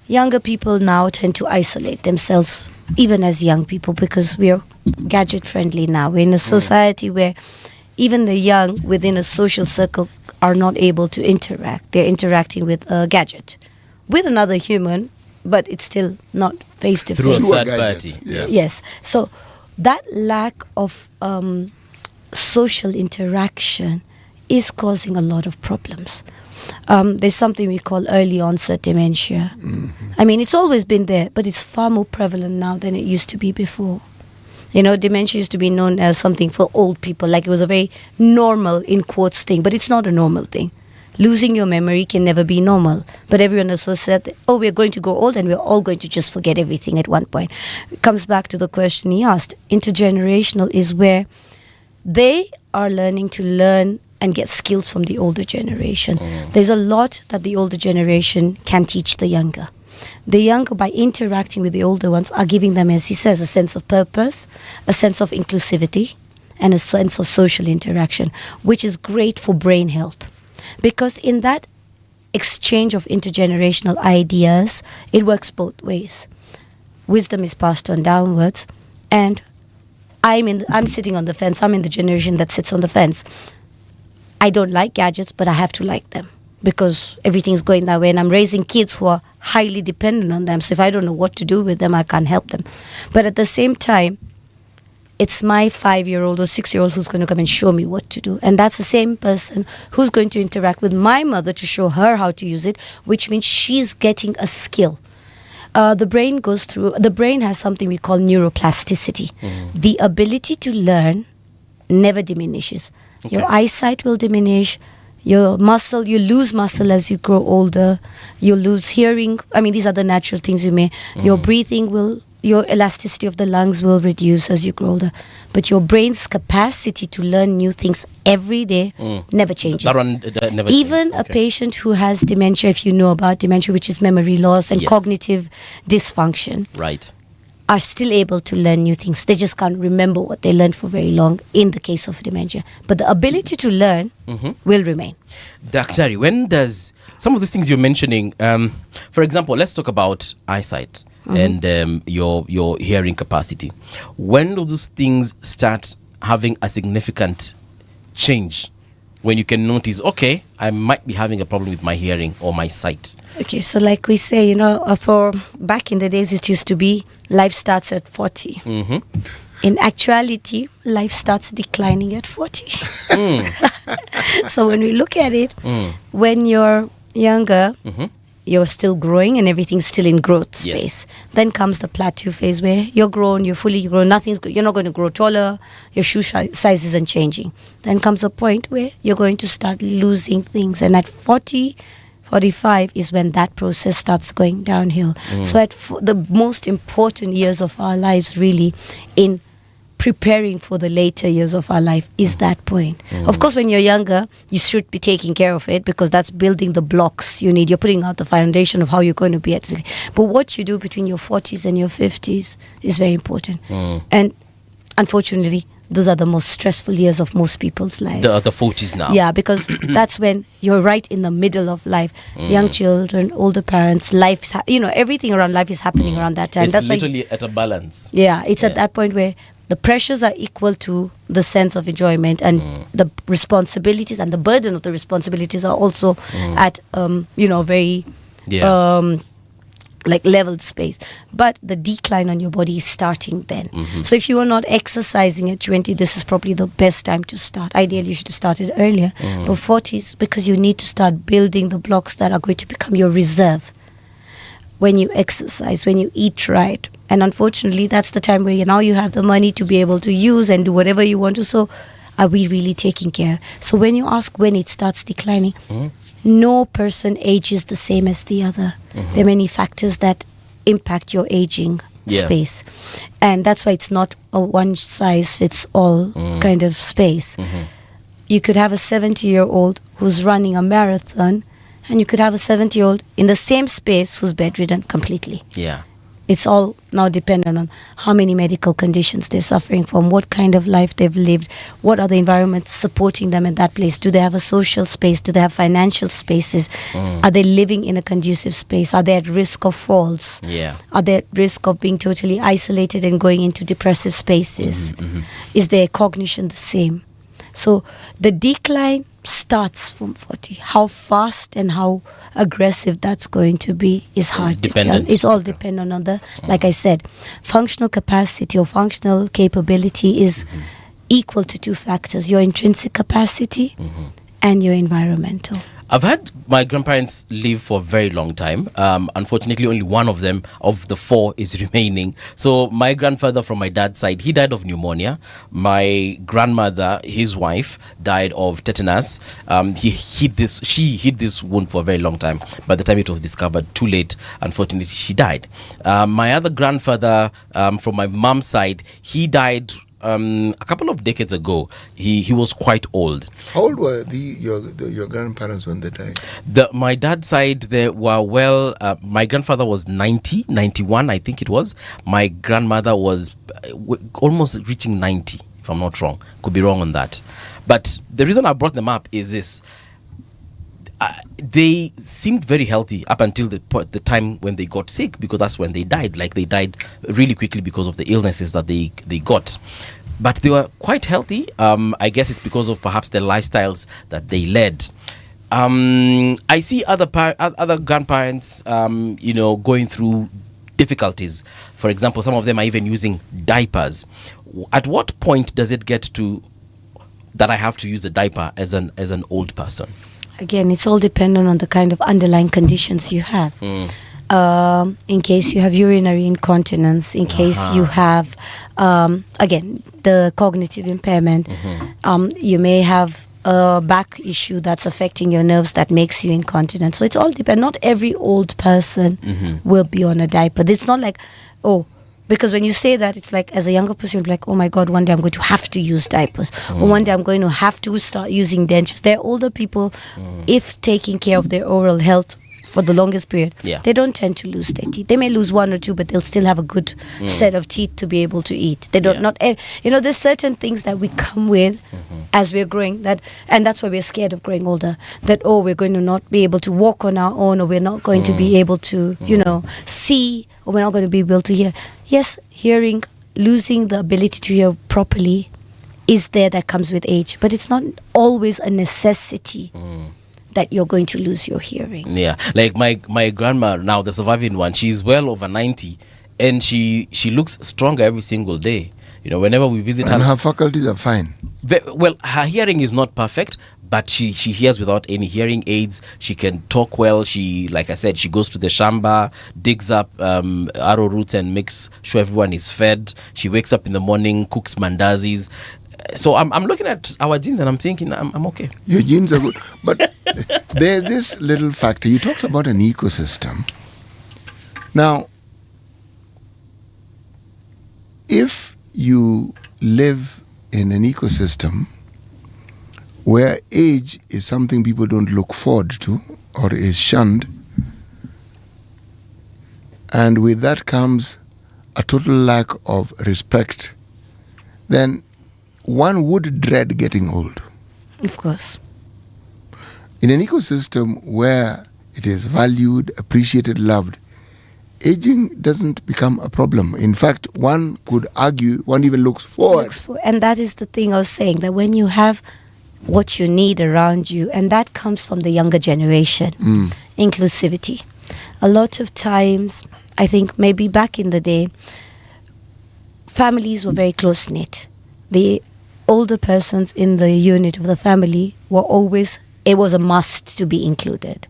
younger people now tend to isolate themselves, even as young people, because we are gadget friendly now. We're in a society where even the young within a social circle are not able to interact. They're interacting with a gadget, with another human, but it's still not face to face. Through a third party. Yes. So that lack of social interaction is causing a lot of problems. There's something we call early onset dementia. I mean, it's always been there, but it's far more prevalent now than it used to be before. You know, dementia used to be known as something for old people, like it was a very normal, in quotes, thing, but it's not a normal thing. Losing your memory can never be normal, but everyone associates that, we're going to grow old and we're all going to just forget everything at one point. It comes back to the question he asked. Intergenerational is where they are learning to learn and get skills from the older generation. There's a lot that the older generation can teach the younger. The younger, by interacting with the older ones, are giving them, as he says, a sense of purpose, a sense of inclusivity, and a sense of social interaction, which is great for brain health. Because in that exchange of intergenerational ideas, it works both ways. Wisdom is passed on downwards, and I'm sitting on the fence. I'm in the generation that sits on the fence. I don't like gadgets, but I have to like them because everything's going that way, and I'm raising kids who are highly dependent on them. So if I don't know what to do with them, I can't help them. But at the same time, it's my 5-year-old or 6-year-old who's going to come and show me what to do. And that's the same person who's going to interact with my mother to show her how to use it, which means she's getting a skill. The brain has something we call neuroplasticity. The ability to learn never diminishes. Okay. Your eyesight will diminish. Your muscle, you lose muscle as you grow older. You lose hearing. I mean, these are the natural things you may. Your breathing will, your elasticity of the lungs will reduce as you grow older. But your brain's capacity to learn new things every day never changes. Even a patient who has dementia, if you know about dementia, which is memory loss and cognitive dysfunction, are still able to learn new things. They just can't remember what they learned for very long in the case of dementia. But the ability to learn will remain. Daktari, when does some of these things you're mentioning, for example, let's talk about eyesight and your hearing capacity. When do those things start having a significant change? When you can notice, okay, I might be having a problem with my hearing or my sight. Okay, so like we say, for back in the days, it used to be life starts at 40. In actuality, life starts declining at 40. So when we look at it, when you're younger, you're still growing and everything's still in growth Yes. space. Then comes the plateau phase where you're grown, you're fully grown, you're not going to grow taller, your shoe size isn't changing. Then comes a point where you're going to start losing things, and at 40, 45 is when that process starts going downhill. So at the most important years of our lives, really, in preparing for the later years of our life, is that point. Of course, when you're younger, you should be taking care of it, because that's building the blocks you need. You're putting out the foundation of how you're going to be at 60. But what you do between your 40s and your 50s is very important. And unfortunately, those are the most stressful years of most people's lives. The 40s now. Yeah, because that's when you're right in the middle of life. Young children, older parents, life's everything around life is happening around that time. It's That's literally at a balance. why, it's at that point where the pressures are equal to the sense of enjoyment, and the responsibilities and the burden of the responsibilities are also at very like leveled space. But the decline on your body is starting then. So if you are not exercising at 20, this is probably the best time to start. Ideally, you should have started earlier. But 40s, because you need to start building the blocks that are going to become your reserve when you exercise, when you eat right. And unfortunately, that's the time where now you have the money to be able to use and do whatever you want to. So are we really taking care? So when you ask when it starts declining, no person ages the same as the other. There are many factors that impact your aging space. And that's why it's not a one size fits all kind of space. You could have a 70-year-old who's running a marathon, and you could have a 70-year-old in the same space who's bedridden completely. Yeah. It's all now dependent on how many medical conditions they're suffering from, what kind of life they've lived, what are the environments supporting them in that place. Do they have a social space? Do they have financial spaces? Are they living in a conducive space? Are they at risk of falls? Yeah. Are they at risk of being totally isolated and going into depressive spaces? Is their cognition the same? So the decline starts from 40. How fast and how aggressive that's going to be is hard to tell. It's all dependent on the, like I said, functional capacity or functional capability is equal to two factors: your intrinsic capacity and your environmental. I've had my grandparents live for a very long time. Unfortunately, only one of them, of the four, is remaining. So my grandfather from my dad's side, he died of pneumonia. My grandmother, his wife, died of tetanus. She hid this wound for a very long time. By the time it was discovered, too late, unfortunately, she died. My other grandfather from my mom's side, he died a couple of decades ago. He was quite old. How old were your grandparents when they died? My dad's side, they were my grandfather was 91, I think it was. My grandmother was almost reaching 90, if I'm not wrong. Could be wrong on that. But the reason I brought them up is this. They seemed very healthy up until the time when they got sick, because that's when they died. Like, they died really quickly because of the illnesses that they got. But they were quite healthy. I guess it's because of perhaps the lifestyles that they led. I see other grandparents, going through difficulties. For example, some of them are even using diapers. At what point does it get to that I have to use a diaper as an old person? Again, it's all dependent on the kind of underlying conditions you have. In case you have urinary incontinence, in case you have, again, the cognitive impairment, you may have a back issue that's affecting your nerves that makes you incontinent. So it's all dependent. Not every old person will be on a diaper. It's not like, because when you say that, it's like, as a younger person, you'll be like, oh my God, one day I'm going to have to use diapers. Or one day I'm going to have to start using dentures. They're older people, if taking care of their oral health for the longest period, they don't tend to lose their teeth. They may lose one or two, but they'll still have a good set of teeth to be able to eat. They don't, there's certain things that we come with as we're growing, and that's why we're scared of growing older, that, we're going to not be able to walk on our own, or we're not going to be able to, see, or we're not going to be able to hear. Yes, hearing, losing the ability to hear properly is there, that comes with age, but it's not always a necessity that you're going to lose your hearing. Yeah, like my grandma now, the surviving one, she's well over 90, and she looks stronger every single day. Whenever we visit her, and her faculties are fine. Well, her hearing is not perfect, but she hears without any hearing aids. She can talk well. She, like I said, she goes to the shamba, digs up arrow roots and makes sure everyone is fed. She wakes up in the morning, cooks mandazis. So I'm looking at our genes and I'm thinking I'm okay. Your genes are good. But there's this little factor. You talked about an ecosystem. Now, if you live in an ecosystem where age is something people don't look forward to or is shunned, and with that comes a total lack of respect, then one would dread getting old. Of course. In an ecosystem where it is valued, appreciated, loved, aging doesn't become a problem. In fact, one could argue, one even looks forward. And that is the thing I was saying, that when you have what you need around you, and that comes from the younger generation, inclusivity. A lot of times, I think maybe back in the day, families were very close-knit. The older persons in the unit of the family were always, it was a must to be included.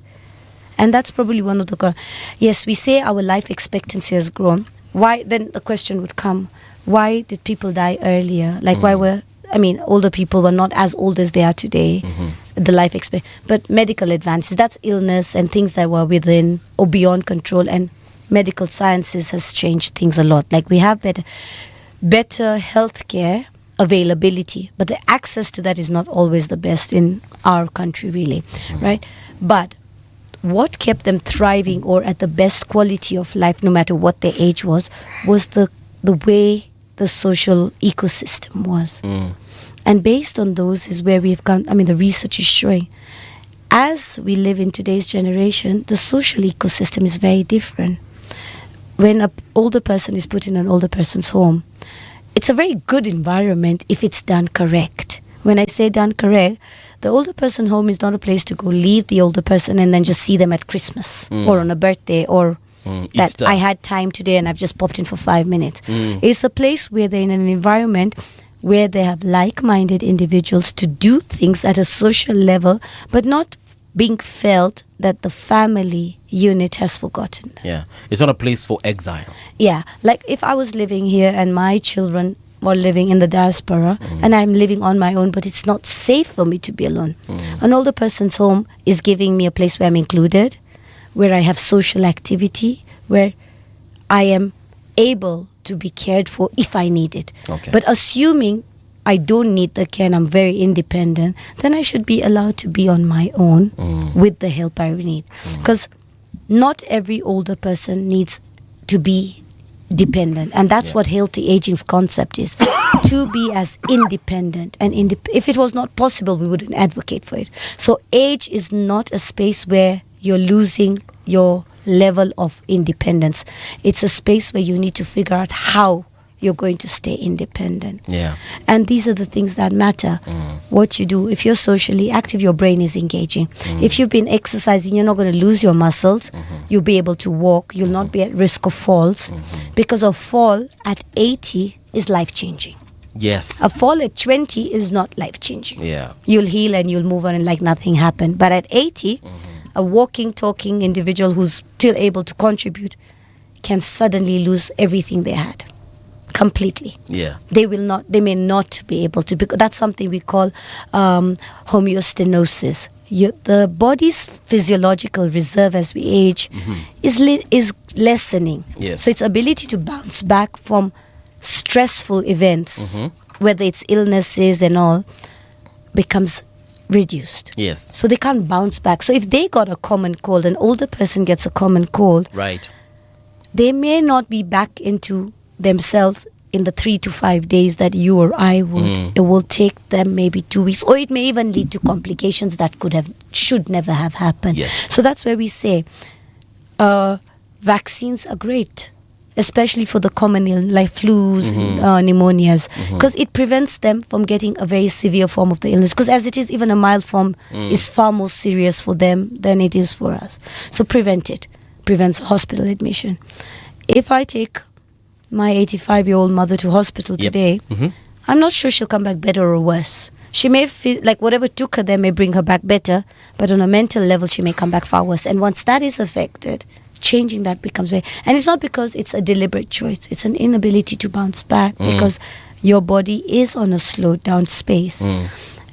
And that's probably one of the, yes, we say our life expectancy has grown. Why, then the question would come, why did people die earlier? Like why were, older people were not as old as they are today, the life expect. But medical advances, that's illness and things that were within or beyond control, and medical sciences has changed things a lot. Like we have better healthcare availability, but the access to that is not always the best in our country, really, right? But what kept them thriving or at the best quality of life, no matter what their age was the way the social ecosystem was. And based on those is where we've gone. The research is showing, as we live in today's generation, the social ecosystem is very different. When an older person is put in an older person's home, it's a very good environment if it's done correct. When I say done correct, the older person home is not a place to go leave the older person and then just see them at Christmas or on a birthday or that Easter. I had time today and I've just popped in for 5 minutes. It's a place where they're in an environment where they have like-minded individuals to do things at a social level, but not being felt that the family unit has forgotten them. Yeah, it's not a place for exile. Yeah, like if I was living here and my children were living in the diaspora and I'm living on my own, but it's not safe for me to be alone. An older person's home is giving me a place where I'm included, where I have social activity, where I am able to be cared for if I need it. Okay. But assuming I don't need the care and I'm very independent, then I should be allowed to be on my own with the help I need. Because not every older person needs to be dependent, and that's what healthy aging's concept is. To be as independent, and if it was not possible, we wouldn't advocate for it. So age is not a space where you're losing your level of independence. It's a space where you need to figure out how you're going to stay independent. Yeah. And these are the things that matter. What you do, if you're socially active, your brain is engaging. If you've been exercising, you're not going to lose your muscles. You'll be able to walk. You'll not be at risk of falls. Because a fall at 80 is life-changing. Yes. A fall at 20 is not life-changing. Yeah. You'll heal and you'll move on and like nothing happened. But at 80, a walking, talking individual who's still able to contribute can suddenly lose everything they had. Completely. Yeah. They may not be able to, because that's something we call homeostasis. The body's physiological reserve as we age is lessening. Yes. So its ability to bounce back from stressful events, whether it's illnesses and all, becomes reduced. Yes. So they can't bounce back. So if they got a common cold, an older person gets a common cold, Right. they may not be back into themselves in the 3 to 5 days that you or I would. It will take them maybe 2 weeks, or it may even lead to complications that should never have happened. Yes. So that's where we say vaccines are great, especially for the common illness like flus and pneumonias, because it prevents them from getting a very severe form of the illness, because as it is, even a mild form is far more serious for them than it is for us. So prevents hospital admission. If I take my 85-year-old mother to hospital today, I'm not sure she'll come back better or worse. She may feel like whatever took her there may bring her back better, but on a mental level, she may come back far worse. And once that is affected, changing that becomes very... And it's not because it's a deliberate choice. It's an inability to bounce back because your body is on a slowed down space.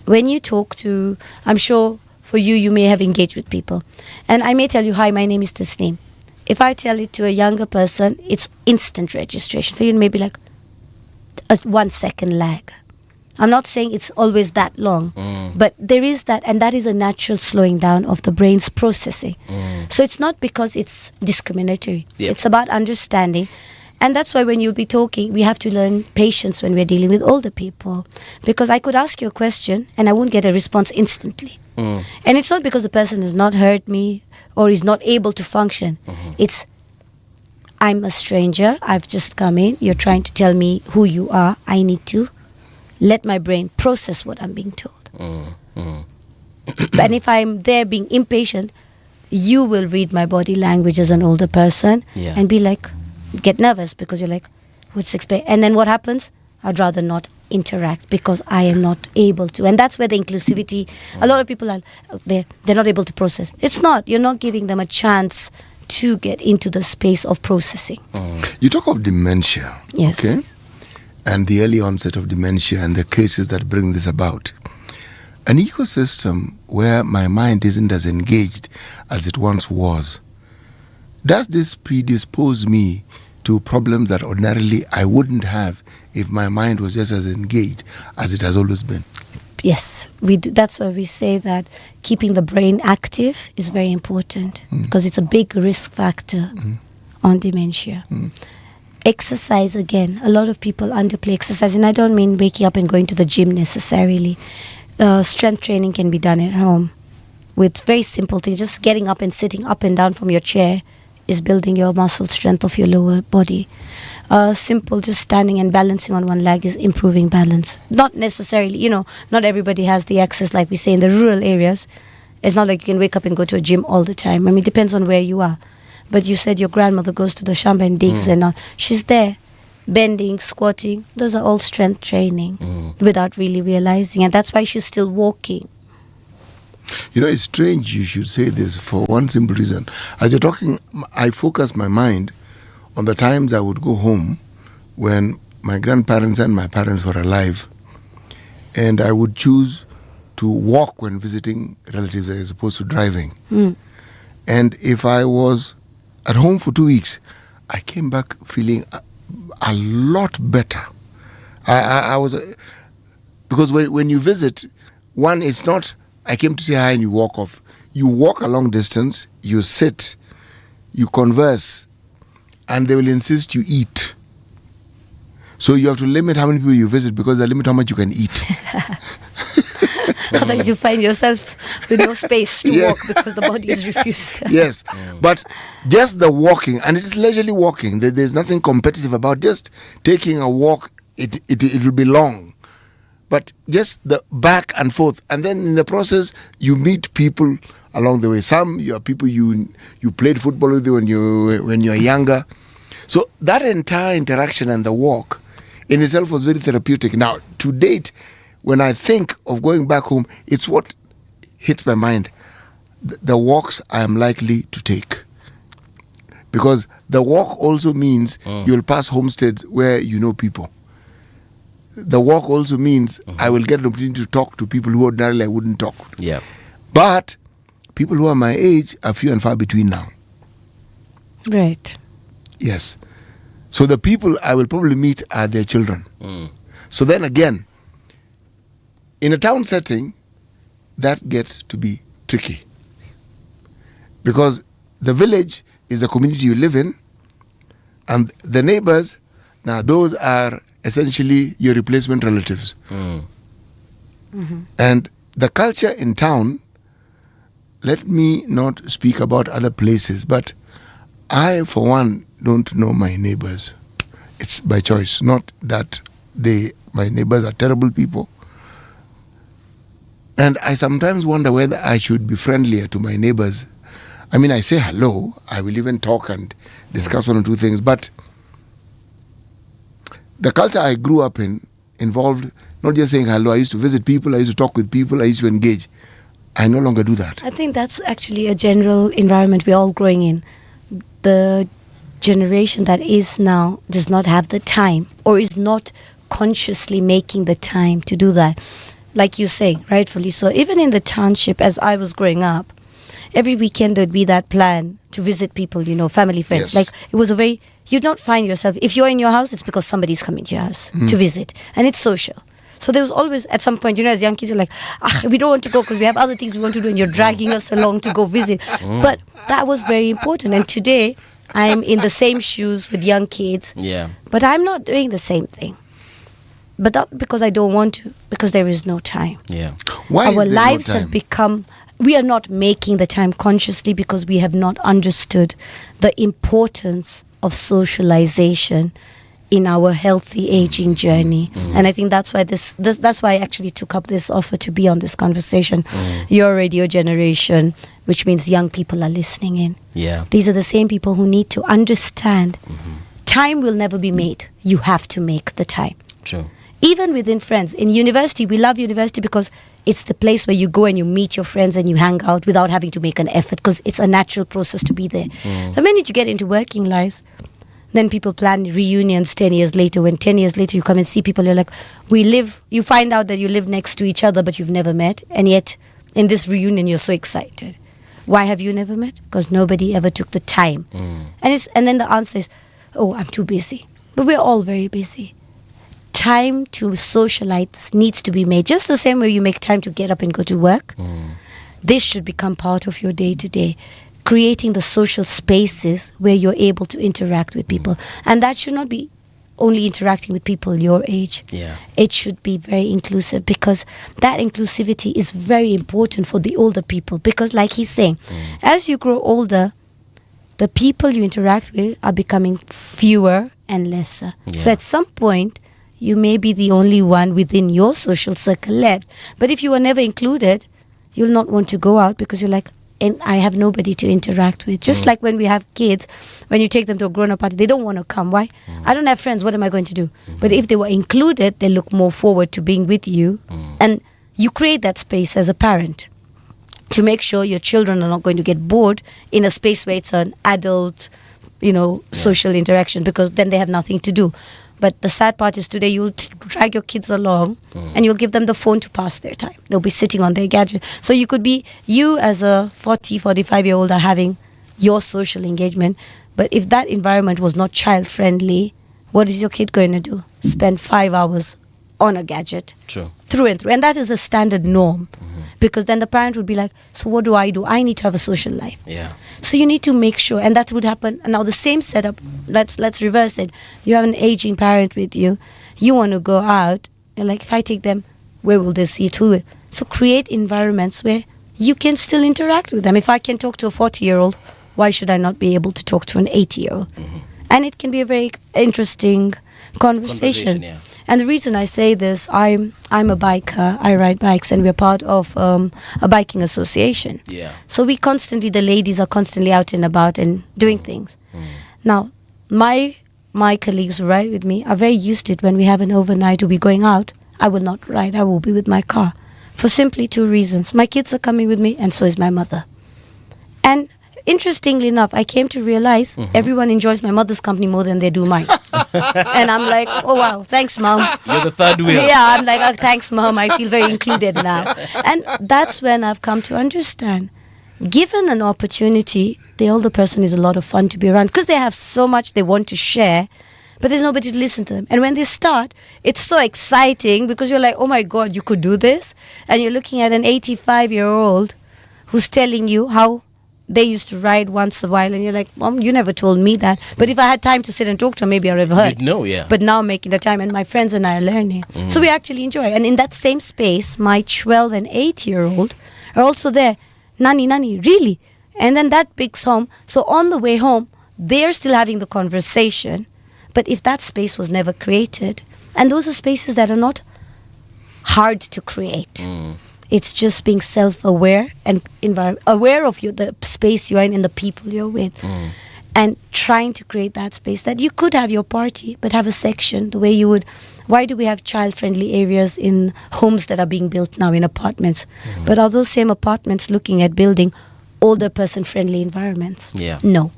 When you talk to... I'm sure for you, you may have engaged with people. And I may tell you, hi, my name is this name. If I tell it to a younger person, it's instant registration. For you, it may be like a 1 second lag. I'm not saying it's always that long, but there is that, and that is a natural slowing down of the brain's processing. So it's not because it's discriminatory. Yep. It's about understanding. And that's why when you'll be talking, we have to learn patience when we're dealing with older people. Because I could ask you a question and I won't get a response instantly. And it's not because the person has not heard me or is not able to function. It's, I'm a stranger, I've just come in, you're trying to tell me who you are, I need to let my brain process what I'm being told. And if I'm there being impatient, you will read my body language as an older person and be like, get nervous because you're like, what's expect? And then what happens? I'd rather not interact because I am not able to. And that's where the inclusivity, a lot of people are, they're not able to process. It's not. You're not giving them a chance to get into the space of processing. You talk of dementia. Yes. Okay? And the early onset of dementia and the cases that bring this about. An ecosystem where my mind isn't as engaged as it once was. Does this predispose me to problems that ordinarily I wouldn't have if my mind was just as engaged as it has always been? Yes, we do. That's why we say that keeping the brain active is very important because it's a big risk factor on dementia. Exercise, again, a lot of people underplay exercise, and I don't mean waking up and going to the gym necessarily. Strength training can be done at home with very simple things. Just getting up and sitting up and down from your chair is building your muscle strength of your lower body. Simple, just standing and balancing on one leg is improving balance. Not necessarily, not everybody has the access, like we say, in the rural areas. It's not like you can wake up and go to a gym all the time. I mean, it depends on where you are. But you said your grandmother goes to the shamba and digs and all. She's there, bending, squatting. Those are all strength training without really realizing. And that's why she's still walking. It's strange you should say this for one simple reason. As you're talking, I focus my mind on the times I would go home when my grandparents and my parents were alive. And I would choose to walk when visiting relatives as opposed to driving. And if I was at home for 2 weeks, I came back feeling a lot better. I was... because when you visit, one, it's not, I came to say hi and you walk off. You walk a long distance, you sit, you converse, and they will insist you eat. So you have to limit how many people you visit because they limit how much you can eat. Otherwise you find yourself with no space to walk because the body is refused. Yes, but just the walking, and it is leisurely walking. There's nothing competitive about just taking a walk. It will be long, but just the back and forth, and then in the process you meet people along the way. Some you are people you played football with when you're younger. So that entire interaction and the walk in itself was very therapeutic. Now, to date, when I think of going back home, it's what hits my mind. The walks I am likely to take. Because the walk also means you'll pass homesteads where you know people. The walk also means I will get an opportunity to talk to people who ordinarily I wouldn't talk to. Yeah. But people who are my age are few and far between now. Right. Yes. So the people I will probably meet are their children. So then again, in a town setting, that gets to be tricky. Because the village is the community you live in, and the neighbors, now those are essentially your replacement relatives. And the culture in town, let me not speak about other places, but I, for one, don't know my neighbors. It's by choice, not that my neighbors are terrible people. And I sometimes wonder whether I should be friendlier to my neighbors. I mean, I say hello, I will even talk and discuss one or two things, but the culture I grew up in involved Not just saying hello. I used to visit people, I used to talk with people, I used to engage. I no longer do that. I think that's actually a general environment we're all growing in. The generation that is now does not have the time, or is not consciously making the time to do that. Like you say, rightfully so. Even in the township, as I was growing up, every weekend there'd be that plan to visit people, family, friends. Yes. Like, it was a very, you'd not find yourself, if you're in your house, it's because somebody's coming to your house to visit. And it's social. So there was always, at some point, as young kids, you're like, we don't want to go because we have other things we want to do, and you're dragging us along to go visit. But that was very important. And today, I'm in the same shoes with young kids. Yeah. But I'm not doing the same thing. But not because I don't want to, because there is no time. Yeah. Why Our is there lives no have time? become, we are not making the time consciously because we have not understood the importance of socialization in our healthy aging journey. And I think that's why that's why I actually took up this offer to be on this conversation. Your radio generation, which means young people are listening in. Yeah. These are the same people who need to understand time will never be made. You have to make the time. True. Even within friends. In university, we love university because it's the place where you go and you meet your friends and you hang out without having to make an effort, because it's a natural process to be there. The minute you get into working lives, then people plan reunions 10 years later. When 10 years later you come and see people, you're like, you find out that you live next to each other but you've never met, and yet in this reunion you're so excited. Why have you never met? Because nobody ever took the time. And then the answer is, oh, I'm too busy. But we're all very busy. Time to socialize needs to be made, just the same way you make time to get up and go to work. This should become part of your day-to-day, creating the social spaces where you're able to interact with people. And that should not be only interacting with people your age. Yeah. It should be very inclusive, because that inclusivity is very important for the older people. Because like he's saying, as you grow older, the people you interact with are becoming fewer and lesser. Yeah. So at some point, you may be the only one within your social circle left. But if you were never included, you'll not want to go out because you're like, and I have nobody to interact with. Just like when we have kids, when you take them to a grown-up party, they don't want to come. Why? I don't have friends. What am I going to do? But if they were included, they look more forward to being with you. And you create that space as a parent to make sure your children are not going to get bored in a space where it's an adult, social interaction, because then they have nothing to do. But the sad part is today you'll drag your kids along and you'll give them the phone to pass their time. They'll be sitting on their gadget. So you as a 40, 45-year-old are having your social engagement. But if that environment was not child-friendly, what is your kid going to do? Spend 5 hours on a gadget. True. Through and through. And that is a standard norm. Because then the parent would be like, so what do? I need to have a social life. Yeah. So you need to make sure, and that would happen. And now the same setup, let's reverse it. You have an aging parent with you. You want to go out. You're like, if I take them, where will they see it? Who? So create environments where you can still interact with them. If I can talk to a 40-year-old, why should I not be able to talk to an 80-year-old? And it can be a very interesting conversation. Yeah. And the reason I say this, I'm a biker. I ride bikes, and we're part of a biking association. Yeah. So the ladies are constantly out and about and doing things. Now, my colleagues who ride with me are very used to it. When we have an overnight or we're going out, I will not ride. I will be with my car for simply two reasons. My kids are coming with me, and so is my mother. And interestingly enough, I came to realize everyone enjoys my mother's company more than they do mine. And I'm like, oh wow, thanks mom. You're the third wheel. Yeah, I'm like, oh, thanks mom. I feel very included now. And that's when I've come to understand, given an opportunity, the older person is a lot of fun to be around because they have so much they want to share, but there's nobody to listen to them. And when they start, it's so exciting because you're like, oh my God, you could do this. And you're looking at an 85-year-old who's telling you how they used to ride once a while, and you're like, Mom, you never told me that. But if I had time to sit and talk to her, maybe I would have heard. You'd know, yeah. But now I'm making the time, and my friends and I are learning. So we actually enjoy. And in that same space, my 12 and 8-year-old are also there. Nani, really? And then that picks home. So on the way home, they're still having the conversation. But if that space was never created, and those are spaces that are not hard to create. It's just being self-aware and aware of the space you're in and the people you're with. and trying to create that space that you could have your party, but have a section the way you would. Why do we have child-friendly areas in homes that are being built now in apartments? But are those same apartments looking at building older person-friendly environments? Yeah. No.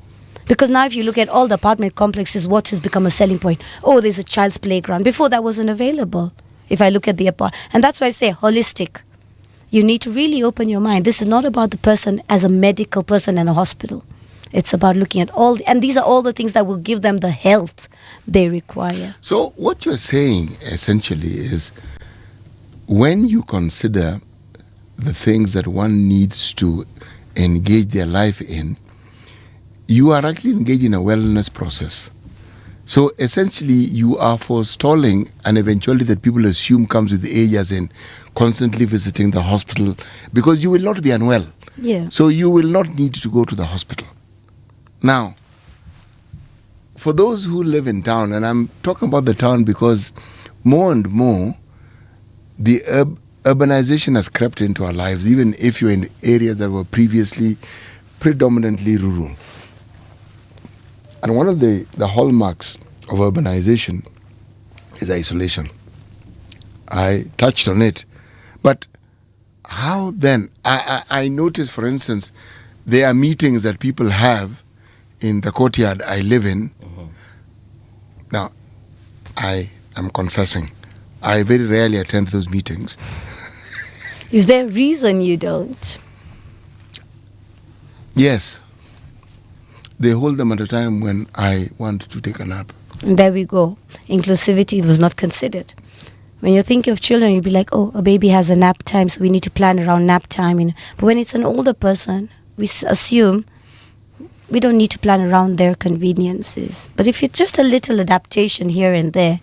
Because now if you look at all the apartment complexes, what has become a selling point? Oh, there's a child's playground. Before that wasn't available. If I look at the and that's why I say holistic. You need to really open your mind. This is not about the person as a medical person in a hospital. It's about looking at and these are all the things that will give them the health they require. So what you're saying essentially is, when you consider the things that one needs to engage their life in, you are actually engaged in a wellness process. So essentially you are forestalling an eventuality that people assume comes with age, as in constantly visiting the hospital, because you will not be unwell. Yeah. So you will not need to go to the hospital. Now, for those who live in town, and I'm talking about the town because more and more the urbanization has crept into our lives, even if you're in areas that were previously predominantly rural. And one of the hallmarks of urbanization is isolation. I touched on it. But how then? I noticed, for instance, there are meetings that people have in the courtyard I live in. Now, I am confessing, I very rarely attend those meetings. Is there a reason you don't? Yes. They hold them at a time when I want to take a nap. And there we go. Inclusivity was not considered. When you think of children, you'd be like, oh, a baby has a nap time, so we need to plan around nap time. But when it's an older person, we assume we don't need to plan around their conveniences. But if it's just a little adaptation here and there,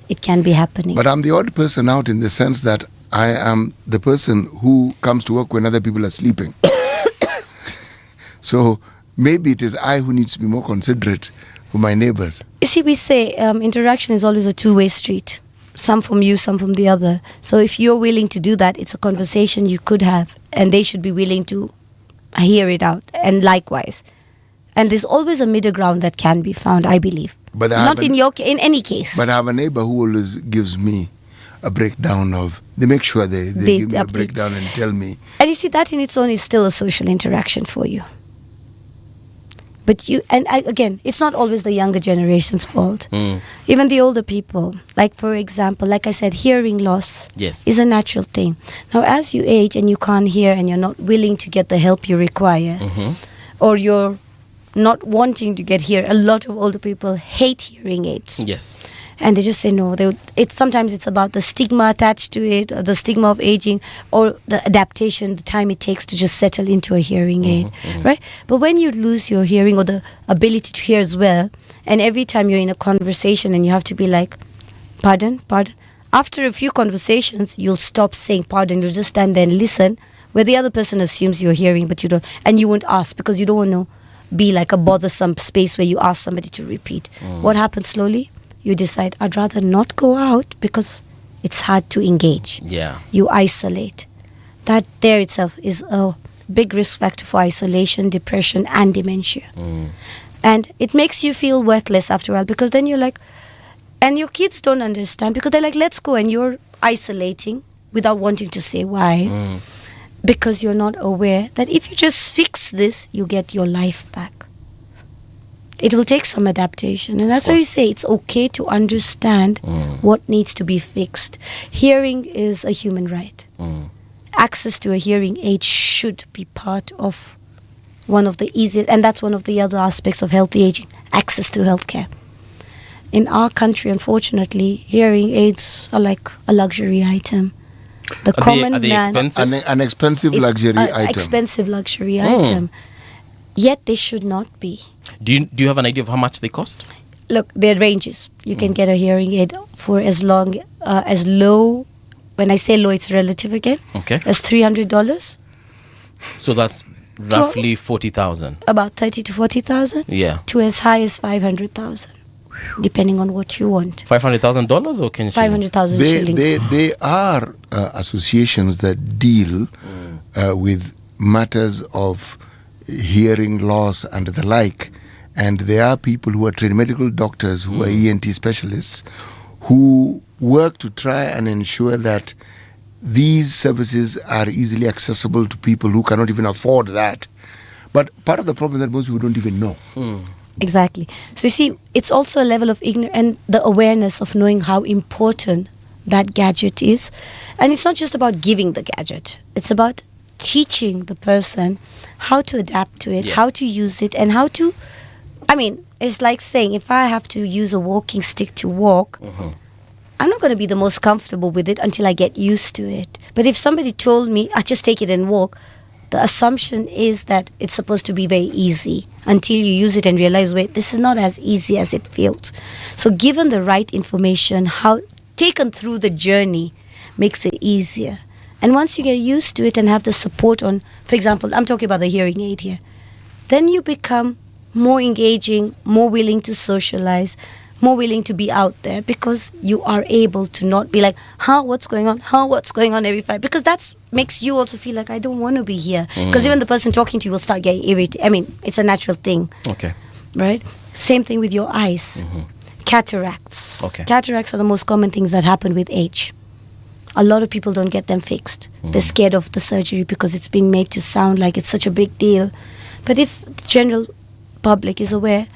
it can be happening. But I'm the odd person out in the sense that I am the person who comes to work when other people are sleeping. So maybe it is I who needs to be more considerate for my neighbors. You see, we say interaction is always a two-way street. Some from you, some from the other. So if you're willing to do that, it's a conversation you could have, and they should be willing to hear it out, and likewise. And there's always a middle ground that can be found, I believe. But not in any case. But I have a neighbor who always gives me a breakdown of, they make sure they give me a breakdown and tell me. And you see, that in its own is still a social interaction for you. But again, it's not always the younger generation's fault. Even the older people, like for example, like I said, hearing loss is a natural thing. Now, as you age and you can't hear and you're not willing to get the help you require, or you're not wanting to get here, a lot of older people hate hearing aids. Yes. And they just say no. Sometimes it's about the stigma attached to it, or the stigma of aging, or the adaptation, the time it takes to just settle into a hearing aid, right? But when you lose your hearing or the ability to hear as well, and every time you're in a conversation and you have to be like, pardon, after a few conversations, you'll stop saying pardon. You'll just stand there and listen, where the other person assumes you're hearing, but you don't, and you won't ask because you don't want to be like a bothersome space where you ask somebody to repeat. What happens slowly? You decide, I'd rather not go out because it's hard to engage. Yeah. You isolate. That there itself is a big risk factor for isolation, depression, and dementia. And it makes you feel worthless after a while, because then you're like, and your kids don't understand because they're like, let's go, and you're isolating without wanting to say why. Because you're not aware that if you just fix this, you get your life back. It will take some adaptation, and that's why you say it's okay to understand what needs to be fixed. Hearing is a human right. Access to a hearing aid should be part of one of the easiest, and that's one of the other aspects of healthy aging, access to healthcare. In our country, unfortunately, hearing aids are like a luxury item. The common man, an expensive luxury item. Expensive luxury item. Yet they should not be. Do you have an idea of how much they cost? Look, there are ranges. You can get a hearing aid for as low, when I say low, it's relative again, as $300. So that's roughly 40,000. About 30 to 40,000. Yeah. To as high as 500,000, depending on what you want. $500,000 or Kenyan? 500,000 shillings. They are associations that deal with matters of hearing loss and the like, And there are people who are trained medical doctors, who are ENT specialists, who work to try and ensure that these services are easily accessible to people who cannot even afford that. But part of the problem is that most people don't even know. Exactly. So you see, it's also a level of ignorance and the awareness of knowing how important that gadget is. And it's not just about giving the gadget. It's about teaching the person how to adapt to it, how to use it, and how to... I mean, it's like saying, if I have to use a walking stick to walk, I'm not going to be the most comfortable with it until I get used to it. But if somebody told me, I just take it and walk, the assumption is that it's supposed to be very easy until you use it and realize, wait, this is not as easy as it feels. So given the right information, how taken through the journey makes it easier. And once you get used to it and have the support on, for example, I'm talking about the hearing aid here, then you become more engaging, more willing to socialize, more willing to be out there, because you are able to not be like, what's going on every 5, because that makes you also feel like, I don't want to be here, because even the person talking to you will start getting irritated. I mean, it's a natural thing. Okay. Right? Same thing with your eyes. Cataracts. Okay. Cataracts are the most common things that happen with age. A lot of people don't get them fixed. They're scared of the surgery because it's being made to sound like it's such a big deal. But if the general public is aware,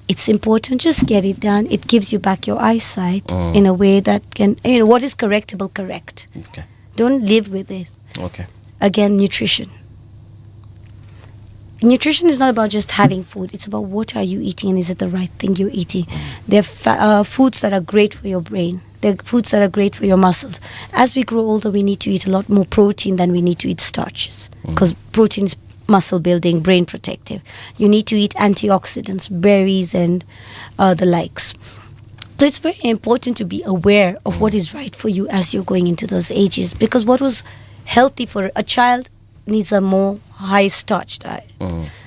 it's important, just get it done. It gives you back your eyesight in a way that can, what is correctable, correct. Okay. Don't live with it. Okay. Again, nutrition. Nutrition is not about just having food. It's about what are you eating and is it the right thing you're eating. There are foods that are great for your brain. There are foods that are great for your muscles. As we grow older, we need to eat a lot more protein than we need to eat starches, because protein is muscle building, brain protective. You need to eat antioxidants, berries, and the likes. So it's very important to be aware of what is right for you as you're going into those ages, because what was healthy for a child needs a more high starch diet.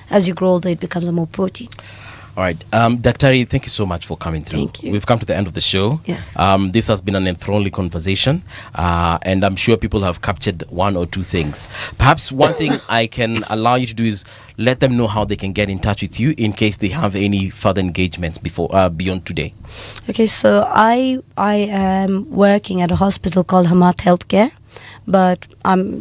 As you grow older, it becomes a more protein. All right. Daktari, thank you so much for coming through. Thank you. We've come to the end of the show. Yes. This has been an enthralling conversation, and I'm sure people have captured one or two things. Perhaps one thing I can allow you to do is let them know how they can get in touch with you in case they have any further engagements beyond today. Okay, so I am working at a hospital called HomeofHardTruths, but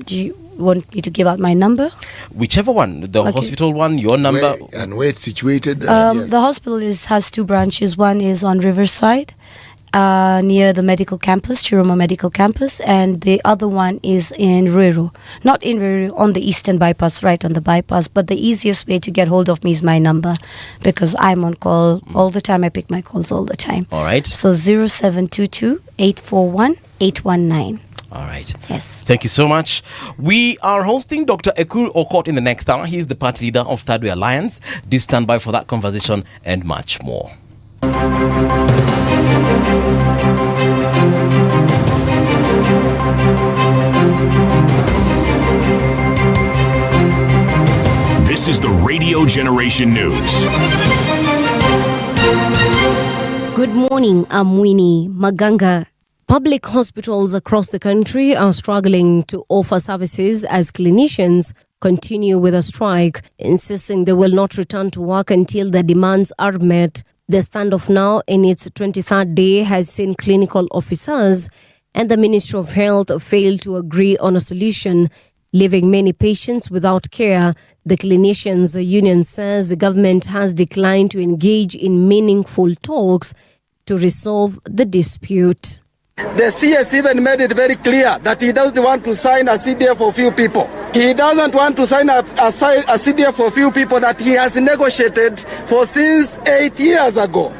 do you want me to give out my number? Whichever one, the hospital one, your number. Where it's situated? The hospital has 2 branches. One is on Riverside, near the medical campus, Chiroma Medical Campus, and the other one is in Ruiru. Not in Ruiru, on the Eastern Bypass, right on the bypass. But the easiest way to get hold of me is my number, because I'm on call all the time. I pick my calls all the time. All right. So 0722 841 819. All right. Yes. Thank you so much. We are hosting Dr. Ekuru Okot in the next hour. He is the party leader of Third Way Alliance. Do stand by for that conversation and much more. This is the Radio Generation News. Good morning, I'm Winnie Maganga. Public hospitals across the country are struggling to offer services as clinicians continue with a strike, insisting they will not return to work until their demands are met. The standoff now in its 23rd day has seen clinical officers and the Ministry of Health fail to agree on a solution, leaving many patients without care. The clinicians' union says the government has declined to engage in meaningful talks to resolve the dispute. The CS even made it very clear that he doesn't want to sign a CBA for few people. He doesn't want to sign a CBA for few people that he has negotiated for since 8 years ago.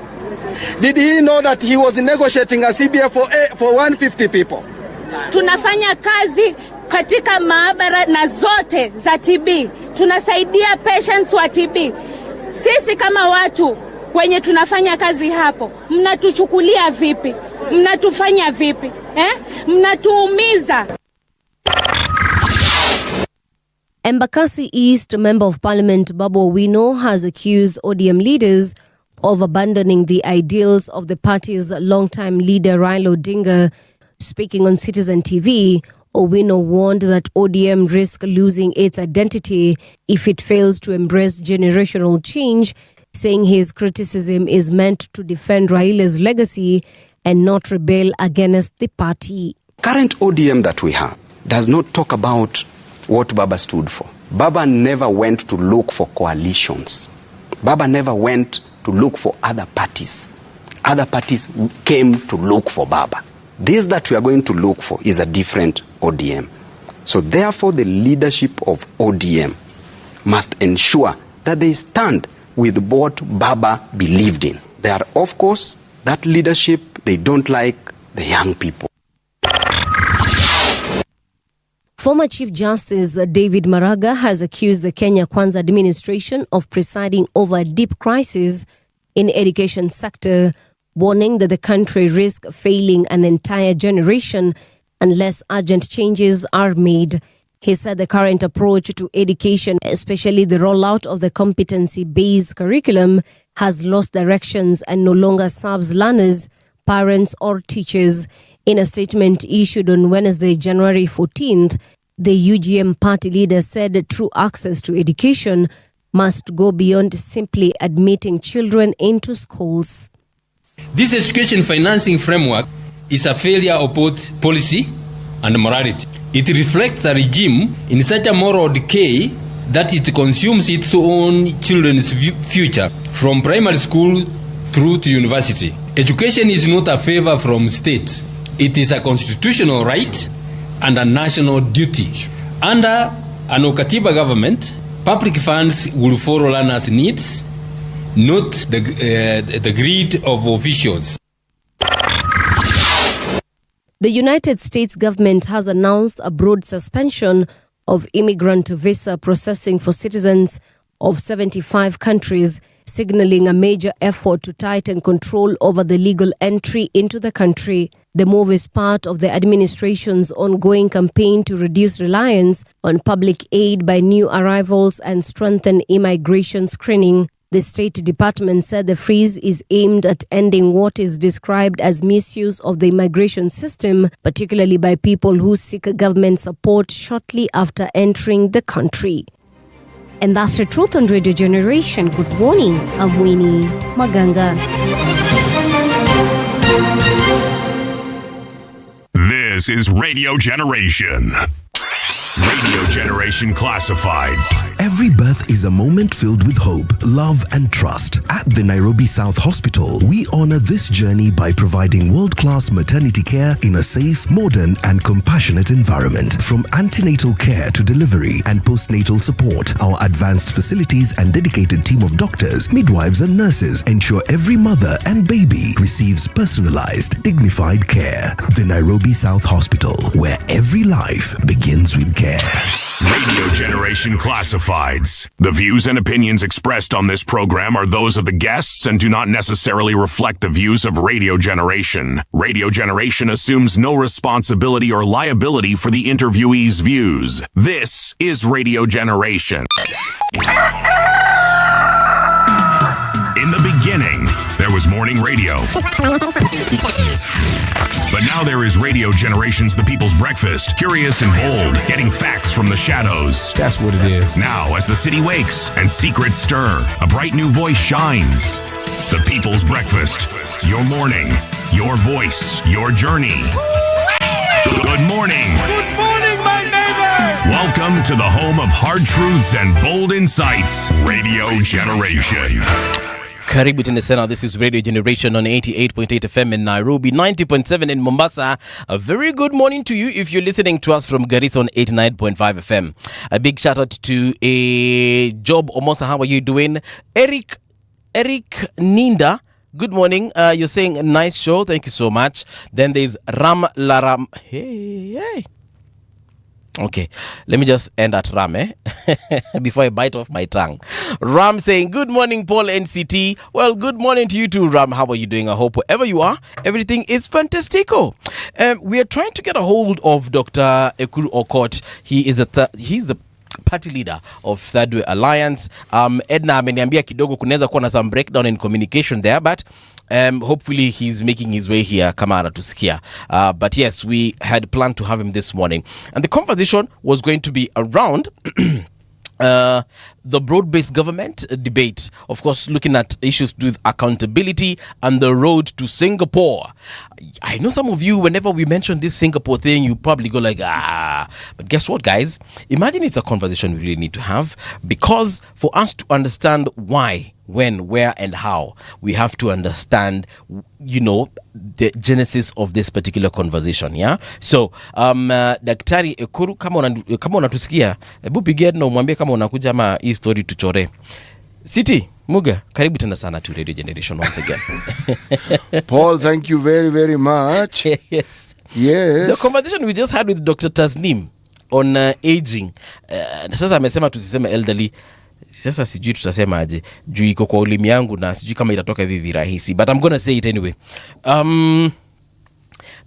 Did he know that he was negotiating a CBA for 150 people? Tunafanya kazi katika maabara na zote za TB. Tunasaidia patients wa TB. Sisi kama watu wenye tunafanya kazi hapo, mnatuchukulia vipi? Mnatufanya vipi? Mnatuumiza. Embakasi East Member of Parliament Babu Owino has accused ODM leaders of abandoning the ideals of the party's longtime leader Raila Odinga. Speaking on Citizen TV, Owino warned that ODM risks losing its identity if it fails to embrace generational change, saying his criticism is meant to defend Raila's legacy and not rebel against the party. Current ODM that we have does not talk about what Baba stood for. Baba never went to look for coalitions. Baba never went to look for other parties. Other parties came to look for Baba. This that we are going to look for is a different ODM. So therefore the leadership of ODM must ensure that they stand with what Baba believed in. They are, of course, that leadership, they don't like the young people. Former Chief Justice David Maraga has accused the Kenya Kwanza administration of presiding over a deep crisis in the education sector, warning that the country risks failing an entire generation unless urgent changes are made. He said the current approach to education, especially the rollout of the competency-based curriculum, has lost directions and no longer serves learners, parents or teachers. In a statement issued on Wednesday, January 14th, the UGM party leader said true access to education must go beyond simply admitting children into schools. This education financing framework is a failure of both policy and morality. It reflects a regime in such a moral decay that it consumes its own children's future from primary school through to university. Education is not a favor from state. It is a constitutional right and a national duty. Under an Okatiba government, public funds will follow learners' needs, not the greed of officials. The United States government has announced a broad suspension of immigrant visa processing for citizens of 75 countries, signaling a major effort to tighten control over the legal entry into the country. The move is part of the administration's ongoing campaign to reduce reliance on public aid by new arrivals and strengthen immigration screening. The State Department said the freeze is aimed at ending what is described as misuse of the immigration system, particularly by people who seek government support shortly after entering the country. And that's the truth on Radio Generation. Good morning. I'm Winnie Maganga. This is Radio Generation. Radio Generation Classifieds. Every birth is a moment filled with hope, love, and trust. At the Nairobi South Hospital, we honor this journey by providing world-class maternity care in a safe, modern, and compassionate environment. From antenatal care to delivery and postnatal support, our advanced facilities and dedicated team of doctors, midwives, and nurses ensure every mother and baby receives personalized, dignified care. The Nairobi South Hospital, where every life begins with care. Radio Generation Classifieds. The views and opinions expressed on this program are those of the guests and do not necessarily reflect the views of Radio Generation. Radio Generation assumes no responsibility or liability for the interviewee's views. This is Radio Generation. In the beginning, there was morning radio. But now there is Radio Generation's The People's Breakfast, curious and bold, getting facts from the shadows. That's what it is. Now, as the city wakes and secrets stir, a bright new voice shines. The People's Breakfast, your morning, your voice, your journey. Good morning. Good morning, my neighbor. Welcome to the home of hard truths and bold insights, Radio Generation. Karibu tena sana. This is Radio Generation on 88.8 FM in Nairobi, 90.7 in Mombasa. A very good morning to you if you're listening to us from Garissa on 89.5 FM. A big shout out to Job Omosa. How are you doing? Eric Ninda. Good morning. You're saying a nice show. Thank you so much. Then there's Ram Laram. Hey. Okay, let me just end at Ram before I bite off my tongue. Ram saying, good morning, Paul NCT. Well, good morning to you too, Ram. How are you doing? I hope wherever you are, everything is fantastico. We are trying to get a hold of Dr. Ekuru Okot. He's the party leader of Third Way Alliance. Edna ameniambia kidogo kunaweza kuwa na some breakdown in communication there, but hopefully he's making his way here kama anatusikia. But yes, we had planned to have him this morning, and the conversation was going to be around the broad-based government debate, of course, looking at issues to do with accountability and the road to Singapore. I know some of you, whenever we mention this Singapore thing, you probably go like, but guess what, guys? Imagine it's a conversation we really need to have, because for us to understand why, when, where, and how, we have to understand, the genesis of this particular conversation. Yeah, so Daktari Ekuru, kama unatusikia, hebu pigia na umwambie kama unakuja ama hii story tuchore. City Muga, karibu tena sana to Radio Generation once again. Paul, thank you very, very much. Yes. The conversation we just had with Dr. Tasnim on aging. Sasa amesema tusiseme elderly. Sasa sijui tutasema aje. Juu iko kwa ulimi yangu na sijui kama itatoka hivi rahisi. But I'm going to say it anyway.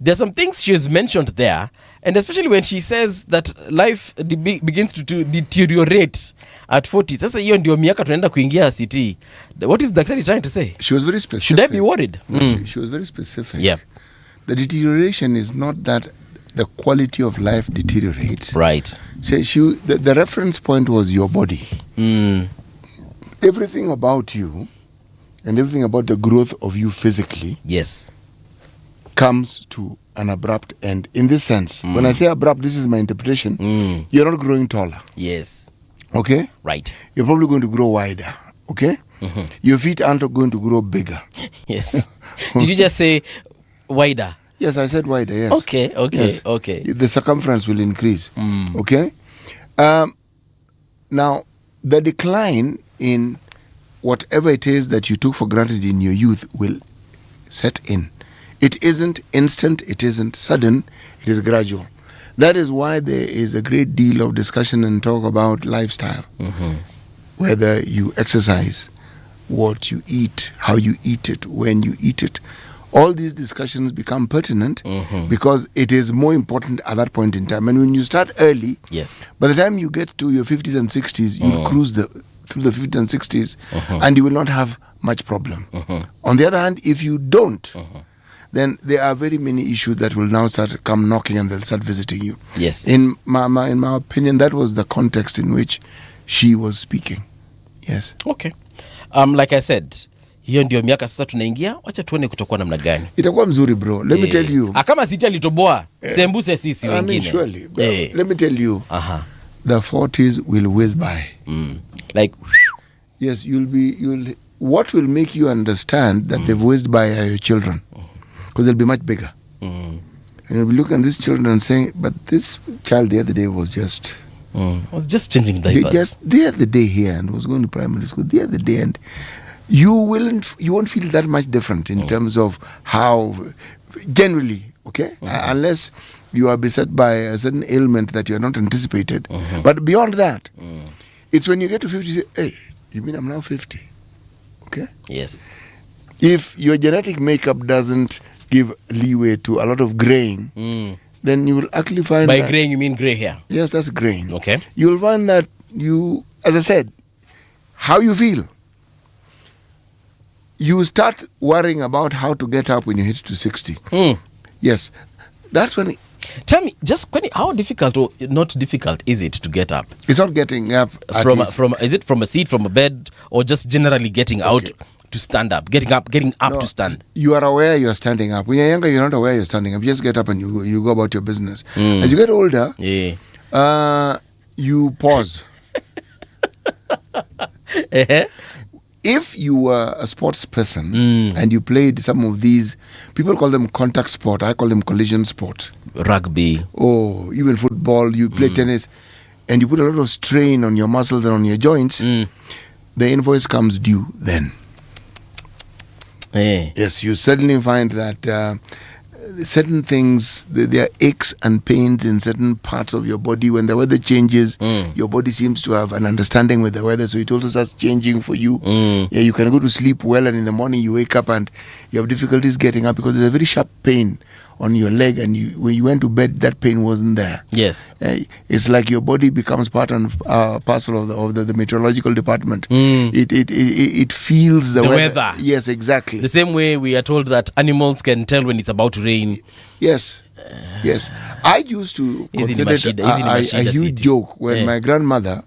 There are some things she has mentioned there, and especially when she says that life begins to deteriorate at 40. Sasa hiyo ndio miaka tunaenda kuingia CT. What is the doctor trying to say? She was very specific. Should I be worried? She was very specific. Yeah. The deterioration is not that the quality of life deteriorates. Right. So the reference point was your body. Everything about you and everything about the growth of you physically, yes, comes to an abrupt end. In this sense, when I say abrupt, this is my interpretation. You're not growing taller. Yes. Okay? Right. You're probably going to grow wider. Okay? Your feet aren't going to grow bigger. Yes. Did you just say wider? Yes, I said wider, yes. Okay. Yes. Okay. The circumference will increase. Okay? Now, the decline in whatever it is that you took for granted in your youth will set in. It isn't instant, it isn't sudden, it is gradual. That is why there is a great deal of discussion and talk about lifestyle. Whether you exercise, what you eat, how you eat it, when you eat it. All these discussions become pertinent because it is more important at that point in time. And when you start early, yes, by the time you get to your 50s and 60s, you'll cruise through the 50s and 60s and you will not have much problem. On the other hand, if you don't, then there are very many issues that will now come knocking and they'll start visiting you. Yes. In my opinion, that was the context in which she was speaking. Yes. Okay. Like I said, hiyo ndio miaka sasa tunaingia, wacha tuone kutakuwa namna gani. Itakuwa mzuri bro. Let me tell you. Kama siti alitoboa, sembuse sisi wengine. I mean, surely. Let me tell you. The 40s will whiz by. Like, yes, what will make you understand that they've whizzed by are your children. Because they'll be much bigger. And you'll be looking at these children and saying, but this child the other day was just... was just changing diapers. The other day here and was going to primary school. The other day, and you won't feel that much different in terms of how... Generally, okay? Unless you are beset by a certain ailment that you are not anticipated. But beyond that, it's when you get to 50, you say, hey, you mean I'm now 50? Okay? Yes. If your genetic makeup doesn't give leeway to a lot of graying, then you will actually find by graying you mean gray hair? Yes, that's graying. Okay. You will find that you, as I said, how you feel. You start worrying about how to get up when you hit to 60. Yes. That's when... Tell me, how difficult or not difficult is it to get up? It's not getting up. Is it from a seat, from a bed, or just generally getting out to stand up, getting up to stand? You are aware you are standing up. When you're younger, you're not aware you're standing up. You just get up and you go about your business. As you get older, you pause. If you were a sports person and you played some of these, people call them contact sport. I call them collision sport. Rugby. Oh, even football. You play tennis, and you put a lot of strain on your muscles and on your joints. The invoice comes due then. Yes, you suddenly find that certain things, there are aches and pains in certain parts of your body. When the weather changes, your body seems to have an understanding with the weather, so it also starts changing for you. Yeah, you can go to sleep well, and in the morning you wake up and you have difficulties getting up because there's a very sharp pain on your leg, and when you went to bed, that pain wasn't there. Yes. It's like your body becomes part and parcel of the meteorological department. It feels the weather. Yes, exactly. The same way we are told that animals can tell when it's about to rain. Yes. Yes. I used to consider it a huge joke when my grandmother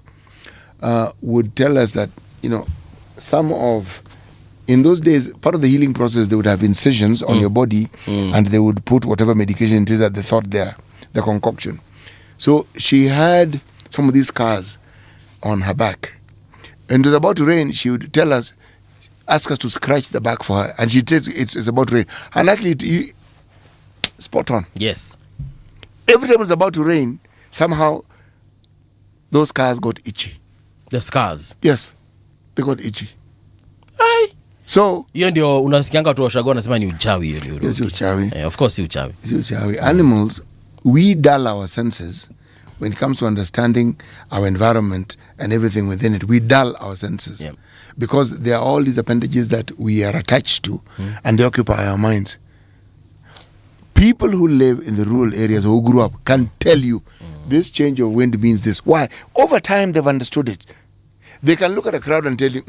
would tell us that, in those days, part of the healing process, they would have incisions on your body and they would put whatever medication it is that they thought the concoction. So she had some of these scars on her back. And it was about to rain. She would tell us, ask us to scratch the back for her. And she'd say it's about to rain. And actually, spot on. Yes. Every time it was about to rain, somehow those scars got itchy. The scars? Yes. They got itchy. Aye. So hiyo ndio unasikianga tu washago anasema ni uchawi hiyo. Yes, uchawi. Of course si uchawi. Si uchawi. Animals, we dull our senses when it comes to understanding our environment and everything within it. We dull our senses. Yeah. Because there are all these appendages that we are attached to and they occupy our minds. People who live in the rural areas who grew up can tell you this change of wind means this. Why? Over time they've understood it. They can look at a crowd and tell you,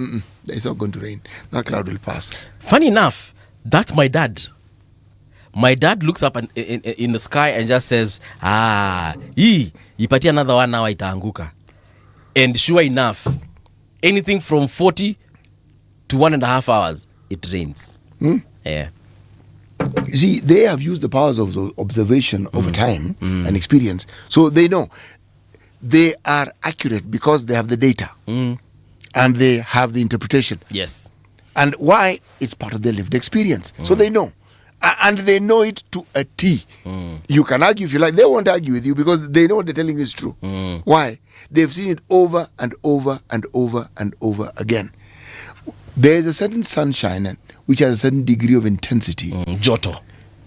it's not going to rain. That cloud will pass. Funny enough, that's my dad. My dad looks up in the sky and just says, ipatia another 1 hour itaanguka. And sure enough, anything from 40 to 1.5 hours, it rains. Yeah. You see, they have used the powers of observation over time and experience. So they know. They are accurate because they have the data and they have the interpretation. Yes. And why? It's part of their lived experience. So they know. And they know it to a T. You can argue if you like. They won't argue with you because they know what they're telling you is true. Why? They've seen it over and over and over and over again. There's a certain sunshine which has a certain degree of intensity. Joto.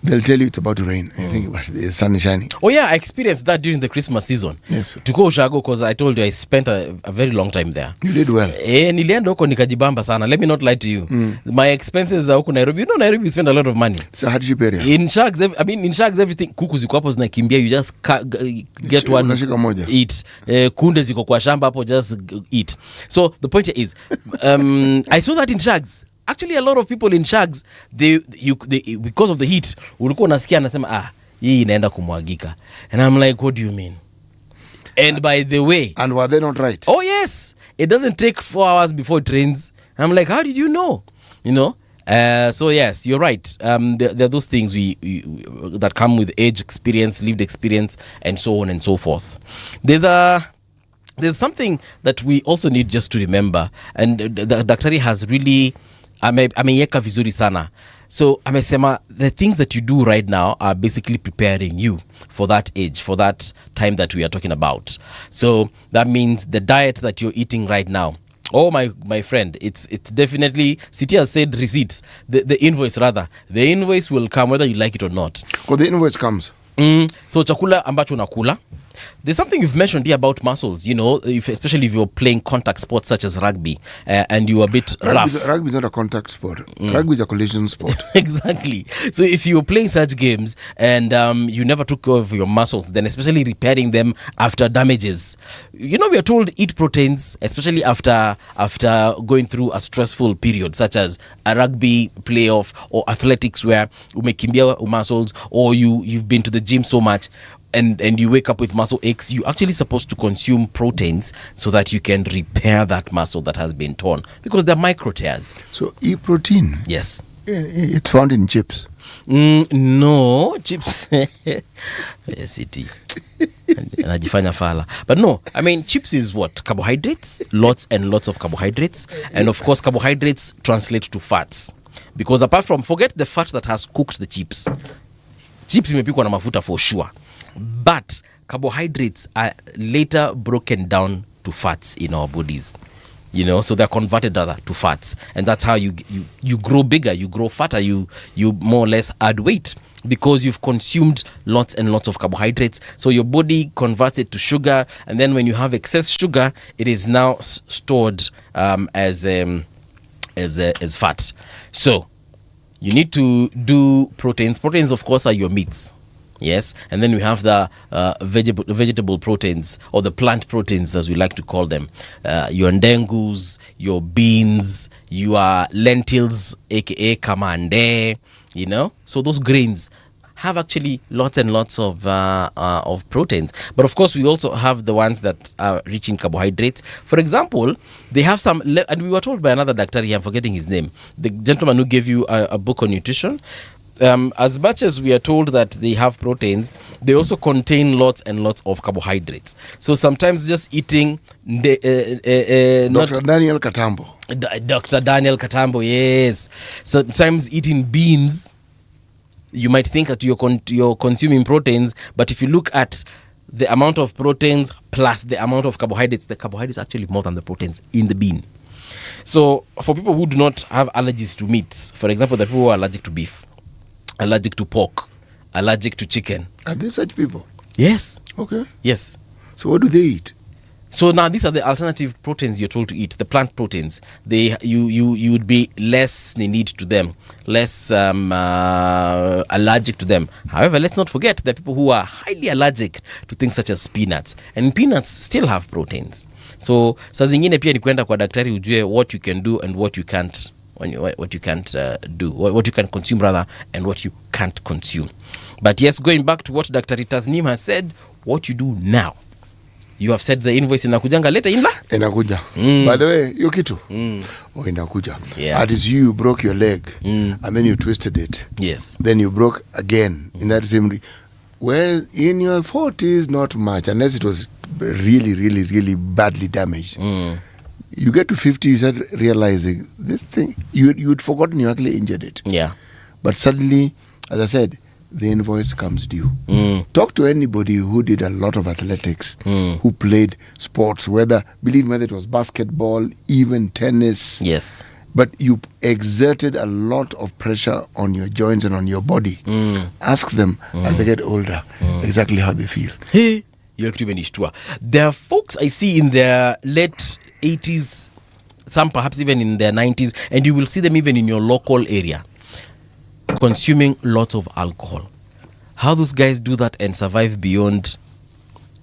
They'll tell you it's about to rain. I think the sun is shining. Oh yeah, I experienced that during the Christmas season. Yes. To go Ushago because I told you I spent a very long time there. You did well. Nilienda huko nikajibamba sana. Let me not lie to you. My expenses are huko Nairobi. You know Nairobi you spend a lot of money. It's a hardship area. In Sharks, everything kuku ziko hapo zinakimbia. You just get one, eat. Kunde ziko kwa shamba hapo, just eat. So the point is, I saw that in Sharks. Actually, a lot of people in Shags, they because of the heat, ulikuwa unasikia anasema hii inaenda kumwagika. And I'm like, what do you mean? And by the way, and were they not right? Oh yes, it doesn't take 4 hours before it rains. I'm like, how did you know? So yes, you're right. There are those things we that come with age, experience, lived experience, and so on and so forth. There's something that we also need just to remember, and the Daktari has really ameiweka vizuri sana. So amesema the things that you do right now are basically preparing you for that age, for that time that we are talking about. So that means the diet that you're eating right now. Oh my friend, it's definitely, City has said receipts, the invoice rather. The invoice will come whether you like it or not. Well, the invoice comes. So chakula ambacho unakula. There's something you've mentioned here about muscles, especially if you're playing contact sports such as rugby and you're a bit rough. Rugby is not a contact sport. Rugby is a collision sport. Exactly. So if you're playing such games and you never took care of your muscles, then especially repairing them after damages, we are told eat proteins, especially after going through a stressful period such as a rugby playoff or athletics where umekimbia muscles or you've been to the gym so much. And you wake up with muscle aches, you're actually supposed to consume proteins so that you can repair that muscle that has been torn because they're micro tears. So protein. Yes. It's found in chips. No, chips. Yes, it is. Najifanya fala. But no, chips is what? Carbohydrates, lots and lots of carbohydrates. And of course, carbohydrates translate to fats. Because apart from, forget the fat that has cooked the chips. Chips imepikwa na mafuta for sure. But carbohydrates are later broken down to fats in our bodies. So they're converted rather to fats. And that's how you grow bigger, you grow fatter, you more or less add weight because you've consumed lots and lots of carbohydrates. So your body converts it to sugar. And then when you have excess sugar, it is now stored as fat. So you need to do proteins. Proteins, of course, are your meats. Yes, and then we have the vegetable proteins or the plant proteins as we like to call them. Your ndengus, your beans, your lentils, aka kamande, So those grains have actually lots and lots of proteins. But of course, we also have the ones that are rich in carbohydrates. For example, they have some, and we were told by another doctor here, I'm forgetting his name, the gentleman who gave you a book on nutrition. As much as we are told that they have proteins, they also contain lots and lots of carbohydrates. So sometimes just eating Dr. Daniel Katambo. Dr. Daniel Katambo, yes. Sometimes eating beans, you might think that you're consuming proteins, but if you look at the amount of proteins plus the amount of carbohydrates, the carbohydrates are actually more than the proteins in the bean. So for people who do not have allergies to meats, for example, the people who are allergic to beef, allergic to pork, allergic to chicken. Are there such people? Yes. Okay. Yes. So what do they eat? So now these are the alternative proteins you're told to eat, the plant proteins. You would be less in need to them, less allergic to them. However, let's not forget there are people who are highly allergic to things such as peanuts, and peanuts still have proteins. So saa zingine pia ni kwenda kwa daktari ujue what you can do and what you can't. What you can't do, what you can consume rather, and what you can't consume. But yes, going back to what Dr. Tasnim has said, what you do now. You have said the invoice inakujanga later in la? Inakuja. By the way, hiyo kitu. Inakuja. Yeah. That is you broke your leg and then you twisted it. Yes. Then you broke again in that same well, in your 40s, not much, unless it was really, really, really badly damaged. You get to 50, you start realizing this thing, you'd forgotten you actually injured it. Yeah. But suddenly, as I said, the invoice comes due. Talk to anybody who did a lot of athletics, who played sports, believe me, whether it was basketball, even tennis. Yes. But you exerted a lot of pressure on your joints and on your body. Ask them as they get older exactly how they feel. Hey, you're too. There are folks I see in their late 80s, some perhaps even in their 90s, and you will see them even in your local area consuming lots of alcohol. How those guys do that and survive beyond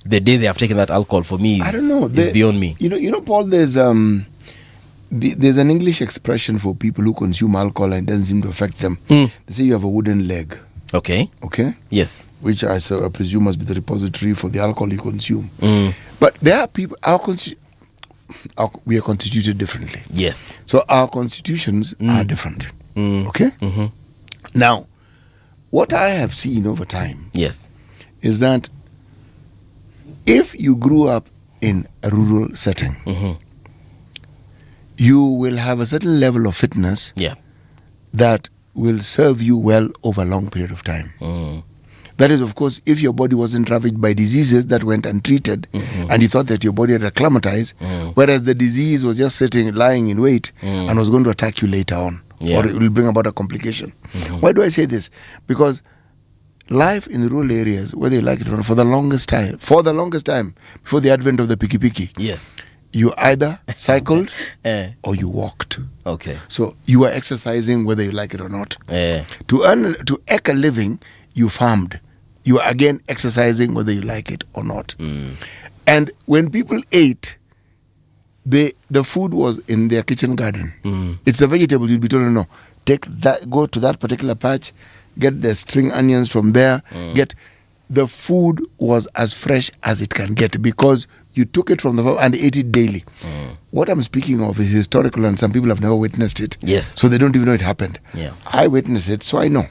the day they have taken that alcohol, for me, I don't know. Is beyond me. You know, Paul, there's an English expression for people who consume alcohol and it doesn't seem to affect them. They say you have a wooden leg. Okay. Yes. Which I presume must be the repository for the alcohol you consume. But there are people, we are constituted differently. Yes. So our constitutions are different. Okay? Now, what I have seen over time is that if you grew up in a rural setting, you will have a certain level of fitness that will serve you well over a long period of time. That is, of course, if your body wasn't ravaged by diseases that went untreated and you thought that your body had acclimatized, whereas the disease was just lying in wait and was going to attack you later on, or it will bring about a complication. Why do I say this? Because life in the rural areas, whether you like it or not, for the longest time, before the advent of the piki-piki, you either cycled or you walked. Okay. So you are exercising whether you like it or not. To eke a living, you farmed. You are again exercising whether you like it or not. And when people ate, the food was in their kitchen garden. It's the vegetables you'd be told, no, take that, go to that particular patch, get the string onions from there, the food was as fresh as it can get because you took it from the farm and ate it daily. What I'm speaking of is historical and some people have never witnessed it. Yes. So they don't even know it happened. I witnessed it, so I know.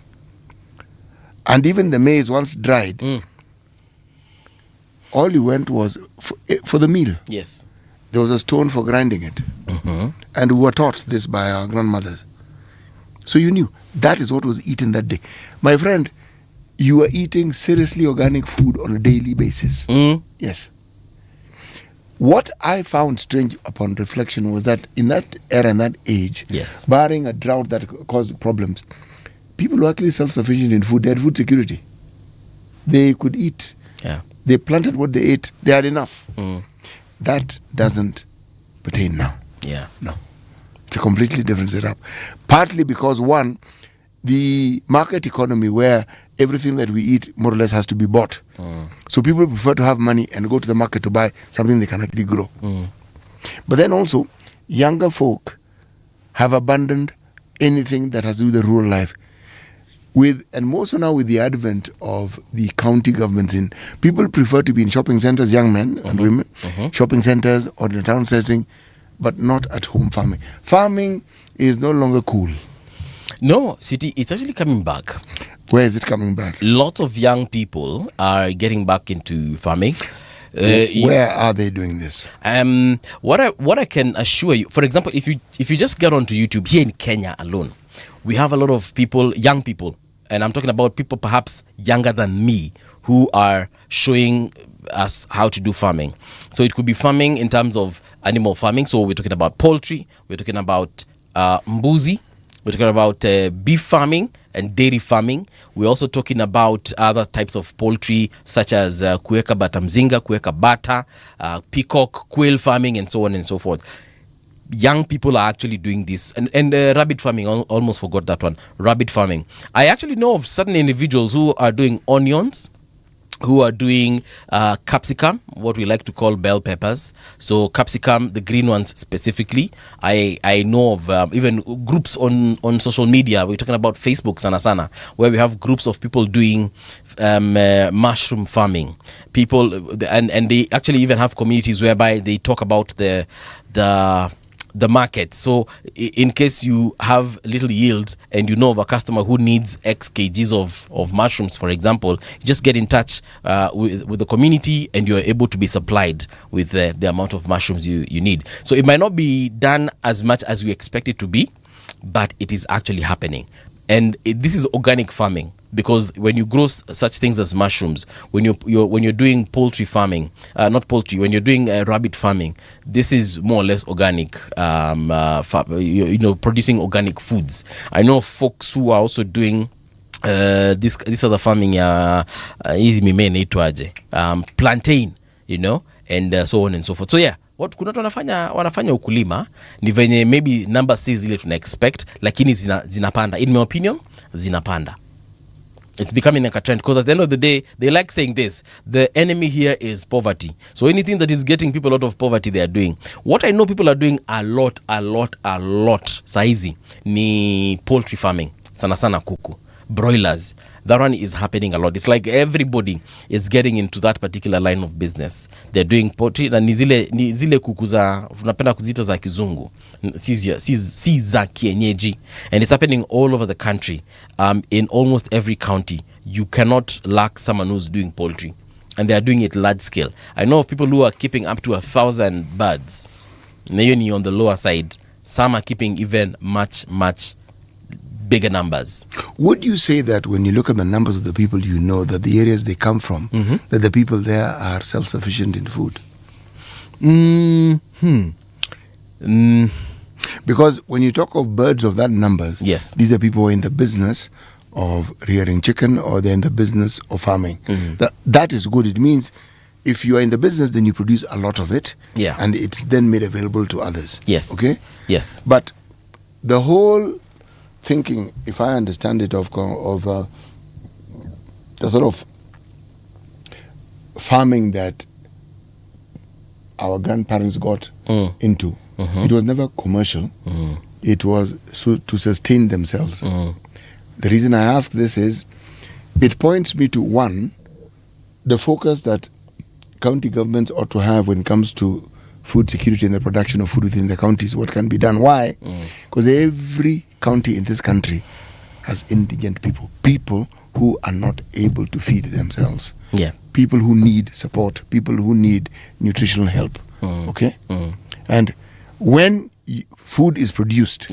And even the maize, once dried, all you went was for the meal. Yes. There was a stone for grinding it. And we were taught this by our grandmothers. So you knew that is what was eaten that day. My friend, you were eating seriously organic food on a daily basis. Yes. What I found strange upon reflection was that in that era and that age, barring a drought that caused problems, people were actually self-sufficient in food. They had food security. They could eat. They planted what they ate. They had enough. That doesn't pertain now. No. It's a completely different setup. Partly because, one, the market economy where everything that we eat more or less has to be bought. So people prefer to have money and go to the market to buy something they can actually grow. But then also, younger folk have abandoned anything that has to do with the rural life. And more so now with the advent of the county governments people prefer to be in shopping centers, young men and women, shopping centers or in a town setting, but not at home farming. Farming is no longer cool. No, City, it's actually coming back. Where is it coming back? Lots of young people are getting back into farming. Where are they doing this? What I can assure you, for example, if you just get onto YouTube here in Kenya alone, we have a lot of people, young people, and I'm talking about people perhaps younger than me, who are showing us how to do farming. So it could be farming in terms of animal farming. So we're talking about poultry, we're talking about mbuzi, we're talking about beef farming and dairy farming. We're also talking about other types of poultry such as kuweka bata mzinga, kuweka bata, peacock, quail farming, and so on and so forth. Young people are actually doing this. And rabbit farming, almost forgot that one. Rabbit farming. I actually know of certain individuals who are doing onions, who are doing capsicum, what we like to call bell peppers. So capsicum, the green ones specifically. I know of even groups on social media. We're talking about Facebook, sana, where we have groups of people doing mushroom farming. People, and they actually even have communities whereby they talk about the market. So in case you have little yield and you know of a customer who needs X kgs of mushrooms, for example, you just get in touch with the community and you're able to be supplied with the amount of mushrooms you need. So it might not be done as much as we expect it to be, but it is actually happening. And this is organic farming, because when you grow such things as mushrooms, when you're doing poultry farming, not poultry, when you're doing rabbit farming, this is more or less organic. Producing organic foods. I know folks who are also doing this other farming. Hizi mimea inaitwaje? Plantain, and so on and so forth. So yeah. Kuna watu wanafanya ukulima ni venye maybe number si zile tuna expect, lakini zinapanda. In my opinion, zinapanda. It's becoming like a trend, because at the end of the day, they like saying this: the enemy here is poverty. So anything that is getting people out of poverty, they are doing. What I know people are doing a lot saizi ni poultry farming. Sana kuku, broilers. That one is happening a lot. It's like everybody is getting into that particular line of business. They're doing poultry, na ni zile kuku za tunapenda kuzita za kizungu, si za kienyeji, and it's happening all over the country. In almost every county, you cannot lack someone who's doing poultry, and they are doing it large scale. I know of people who are keeping up to 1,000 birds. Ni on the lower side. Some are keeping even much bigger numbers. Would you say that when you look at the numbers of the people that the areas they come from, that the people there are self-sufficient in food? Because when you talk of birds of that numbers, yes, these are people who are in the business of rearing chicken, or they're in the business of farming. That is good. It means if you are in the business, then you produce a lot of it, and it's then made available to others. Yes. Okay? Yes. But the whole thinking, if I understand it, of the sort of farming that our grandparents got into, it was never commercial. It was to sustain themselves. The reason I ask this is, it points me to one, the focus that county governments ought to have when it comes to food security and the production of food within the counties. What can be done? Why? Because every county in this country has indigent people who are not able to feed themselves, people who need support, people who need nutritional help. Okay, and when food is produced,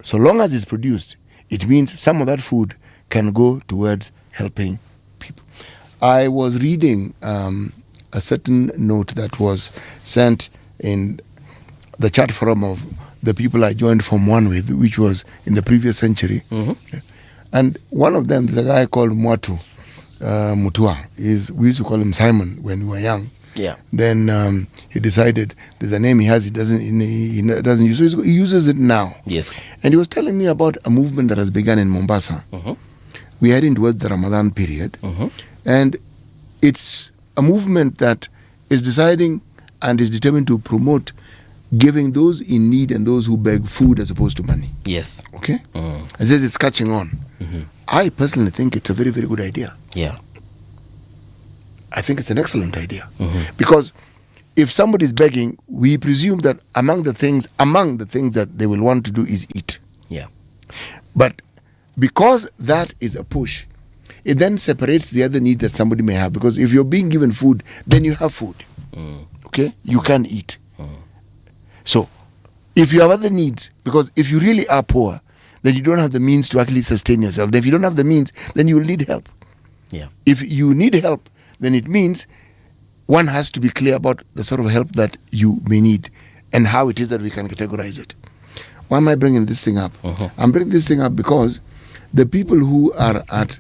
so long as it's produced, it means some of that food can go towards helping people. I was reading a certain note that was sent in the chat forum of the people I joined Form 1 with, which was in the previous century. And one of them is a guy called Mutua. We used to call him Simon when we were young. Then he decided there's a name he has, he doesn't use, so he uses it now. Yes. And he was telling me about a movement that has begun in Mombasa. We are heading towards the Ramadan period, and it's a movement that is deciding and is determined to promote giving those in need and those who beg food as opposed to money. Yes. Okay? It says it's catching on. I personally think it's a very, very good idea. Yeah. I think it's an excellent idea. Because if somebody is begging, we presume that among the things that they will want to do is eat. Yeah. But because that is a push, it then separates the other needs that somebody may have. Because if you're being given food, then you have food. Okay? You can eat. So, if you have other needs, because if you really are poor, then you don't have the means to actually sustain yourself. And if you don't have the means, then you will need help. Yeah. If you need help, then it means one has to be clear about the sort of help that you may need and how it is that we can categorize it. Why am I bringing this thing up? I'm bringing this thing up because the people who are at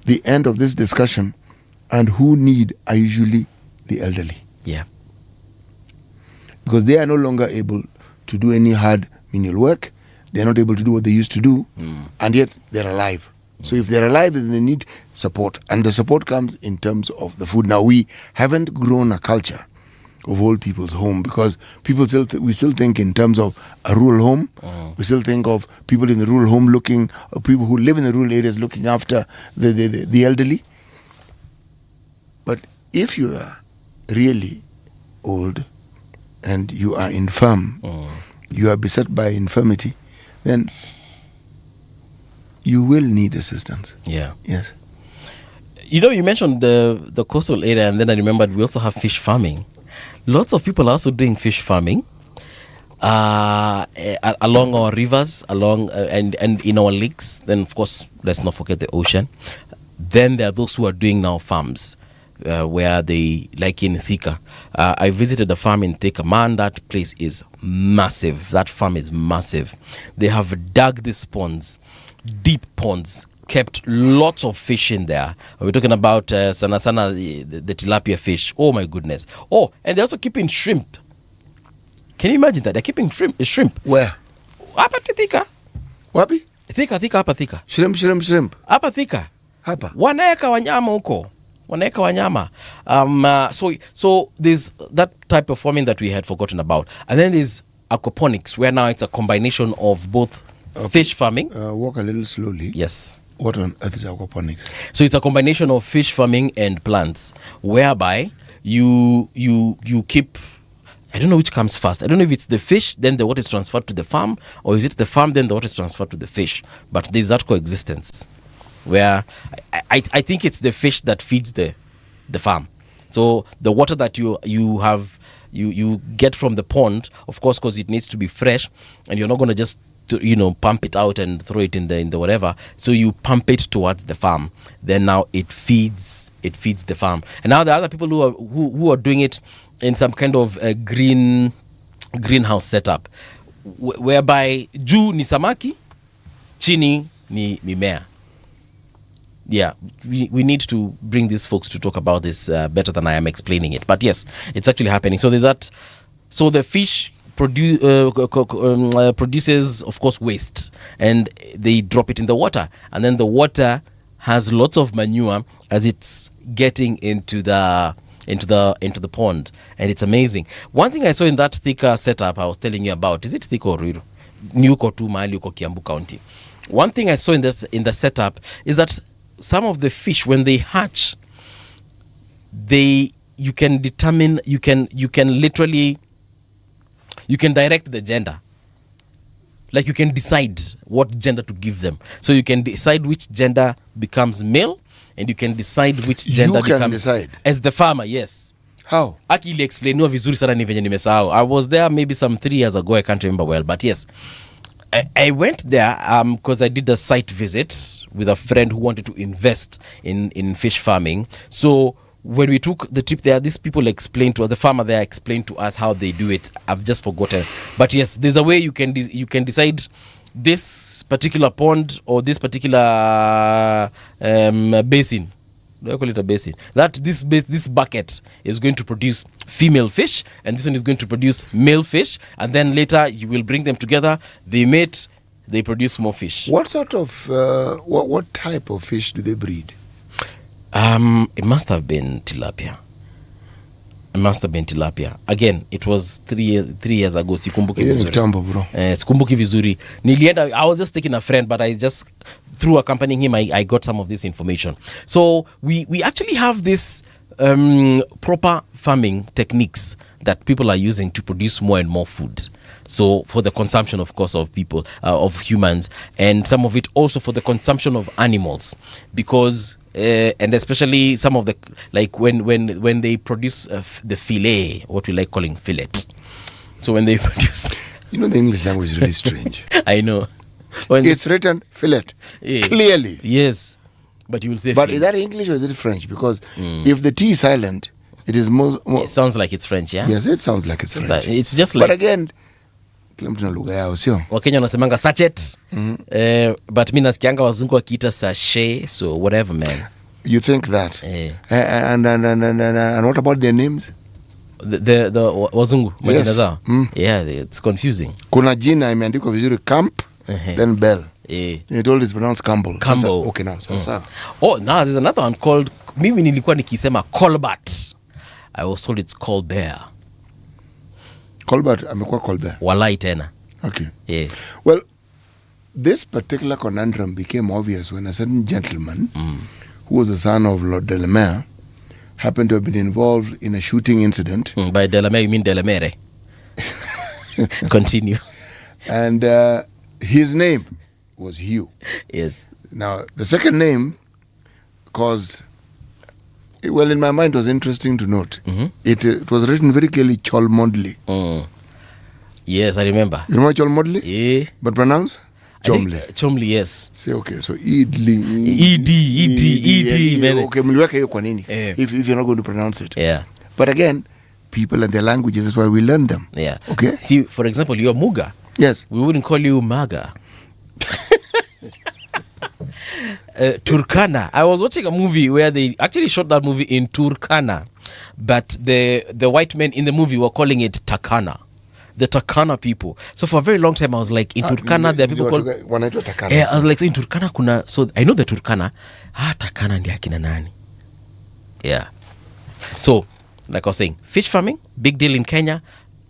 the end of this discussion and who need are usually the elderly. Yeah. Because they are no longer able to do any hard menial work. They're not able to do what they used to do, and yet they're alive. So if they're alive, then they need support, and the support comes in terms of the food. Now, we haven't grown a culture of old people's home because people we still think in terms of a rural home. We still think of people in the rural home people who live in the rural areas looking after the elderly. But if you are really old and you are infirm, you are beset by infirmity, then you will need assistance. Yeah. Yes. You know, you mentioned the coastal area, and then I remembered we also have fish farming. Lots of people are also doing fish farming along our rivers, and in our lakes. Then, of course, let's not forget the ocean. Then there are those who are doing now farms. Where they, like in Thika, I visited a farm in Thika. Man, that place is massive. That farm is massive. They have dug these ponds, deep ponds, kept lots of fish in there. We're talking about sana the tilapia fish. Oh my goodness. Oh, and they're also keeping shrimp. Can you imagine that? They're keeping shrimp. Where? Hapa Thika. Wapi? Thika, hapa Thika. Shrimp. Hapa Thika. Hapa. Wanaeka wanyama huko. So there's that type of farming that we had forgotten about, and then there's aquaponics, where now it's a combination of both fish farming. Walk a little slowly. Yes. What on earth is aquaponics? So it's a combination of fish farming and plants, whereby you keep. I don't know which comes first. I don't know if it's the fish, then the water is transferred to the farm, or is it the farm, then the water is transferred to the fish. But there's that coexistence, where I think it's the fish that feeds the farm. So the water that you get from the pond, of course, because it needs to be fresh, and you're not going to just pump it out and throw it in the whatever. So you pump it towards the farm. Then now it feeds the farm. And now there are other people who are doing it in some kind of a greenhouse setup, whereby juu ni samaki, chini ni mimea. Yeah, we need to bring these folks to talk about this better than I am explaining it. But yes, it's actually happening. So there's that. So the fish produces, of course, waste, and they drop it in the water, and then the water has lots of manure as it's getting into the pond, and it's amazing. One thing I saw in that Thika setup I was telling you about, is it Thika or Ruiru? Niuko tu mahali uko Kiambu County. One thing I saw in the setup is that some of the fish, when they hatch, you can direct the gender. Like you can decide what gender to give them. So you can decide which gender becomes male, and you can decide which gender decide as the farmer. Yes. How? Akili explainiwa vizuri sana ni venye nimesahau. I was there maybe some 3 years ago. I can't remember well, but yes. I went there because I did a site visit with a friend who wanted to invest in fish farming. So when we took the trip there, these people explained to us, the farmer there explained to us how they do it. I've just forgotten. But yes, there's a way you can decide this particular pond or this particular basin. I call it a basin. That this bucket is going to produce female fish, and this one is going to produce male fish, and then later you will bring them together. They mate. They produce more fish. What sort of what type of fish do they breed? It must have been tilapia. Again, it was 3 years ago. Sikumbuki vizuri. Kitambo, bro. Sikumbuki vizuri. Nilienda, I was just taking a friend, but I just through accompanying him, I got some of this information. So we actually have this proper farming techniques that people are using to produce more and more food. So for the consumption, of course, of people, of humans, and some of it also for the consumption of animals, because and especially some of the, like when they produce the fillet, what we like calling fillet. So when they produce, you know, the English language is really strange. I know. It's written fillet clearly. Yes, but you will say. But fillet. is that English or is it French? Because if the T is silent, it is more. It sounds like it's French, yeah. Yes, it sounds like it's French. It's just like. But again, kila mtu na lugha yao, sio? Wakenya wanasemanga sachet, but mi nasikianga wazungu wakiita sachet, so whatever, man. You think that? And what about their names? The wazungu majina zao. Yeah, it's confusing. Kuna jina imeandikwa vizuri camp, then bell. It always pronounced Campbell. Campbell. Okay, now sasa. Oh, now there's another one called, mimi nilikuwa nikisema Colbert. I was told it's Colbert. Colbert amekuwa Colbert. Walai tena. Okay. Yeah. Well, this particular conundrum became obvious when a certain gentleman who was the son of Lord Delamere happened to have been involved in a shooting incident. By Delamere, you mean Delamere. Continue. And his name was Hugh. Yes. Now, the second name caused, well, in my mind, it was interesting to note. It was written very clearly Cholmondley. Yes, I remember. You remember Cholmondley? Yeah. But pronounced? Chomley. Chomley, yes. Say, okay, so Edley. Okay, mliweka hiyo kwa nini? If you're not going to pronounce it. Yeah. But again, people and their languages, that's why we learn them. Yeah. Okay? See, for example, you're Muga. Yes. We wouldn't call you Maga. Turkana. I was watching a movie where they actually shot that movie in Turkana, but the white men in the movie were calling it Takana. The Takana people. So for a very long time I was like, in Turkana there are people called Takana. Yeah, I was like, so in Turkana kuna, so I know the Turkana. Takana ndi akina nani. Yeah. So like I was saying, fish farming, big deal in Kenya,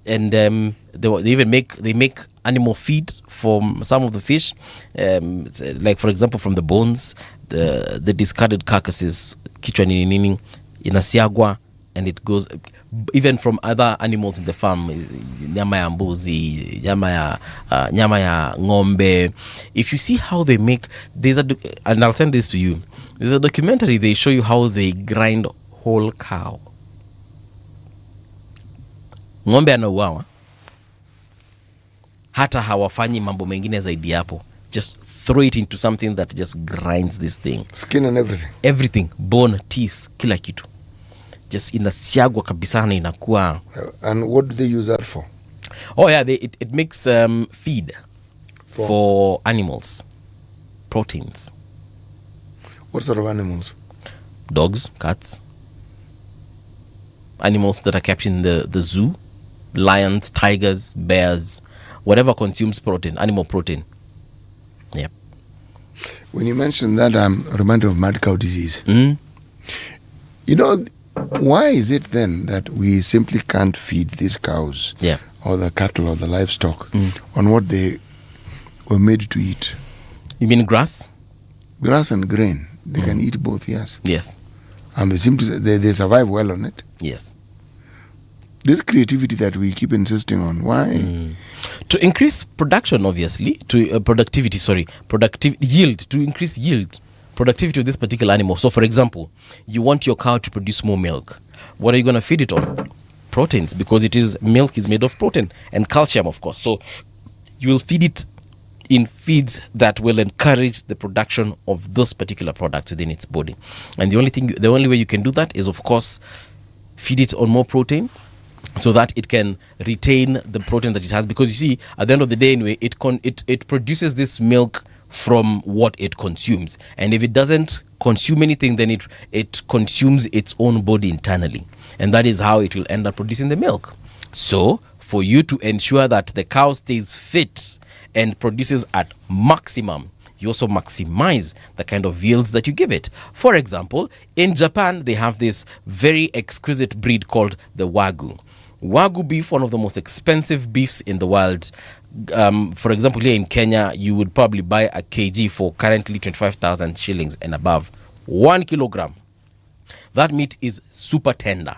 and they even make animal feed from some of the fish, like for example from the bones, the discarded carcasses, kichwa nini inasiagwa, and it goes even from other animals in the farm, nyama ya mbuzi, nyama ya ng'ombe. If you see how they make, and I'll send this to you, there's a documentary, they show you how they grind whole cow. Ng'ombe anauawa, hata hawafanyi mambo mengine zaidi hapo, just throw it into something that just grinds this thing, skin and everything, bone, teeth, kila kitu, just inasiagwa kabisa na inakuwa. And what do they use that for? Oh yeah, it makes feed for animals, proteins. What sort of animals? Dogs, cats, animals that are kept in the zoo, lions, tigers, bears, whatever consumes protein, animal protein. Yeah. When you mention that, I'm reminded of mad cow disease. You know, why is it then that we simply can't feed these cows, or the cattle or the livestock on what they were made to eat? You mean grass? Grass and grain. They can eat both, yes. Yes. And they survive well on it. Yes. This creativity that we keep insisting on, why? To increase production, obviously, to yield, to increase yield, productivity of this particular animal. So, for example, you want your cow to produce more milk. What are you going to feed it on? Proteins, because milk is made of protein and calcium, of course. So, you will feed it in feeds that will encourage the production of those particular products within its body. And the only way you can do that is, of course, feed it on more protein, so that it can retain the protein that it has. Because you see, at the end of the day, anyway, it produces this milk from what it consumes. And if it doesn't consume anything, then it consumes its own body internally. And that is how it will end up producing the milk. So, for you to ensure that the cow stays fit and produces at maximum, you also maximize the kind of yields that you give it. For example, in Japan, they have this very exquisite breed called the Wagyu. Wagyu beef, one of the most expensive beefs in the world. For example, here in Kenya, you would probably buy a kg for currently 25,000 shillings and above. 1 kilogram. That meat is super tender.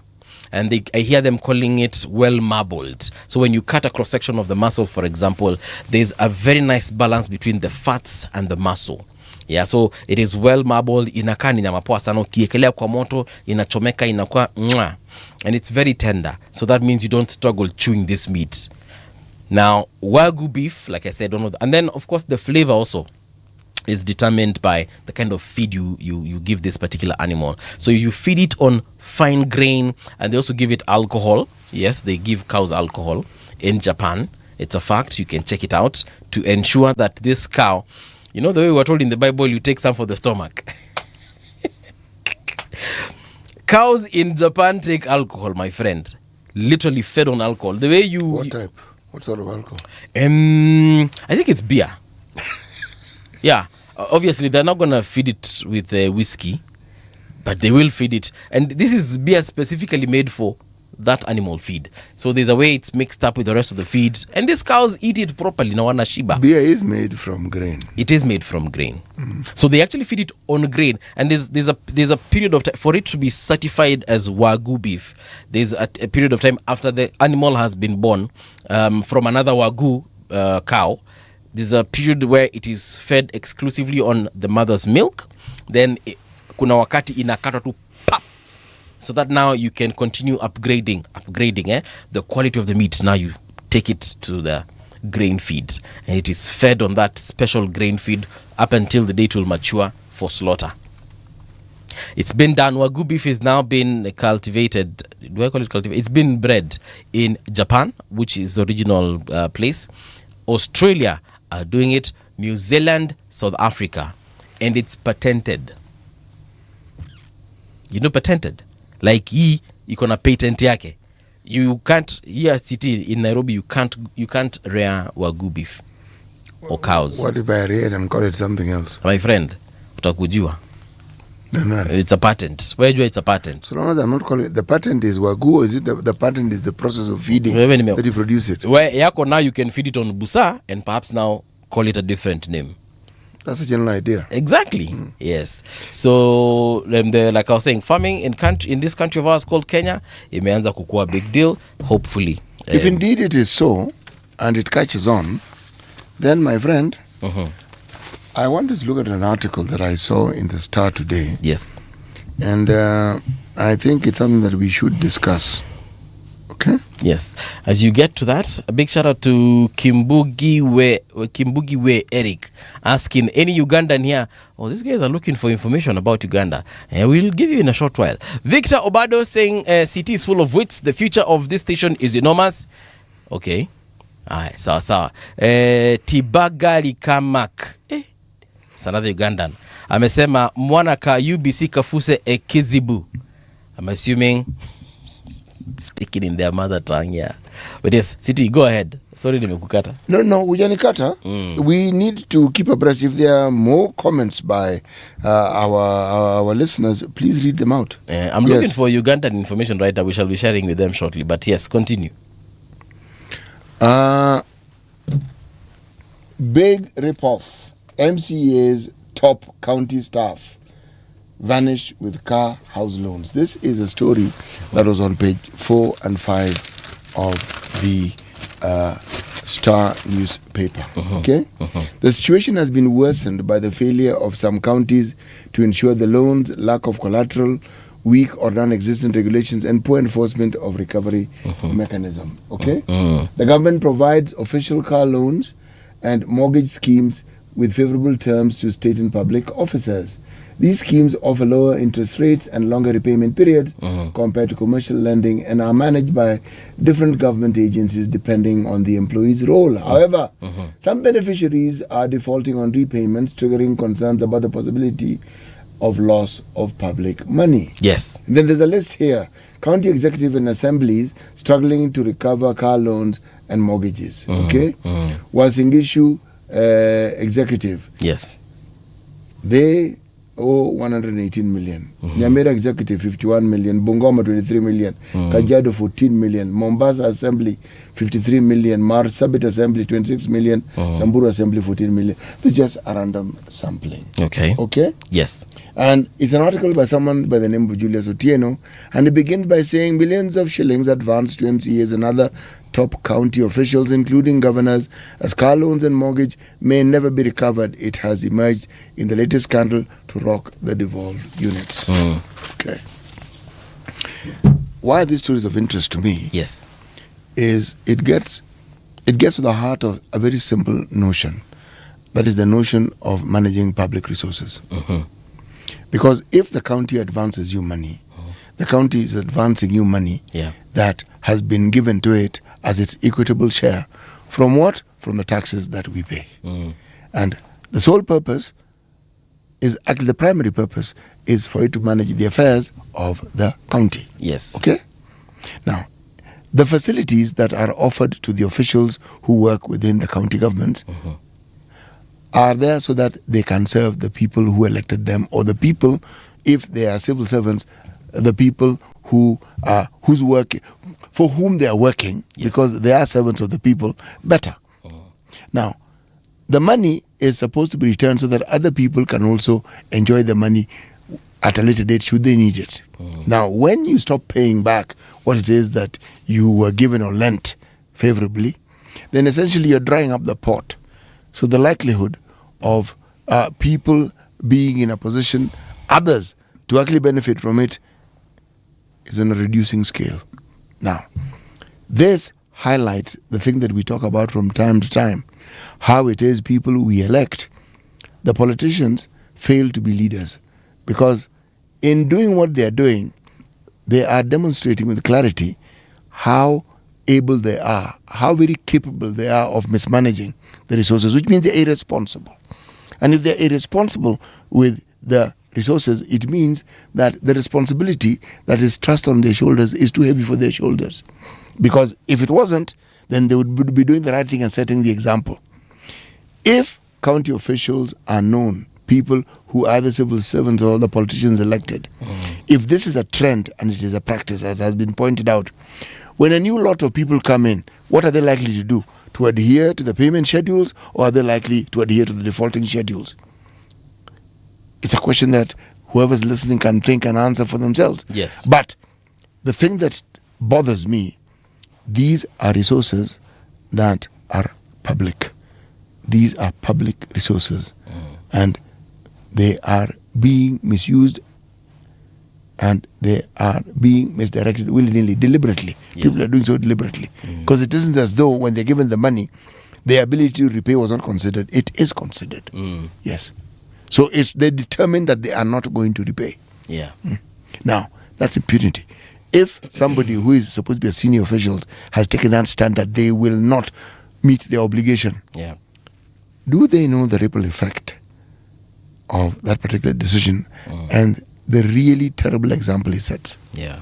And I hear them calling it well marbled. So when you cut a cross section of the muscle, for example, there's a very nice balance between the fats and the muscle. Yeah, so it is well marbled. Inakaa ni nyama poa sana. Ukiekelea kwa moto, inachomeka, inakuwa mwah. And it's very tender. So that means you don't struggle chewing this meat. Now, Wagyu beef, like I said, and then of course the flavor also is determined by the kind of feed you give this particular animal. So you feed it on fine grain, and they also give it alcohol. Yes, they give cows alcohol in Japan. It's a fact. You can check it out to ensure that this cow, you know the way we were told in the Bible, you take some for the stomach. Cows in Japan take alcohol, my friend. Literally fed on alcohol. The way you... What type? What sort of alcohol? I think it's beer. Yeah, obviously they're not gonna feed it with whiskey, but they will feed it. And this is beer specifically made for that animal feed. So there's a way it's mixed up with the rest of the feed, and these cows eat it properly. No one shiba. Beer is made from grain. It is made from grain. So they actually feed it on grain, and there's a period of time for it to be certified as Wagyu beef. There's a period of time after the animal has been born from another Wagyu cow. There's a period where it is fed exclusively on the mother's milk. Then kuna wakati inakatwa tu pap, so that now you can continue upgrading the quality of the meat. Now you take it to the grain feed, and it is fed on that special grain feed up until the day it will mature for slaughter. It's been done. Wagyu beef is now been cultivated. Do I call it cultivated? It's been bred in Japan, which is the original place. Australia are doing it, New Zealand, South Africa, and it's patented. You know, patented. Like hii iko na patent yake. You can't, here city in Nairobi, you can't rear Wagyu beef or cows. What if I rear it and call it something else? My friend, utakujua. No. It's a patent. Where do it's a patent? So long as I'm not calling it, the patent is Wagyu, or is it the patent is the process of feeding that you produce it? Where yako now you can feed it on busa and perhaps now call it a different name. That's a general idea. Exactly. Yes. So like I was saying, farming in this country of ours called Kenya, imeanza kukua a big deal. Hopefully, if indeed it is so, and it catches on, then my friend, I want us to look at an article that I saw in the Star today. Yes. And I think it's something that we should discuss. Okay? Yes. As you get to that, a big shout out to Kimbugi We Eric, asking any Ugandan here, these guys are looking for information about Uganda. We'll give you in a short while. Victor Obado saying, city is full of wits. The future of this station is enormous. Okay. Sawa. Tibagali Kamak. It's another Ugandan. Amesema mwana ka UBC kafuse ekizibu. I'm assuming speaking in their mother tongue, yeah. But yes, City, go ahead. Sorry, nimekukata. No, hujanikata. We need to keep abreast. If there are more comments by our listeners, please read them out. I'm looking for Ugandan information right now. We shall be sharing with them shortly. But yes, continue. Big rip-off. MCA's top county staff vanish with car house loans. This is a story that was on page 4 and 5 of the Star newspaper. Okay? The situation has been worsened by the failure of some counties to ensure the loans, lack of collateral, weak or non-existent regulations, and poor enforcement of recovery mechanism. Okay? The government provides official car loans and mortgage schemes with favorable terms to state and public officers. These schemes offer lower interest rates and longer repayment periods compared to commercial lending, and are managed by different government agencies depending on the employee's role. However, some beneficiaries are defaulting on repayments, triggering concerns about the possibility of loss of public money. Yes. And then there's a list here. County executive and assemblies struggling to recover car loans and mortgages. Okay? Wasingishu executive. Yes. They 118 million. Nyamira Executive 51 million. Bungoma 23 million. Kajiado 14 million. Mombasa Assembly 53 million. Marsabit Assembly 26 million. Samburu Assembly 14 million. This is just a random sampling. Okay. Okay? Yes. And it's an article by someone by the name of Julius Otieno, and it begins by saying millions of shillings advanced to MCAs and other top county officials, including governors, as car loans and mortgage may never be recovered. It has emerged in the latest scandal to rock the devolved units. Okay. Why this story is of interest to me? Yes. Is it gets to the heart of a very simple notion. That is the notion of managing public resources. Because if the county advances you money, the county is advancing you money that has been given to it as its equitable share. From what? From the taxes that we pay. And the sole purpose is, actually the primary purpose, is for it to manage the affairs of the county. Yes. Okay? Now, the facilities that are offered to the officials who work within the county governments are there so that they can serve the people who elected them, or the people, if they are civil servants, the people who whose work, for whom they are working, because they are servants of the people, better. Now, the money is supposed to be returned so that other people can also enjoy the money at a later date should they need it. Now, when you stop paying back what it is that you were given or lent favorably, then essentially you're drying up the pot. So the likelihood of people being in a position, others, to actually benefit from it is on a reducing scale. Now, this highlights the thing that we talk about from time to time, how it is people who we elect, the politicians, fail to be leaders. Because in doing what they are doing, they are demonstrating with clarity how able they are, how very capable they are of mismanaging the resources, which means they're irresponsible. And if they're irresponsible with the resources, it means that the responsibility that is thrust on their shoulders is too heavy for their shoulders. Because if it wasn't, then they would be doing the right thing and setting the example. If county officials are known, people who are the civil servants or the politicians elected, if this is a trend and it is a practice, as has been pointed out, when a new lot of people come in, what are they likely to do? To adhere to the payment schedules, or are they likely to adhere to the defaulting schedules? It's a question that whoever's listening can think and answer for themselves. Yes. But the thing that bothers me, these are resources that are public. These are public resources. And they are being misused, and they are being misdirected willy-nilly, deliberately. People are doing so deliberately. Because it isn't as though when they're given the money, their ability to repay was not considered. It is considered. Yes. So they determined that they are not going to repay. Yeah. Now, that's impunity. If somebody who is supposed to be a senior official has taken that stand that they will not meet their obligation, do they know the ripple effect of that particular decision and the really terrible example it sets? Yeah.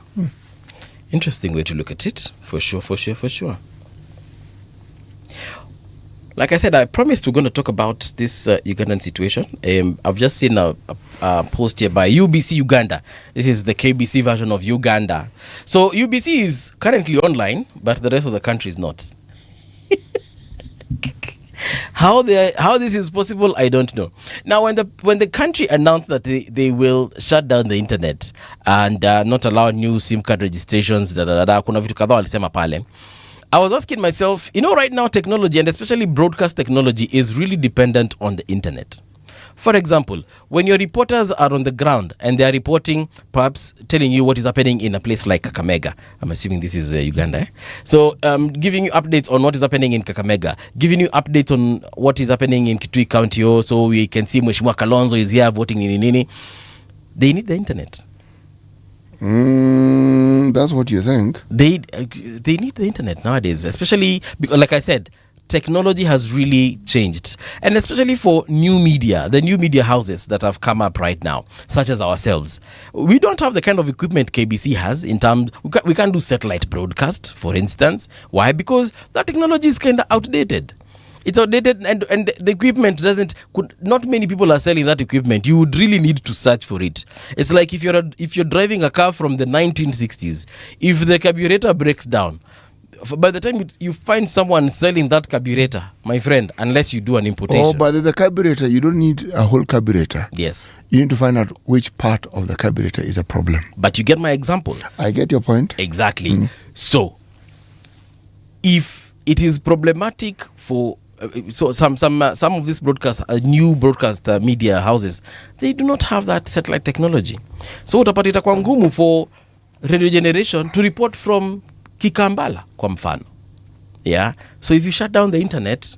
Interesting way to look at it. For sure. Like I said, I promised we're going to talk about this Ugandan situation. I've just seen a post here by UBC Uganda. This is the KBC version of Uganda. So UBC is currently online, but the rest of the country is not. How this is possible, I don't know. Now, when the country announced that they will shut down the internet and not allow new SIM card registrations, kuna vitu kadhaa walisema pale, I was asking myself, right now technology, and especially broadcast technology, is really dependent on the internet. For example, when your reporters are on the ground and they are reporting, perhaps telling you what is happening in a place like Kakamega, I'm assuming this is Uganda, so giving you updates on what is happening in Kakamega, giving you updates on what is happening in Kitui County, so we can see Mheshimiwa Kalonzo is here voting nini. They need the internet. That's what you think. They need the internet nowadays, especially because, like I said, technology has really changed, and especially for new media, the new media houses that have come up right now, such as ourselves. We don't have the kind of equipment KBC has in terms, we can't do satellite broadcast, for instance. Why? Because that technology is kind of outdated. It's outdated, and the equipment not many people are selling that equipment. You would really need to search for it. It's like if you're driving a car from the 1960s, if the carburetor breaks down, by the time you find someone selling that carburetor, my friend, unless you do an importation. Oh, but the carburetor, you don't need a whole carburetor. Yes. You need to find out which part of the carburetor is a problem. But you get my example. I get your point. Exactly. So, if it is problematic for some of these new broadcast media houses, they do not have that satellite technology. So utapata itakuwa ngumu for Radio Generation to report from Kikambala kwa mfano. Yeah. So if you shut down the internet,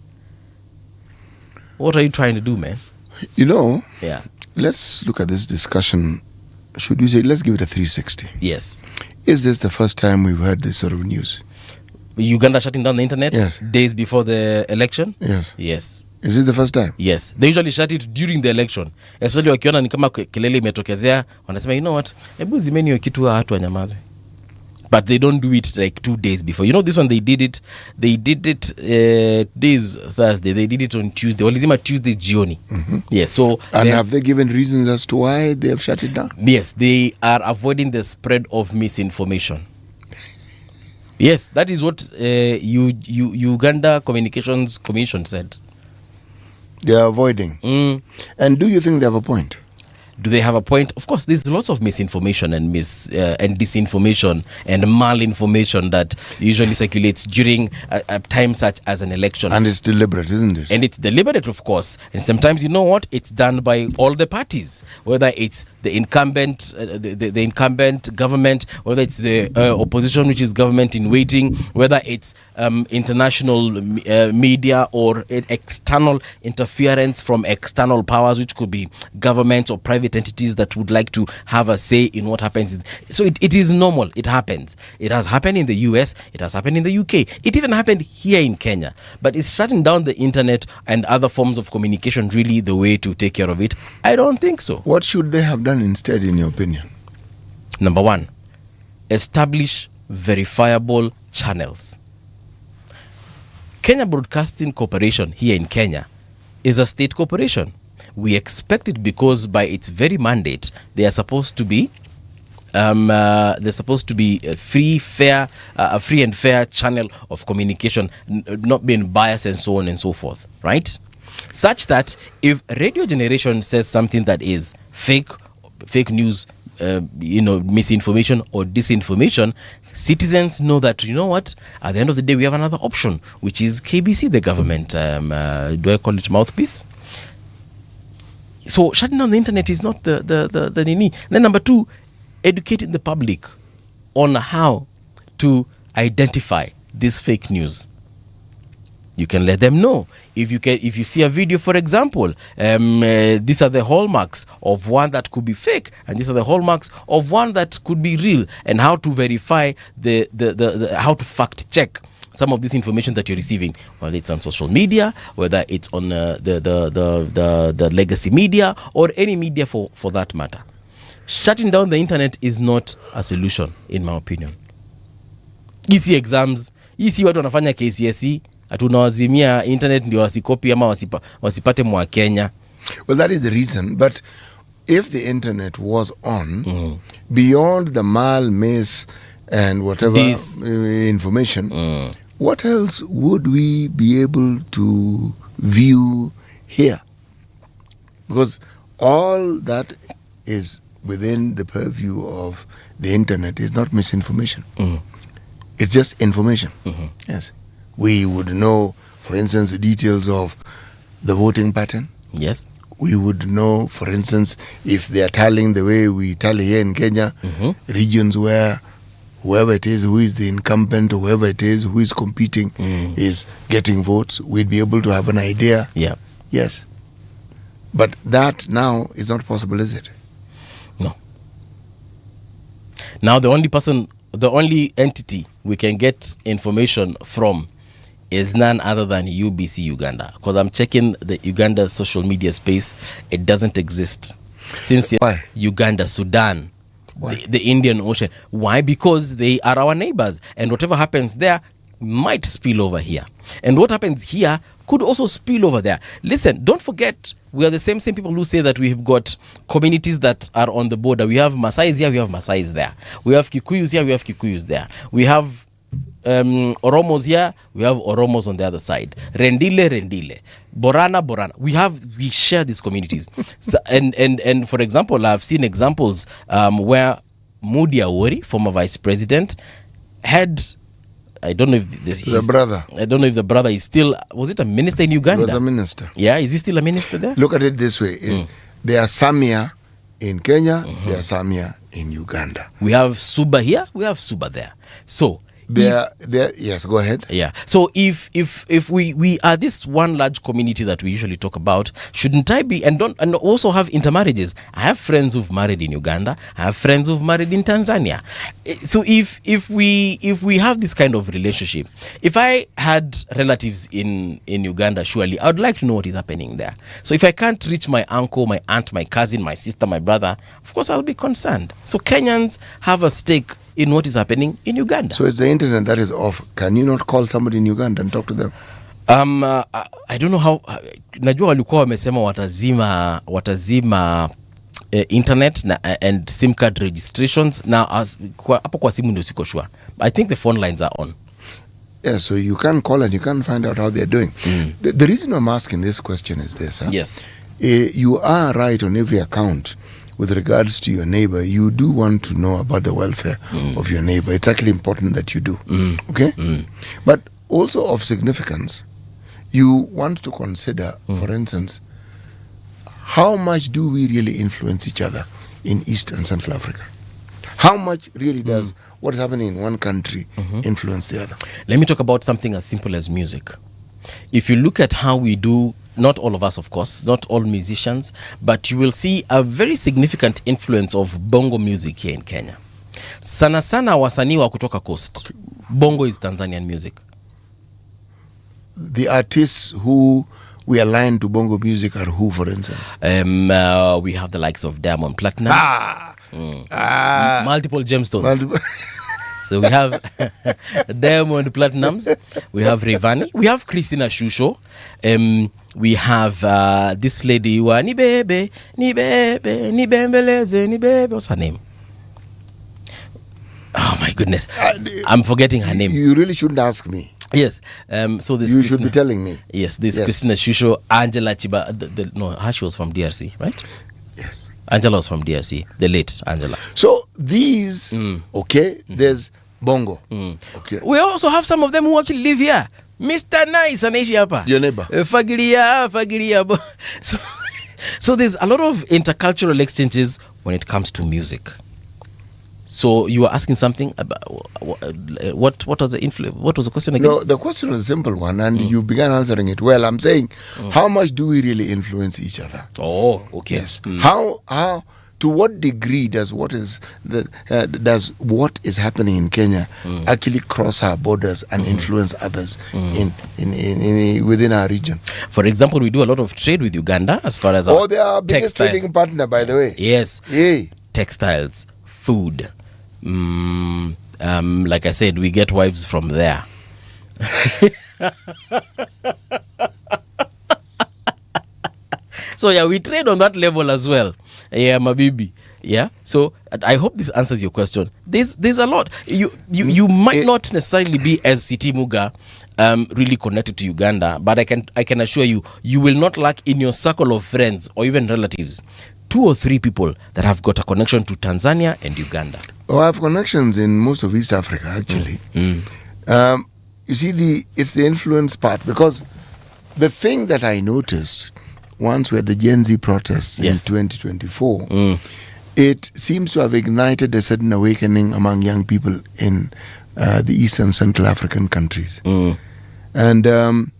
what are you trying to do, man? You know, yeah. Let's look at this discussion. Should we say, let's give it a 360? Yes. Is this the first time we've heard this sort of news? Uganda shutting down the internet? Yes. Days before the election? Yes. Yes. Is it the first time? Yes. They usually shut it during the election. Especially wakiona ni kama kelele imetokezea, wanasema, you know what, hebu zimeni hiyo kitu watu wanyamaze. But they don't do it like 2 days before. You know, this one they did it days Thursday. They did it on Tuesday. Walizima Tuesday jioni. Yes. So and have they given reasons as to why they have shut it down? Yes, they are avoiding the spread of misinformation. Yes, that is what Uganda Communications Commission said. They are avoiding. And do you think they have a point? Do they have a point? Of course, there's lots of misinformation and disinformation and malinformation that usually circulates during a time such as an election. And it's deliberate, isn't it? And it's deliberate, of course. And sometimes, you know what? It's done by all the parties, whether it's the incumbent, the incumbent government, whether it's the opposition, which is government in waiting, whether it's international media or external interference from external powers, which could be governments or private entities that would like to have a say in what happens. So it is normal. It happens. It has happened in the US. It has happened in the UK. It even happened here in Kenya. But is shutting down the internet and other forms of communication really the way to take care of it? I don't think so. What should they have done instead, in your opinion? Number one, establish verifiable channels. Kenya Broadcasting Corporation here in Kenya is a state corporation. We expect it because by its very mandate, they are supposed to be a free and fair channel of communication, not being biased and so on and so forth, right? Such that if Radio Generation says something that is fake news, misinformation or disinformation, citizens know that, you know what, at the end of the day, we have another option, which is KBC, the government. Do I call it mouthpiece? So shutting down the internet is not the nini. Then number two, educating the public on how to identify this fake news. You can let them know. If you see a video, for example, these are the hallmarks of one that could be fake, and these are the hallmarks of one that could be real, and how to verify how to fact check some of this information that you're receiving, whether it's on social media, whether it's on the legacy media or any media for that matter. Shutting down the internet is not a solution, in my opinion. Easy exams, easy watu wanafanya KCSE, atunawazimia internet ndio wasikopi ama wasipate mwa Kenya. Well, that is the reason. But if the internet was on, beyond the maize and whatever information, what else would we be able to view here? Because all that is within the purview of the internet is not misinformation. It's just information. Yes. We would know, for instance, the details of the voting pattern. Yes. We would know, for instance, if they are tallying the way we tally here in Kenya, regions where whoever it is who is the incumbent, or whoever it is who is competing is getting votes, we'd be able to have an idea. Yeah. Yes. But that now is not possible, is it? No. Now the only entity we can get information from is none other than UBC Uganda. Because I'm checking the Uganda social media space, it doesn't exist. Since Uganda, Sudan, the Indian Ocean. Why? Because they are our neighbors, and whatever happens there might spill over here. And what happens here could also spill over there. Listen, don't forget, we are the same people who say that we've got communities that are on the border. We have Maasais here, we have Maasais there. We have Kikuyus here, we have Kikuyus there. We have Oromos here, we have Oromos on the other side. Rendile. Borana. We share these communities. So, and for example, I've seen examples where Mudi Awori, former vice president, had, I don't know if the brother. I don't know if the brother is still, was it a minister in Uganda? He was a minister. Yeah, is he still a minister there? Look at it this way. There are Samia in Kenya, there are Samia in Uganda. We have Suba here, we have Suba there. So yes, go ahead. Yeah. So if we are this one large community that we usually talk about, shouldn't I be and also have intermarriages? I have friends who've married in Uganda. I have friends who've married in Tanzania. So if we have this kind of relationship, if I had relatives in Uganda, surely I would like to know what is happening there. So if I can't reach my uncle, my aunt, my cousin, my sister, my brother, of course I'll be concerned. So Kenyans have a stake in what is happening in Uganda. So it's the internet that is off. Can you not call somebody in Uganda and talk to them? I don't know how. Najua walikuwa wamesema watazima internet and SIM card registrations. Now hapo kwa simu ndio siko sure. I think the phone lines are on. Yeah, so you can call and you can find out how they're doing. The reason I'm asking this question is this. Yes. You are right on every account. With regards to your neighbor, you do want to know about the welfare of your neighbor. It's actually important that you do. Okay? But also of significance, you want to consider, for instance, how much do we really influence each other in East and Central Africa? How much really does what is happening in one country influence the other? Let me talk about something as simple as music. If you look at how we do, not all of us, of course, not all musicians, but you will see a very significant influence of bongo music here in Kenya. Sana wasanii wa kutoka coast. Bongo is Tanzanian music. The artists who we align to bongo music are who, for instance? We have the likes of Diamond Platnumz. Multiple gemstones. So we have Diamond Platnumz, we have Rayvanny, we have Christina Shusho, we have this lady, Nibebe, what's her name? Oh my goodness, I'm forgetting her name. You really shouldn't ask me. Yes, so this you should be telling me. Yes, this Christina Shusho, Angela Chiba, she was from DRC, right? Yes. Angela was from DRC, the late Angela. So these, there's bongo. Okay. We also have some of them who actually live here. Mr. Nice anaishi hapa. Your neighbor. Fagiria. So there's a lot of intercultural exchanges when it comes to music. So you were asking something about what was the influence? What was the question again? No, the question was a simple one, and you began answering it well. I'm saying, how much do we really influence each other? Oh, okay. Yes. How? To what degree does what is happening in Kenya actually cross our borders and influence others in within our region? For example, we do a lot of trade with Uganda as far as they are our biggest trading partner, by the way. Yes. Yay. Textiles, food. Like I said, we get wives from there. So yeah, we trade on that level as well. Yeah, Mabibi. Yeah. So I hope this answers your question. There's a lot. You might not necessarily be as Siti Muga really connected to Uganda, but I can assure you will not lack in your circle of friends or even relatives 2 or 3 people that have got a connection to Tanzania and Uganda. Oh, I have connections in most of East Africa, actually. You see, it's the influence part, because the thing that I noticed once we had the Gen Z protests in 2024, it seems to have ignited a certain awakening among young people in the East and Central African countries. And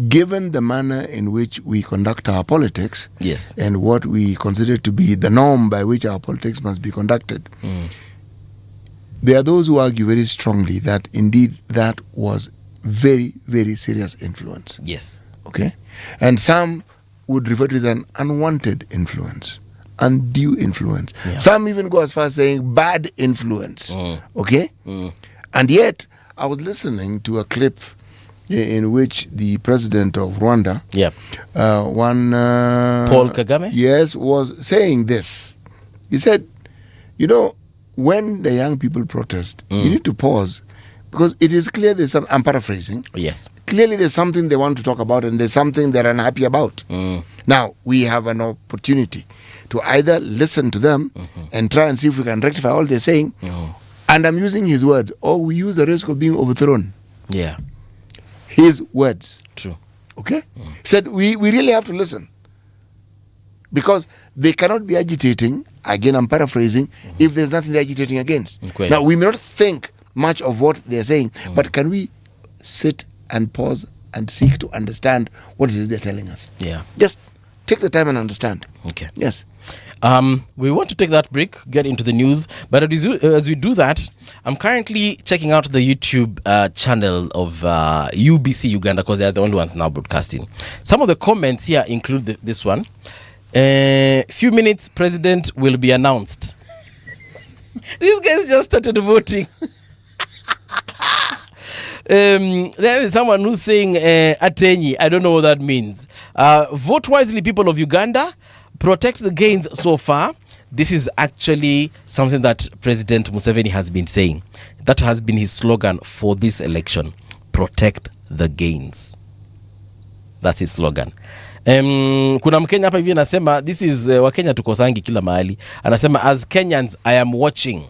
given the manner in which we conduct our politics, and what we consider to be the norm by which our politics must be conducted, there are those who argue very strongly that indeed that was very, very serious influence. Yes. Okay? And some would refer to it as an unwanted influence, undue influence. Yeah. Some even go as far as saying bad influence. Okay? And yet, I was listening to a clip in which the president of Rwanda, Paul Kagame, yes, was saying this. He said, when the young people protest, you need to pause, because it is clear there's some, I'm paraphrasing. Yes. Clearly there's something they want to talk about, and there's something they're unhappy about. Now, we have an opportunity to either listen to them and try and see if we can rectify all they're saying, and I'm using his words, or we use the risk of being overthrown. Yeah. His words. True. Okay? He said, we really have to listen. Because they cannot be agitating, again I'm paraphrasing, if there's nothing they're agitating against. Okay. Now, we may not think much of what they're saying, but can we sit and pause and seek to understand what it is they're telling us? Yeah. Just take the time and understand. Okay. Yes. We want to take that break, get into the news, but as we do that, I'm currently checking out the YouTube channel of UBC Uganda, because they're the only ones now broadcasting. Some of the comments here include this one. Few minutes, president will be announced. These guys just started voting. There is someone who's saying Atenyi. I don't know what that means. Vote wisely, people of Uganda. Protect the gains so far. This is actually something that President Museveni has been saying. That has been his slogan for this election. Protect the gains. That's his slogan. Kuna Mkenya hapa hivi anasema, this is Wakenya tukosangi kila mahali. Anasema, as Kenyans I am watching.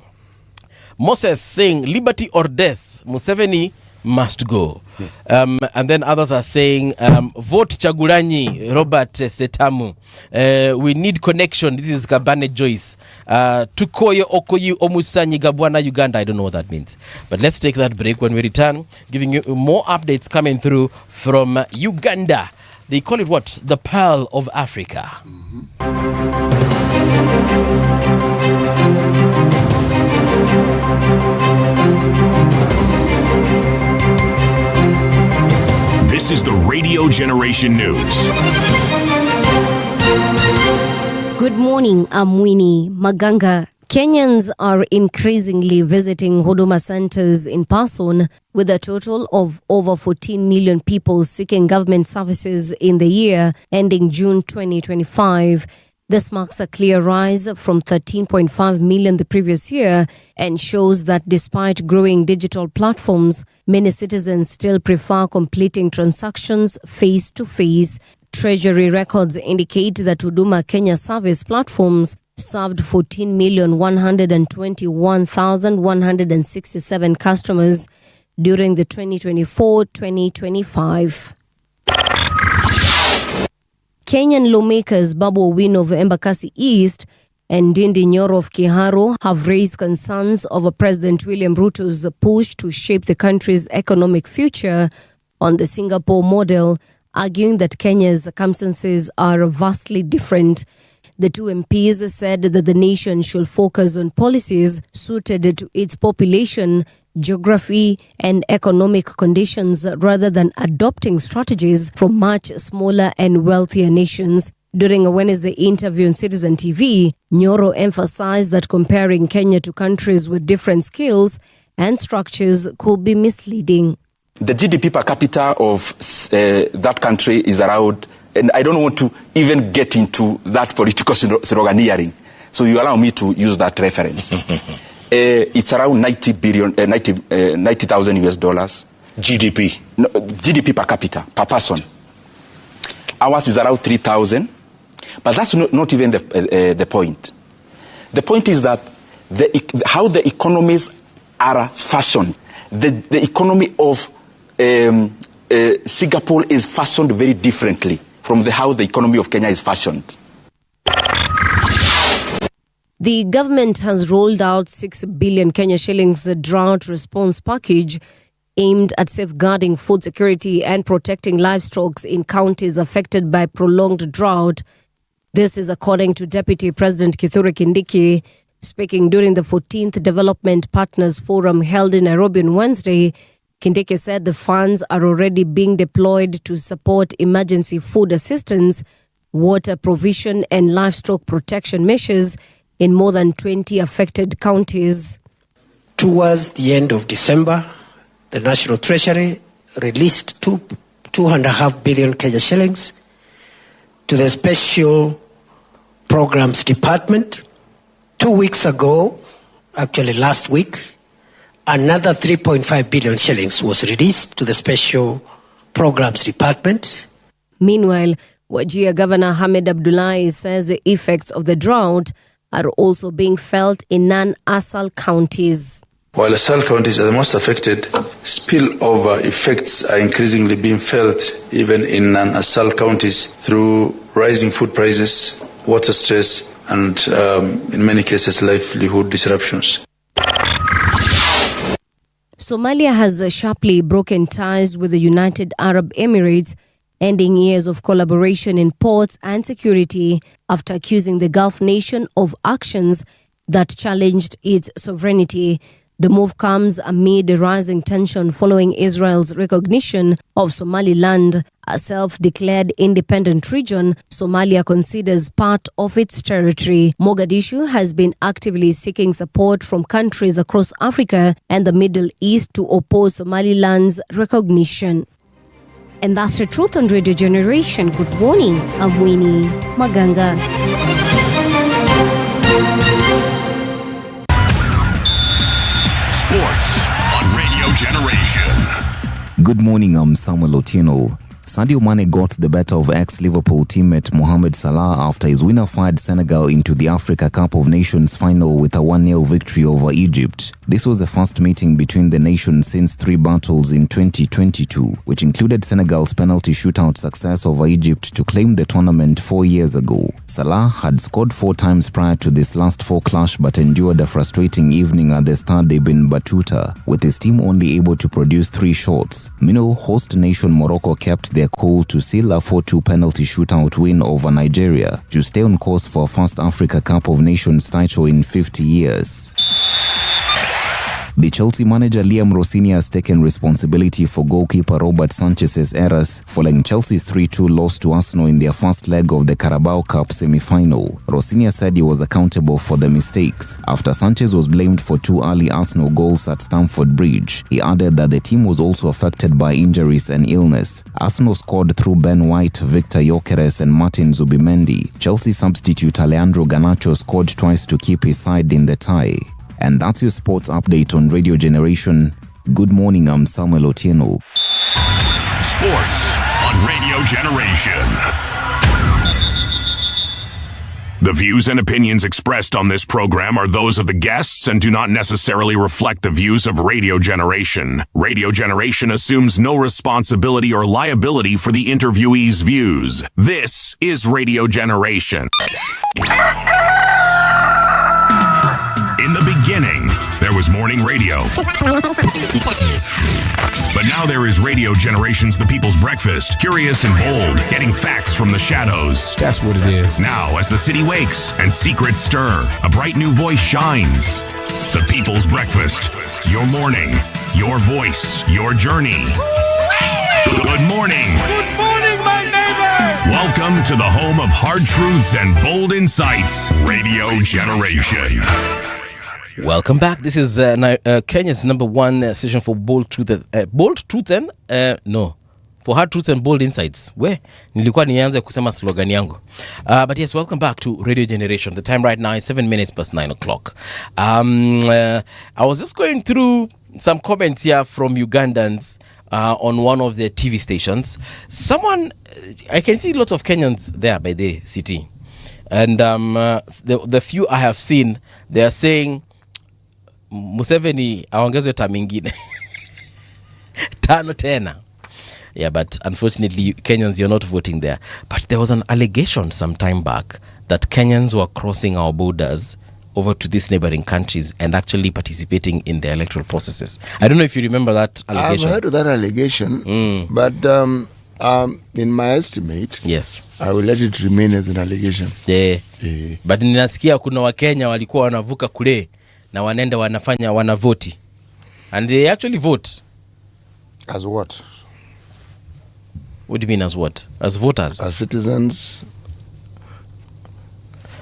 Moses saying liberty or death, Museveni must go. And then others are saying, vote Chagulanyi, Robert Setamu. We need connection. This is Kabane Joyce. Tukoyo Okoyi Omusanyi Gabwana Uganda. I don't know what that means. But let's take that break. When we return, giving you more updates coming through from Uganda. They call it what? The Pearl of Africa. This is the Radio Generation News. Good morning, I'm Winnie Maganga. Kenyans are increasingly visiting Huduma centers in person, with a total of over 14 million people seeking government services in the year ending June 2025. This marks a clear rise from 13.5 million the previous year and shows that despite growing digital platforms, many citizens still prefer completing transactions face-to-face. Treasury records indicate that Huduma Kenya service platforms served 14,121,167 customers during the 2024-2025. Kenyan lawmakers Babu Owino of Embakasi East and Ndindi Nyoro of Kiharu have raised concerns over President William Ruto's push to shape the country's economic future on the Singapore model, arguing that Kenya's circumstances are vastly different. The two MPs said that the nation should focus on policies suited to its population, geography, and economic conditions rather than adopting strategies from much smaller and wealthier nations. During a Wednesday interview on Citizen TV, Nyoro emphasized that comparing Kenya to countries with different skills and structures could be misleading. The GDP per capita of that country is around, and I don't want to even get into that political sloganeering, so you allow me to use that reference. It's around 90,000 US dollars. GDP? No, GDP per capita, per person. Ours is around 3,000, but that's not even the point. The point is that how the economies are fashioned. The economy of Singapore is fashioned very differently from how the economy of Kenya is fashioned. The government has rolled out 6 billion Kenya shillings drought response package aimed at safeguarding food security and protecting livestock in counties affected by prolonged drought. This is according to Deputy President Kithure Kindiki. Speaking during the 14th Development Partners Forum held in Nairobi on Wednesday, Kindiki said the funds are already being deployed to support emergency food assistance, water provision, and livestock protection measures in more than 20 affected counties. Towards the end of December, the National Treasury released 2.5 billion Kenya shillings to the Special Programs Department. 2 weeks ago, actually last week, another 3.5 billion shillings was released to the Special Programs Department. Meanwhile, Wajir Governor Hamid Abdullahi says the effects of the drought are also being felt in non-ASAL counties. While ASAL counties are the most affected, spillover effects are increasingly being felt even in non-ASAL counties through rising food prices, water stress, and in many cases, livelihood disruptions. Somalia has sharply broken ties with the United Arab Emirates, ending years of collaboration in ports and security after accusing the Gulf nation of actions that challenged its sovereignty. The move comes amid rising tension following Israel's recognition of Somaliland, a self-declared independent region Somalia considers part of its territory. Mogadishu has been actively seeking support from countries across Africa and the Middle East to oppose Somaliland's recognition. And that's the truth on Radio Generation. Good morning. I'm Winnie Maganga. Sports on Radio Generation. Good morning, I'm Samuel Otieno. Sadio Mane got the better of ex-Liverpool teammate Mohamed Salah after his winner fired Senegal into the Africa Cup of Nations final with a 1-0 victory over Egypt. This was the first meeting between the nations since 3 battles in 2022, which included Senegal's penalty shootout success over Egypt to claim the tournament 4 years ago. Salah had scored 4 times prior to this last 4 clash but endured a frustrating evening at the Stade Ibn Battuta, with his team only able to produce 3 shots. Meanwhile, host nation Morocco kept their cool to seal a 4-2 penalty shootout win over Nigeria to stay on course for first Africa Cup of Nations title in 50 years. The Chelsea manager Liam Rossini has taken responsibility for goalkeeper Robert Sanchez's errors following Chelsea's 3-2 loss to Arsenal in their first leg of the Carabao Cup semi-final. Rossini said he was accountable for the mistakes after Sanchez was blamed for 2 early Arsenal goals at Stamford Bridge. He added that the team was also affected by injuries and illness. Arsenal scored through Ben White, Victor Gyökeres and Martin Zubimendi. Chelsea substitute Alejandro Garnacho scored twice to keep his side in the tie. And that's your sports update on Radio Generation. Good morning, I'm Samuel Otieno. Sports on Radio Generation. The views and opinions expressed on this program are those of the guests and do not necessarily reflect the views of Radio Generation. Radio Generation assumes no responsibility or liability for the interviewee's views. This is Radio Generation. In the beginning, there was morning radio. But now there is Radio Generation's The People's Breakfast, curious and bold, getting facts from the shadows. That's what it is. Now, as the city wakes and secrets stir, a bright new voice shines. The People's Breakfast, your morning, your voice, your journey. Good morning. Good morning, my neighbor. Welcome to the home of hard truths and bold insights, Radio Generation. Welcome back. This is Kenya's number 1 station for bold truth and for hard truths and bold insights. Nilikuwa nianze kusema slogan yangu. But yes, welcome back to Radio Generation. The time right now is 7 minutes past 9 o'clock. I was just going through some comments here from Ugandans on one of the TV stations. I can see lots of Kenyans there by the city. And the few I have seen, they are saying Museveni aongezwe term ingine 5 tena. Yeah, but unfortunately Kenyans, you're not voting there. But there was an allegation some time back that Kenyans were crossing our borders over to these neighboring countries and actually participating in the electoral processes. I don't know if you remember that allegation. I've heard of that allegation, but in my estimate, yes, I will let it remain as an allegation. But ninasikia kuna Wakenya walikuwa wanavuka kule na wanaenda wanavoti. And they actually vote. As what? What do you mean as what? As voters? As citizens.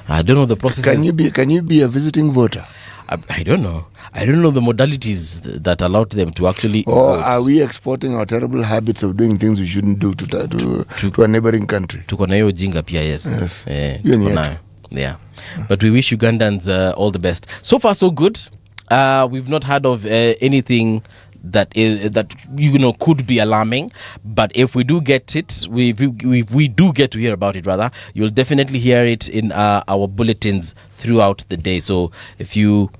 I don't know the process. Can you be a visiting voter? I don't know. I don't know the modalities that allowed them to actually Or vote. are we exporting our terrible habits of doing things we shouldn't do to a neighboring country? Tuko na hiyo jinga pia, yes. Hiyo ni Tuko yetu. nayo. Yeah. But we wish Ugandans all the best. So far, so good. We've not heard of anything that could be alarming, but if we do get it, we do get to hear about it, rather, you'll definitely hear it in our bulletins throughout the day. So if you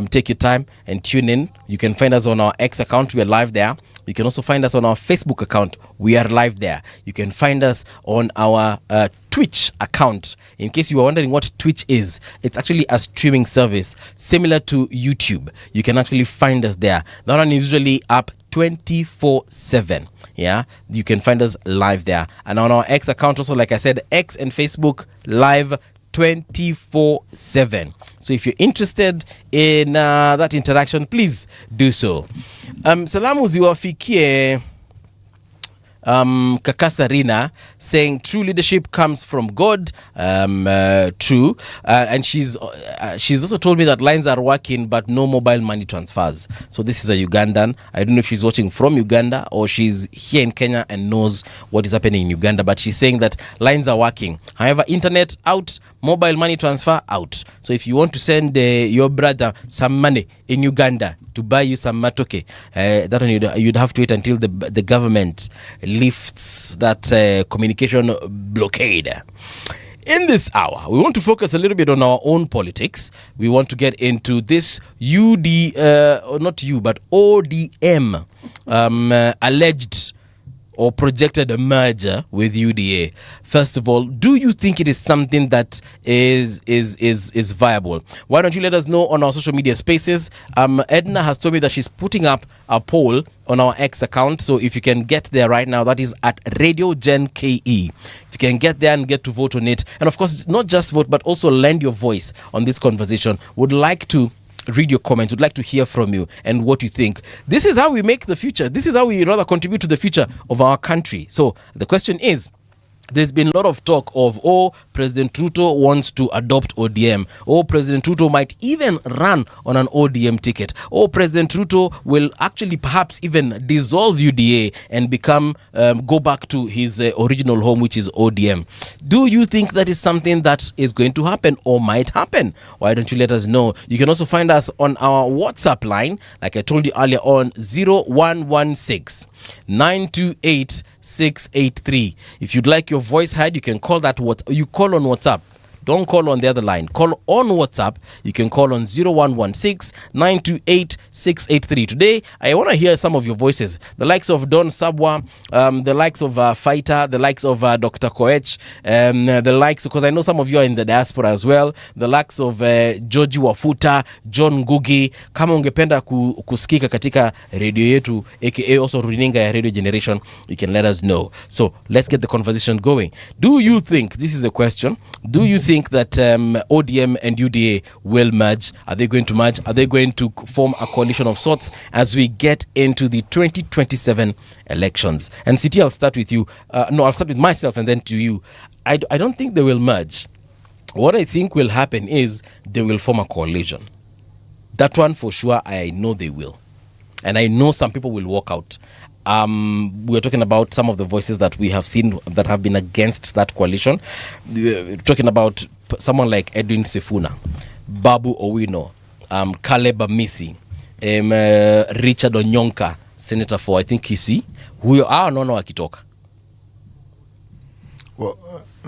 take your time and tune in, you can find us on our X account. We are live there. You can also find us on our Facebook account. We are live there. You can find us on our Twitch account. In case you are wondering what Twitch is, it's actually a streaming service similar to YouTube. You can actually find us there. That one is usually up 24/7. Yeah, you can find us live there. And on our X account also, like I said, X and Facebook live 24/7. So if you're interested in that interaction, please do so. Salamu ziwafikie Kakasarina, saying true leadership comes from God. True. And she's also told me that lines are working but no mobile money transfers. So this is a Ugandan. I don't know if she's watching from Uganda or she's here in Kenya and knows what is happening in Uganda, but she's saying that lines are working. However, internet out, mobile money transfer out. So if you want to send your brother some money in Uganda to buy you some matoke, that one you'd have to wait until the government lifts that communication blockade. In this hour, we want to focus a little bit on our own politics. We want to get into this ODM alleged or projected a merger with UDA. First of all, do you think it is something that is viable? Why don't you let us know on our social media spaces? Edna has told me that she's putting up a poll on our X account. So if you can get there right now, that is at Radio Gen KE. If you can get there and get to vote on it. And of course, it's not just vote, but also lend your voice on this conversation. Would like to read your comments. Would like to hear from you and what you think. This is how we make the future. This is how we rather contribute to the future of our country. So the question is, there's been a lot of talk of, President Ruto wants to adopt ODM. President Ruto might even run on an ODM ticket. President Ruto will actually perhaps even dissolve UDA and go back to his original home, which is ODM. Do you think that is something that is going to happen or might happen? Why don't you let us know? You can also find us on our WhatsApp line, like I told you earlier on, 0116 928 683. If you'd like your voice heard, you can call that you call on WhatsApp. Don't call on the other line. Call on WhatsApp. You can call on 0116 928 683. Today, I want to hear some of your voices. The likes of Don Sabwa, the likes of Fighter, the likes of Dr. Koech, the likes, because I know some of you are in the diaspora as well, the likes of George Wafuta, John Ngugi. Kama ungependa kusikika katika radio yetu, aka also runinga ya Radio Generation, you can let us know. So, let's get the conversation going. Do you think, this is a question, do you think that ODM and UDA will merge? Are they going to merge? Are they going to form a coalition of sorts as we get into the 2027 elections? And Siti, I'll start with you. I'll start with myself and then to you. I don't think they will merge. What I think will happen is they will form a coalition. That one for sure, I know they will. And I know some people will walk out. We're talking about some of the voices that we have seen that have been against that coalition. We're talking about someone like Edwin Sifuna, Babu Owino, Caleb Amisi, Richard Onyonka, Senator for, I think, Kisii. Huyo naona wakitoka.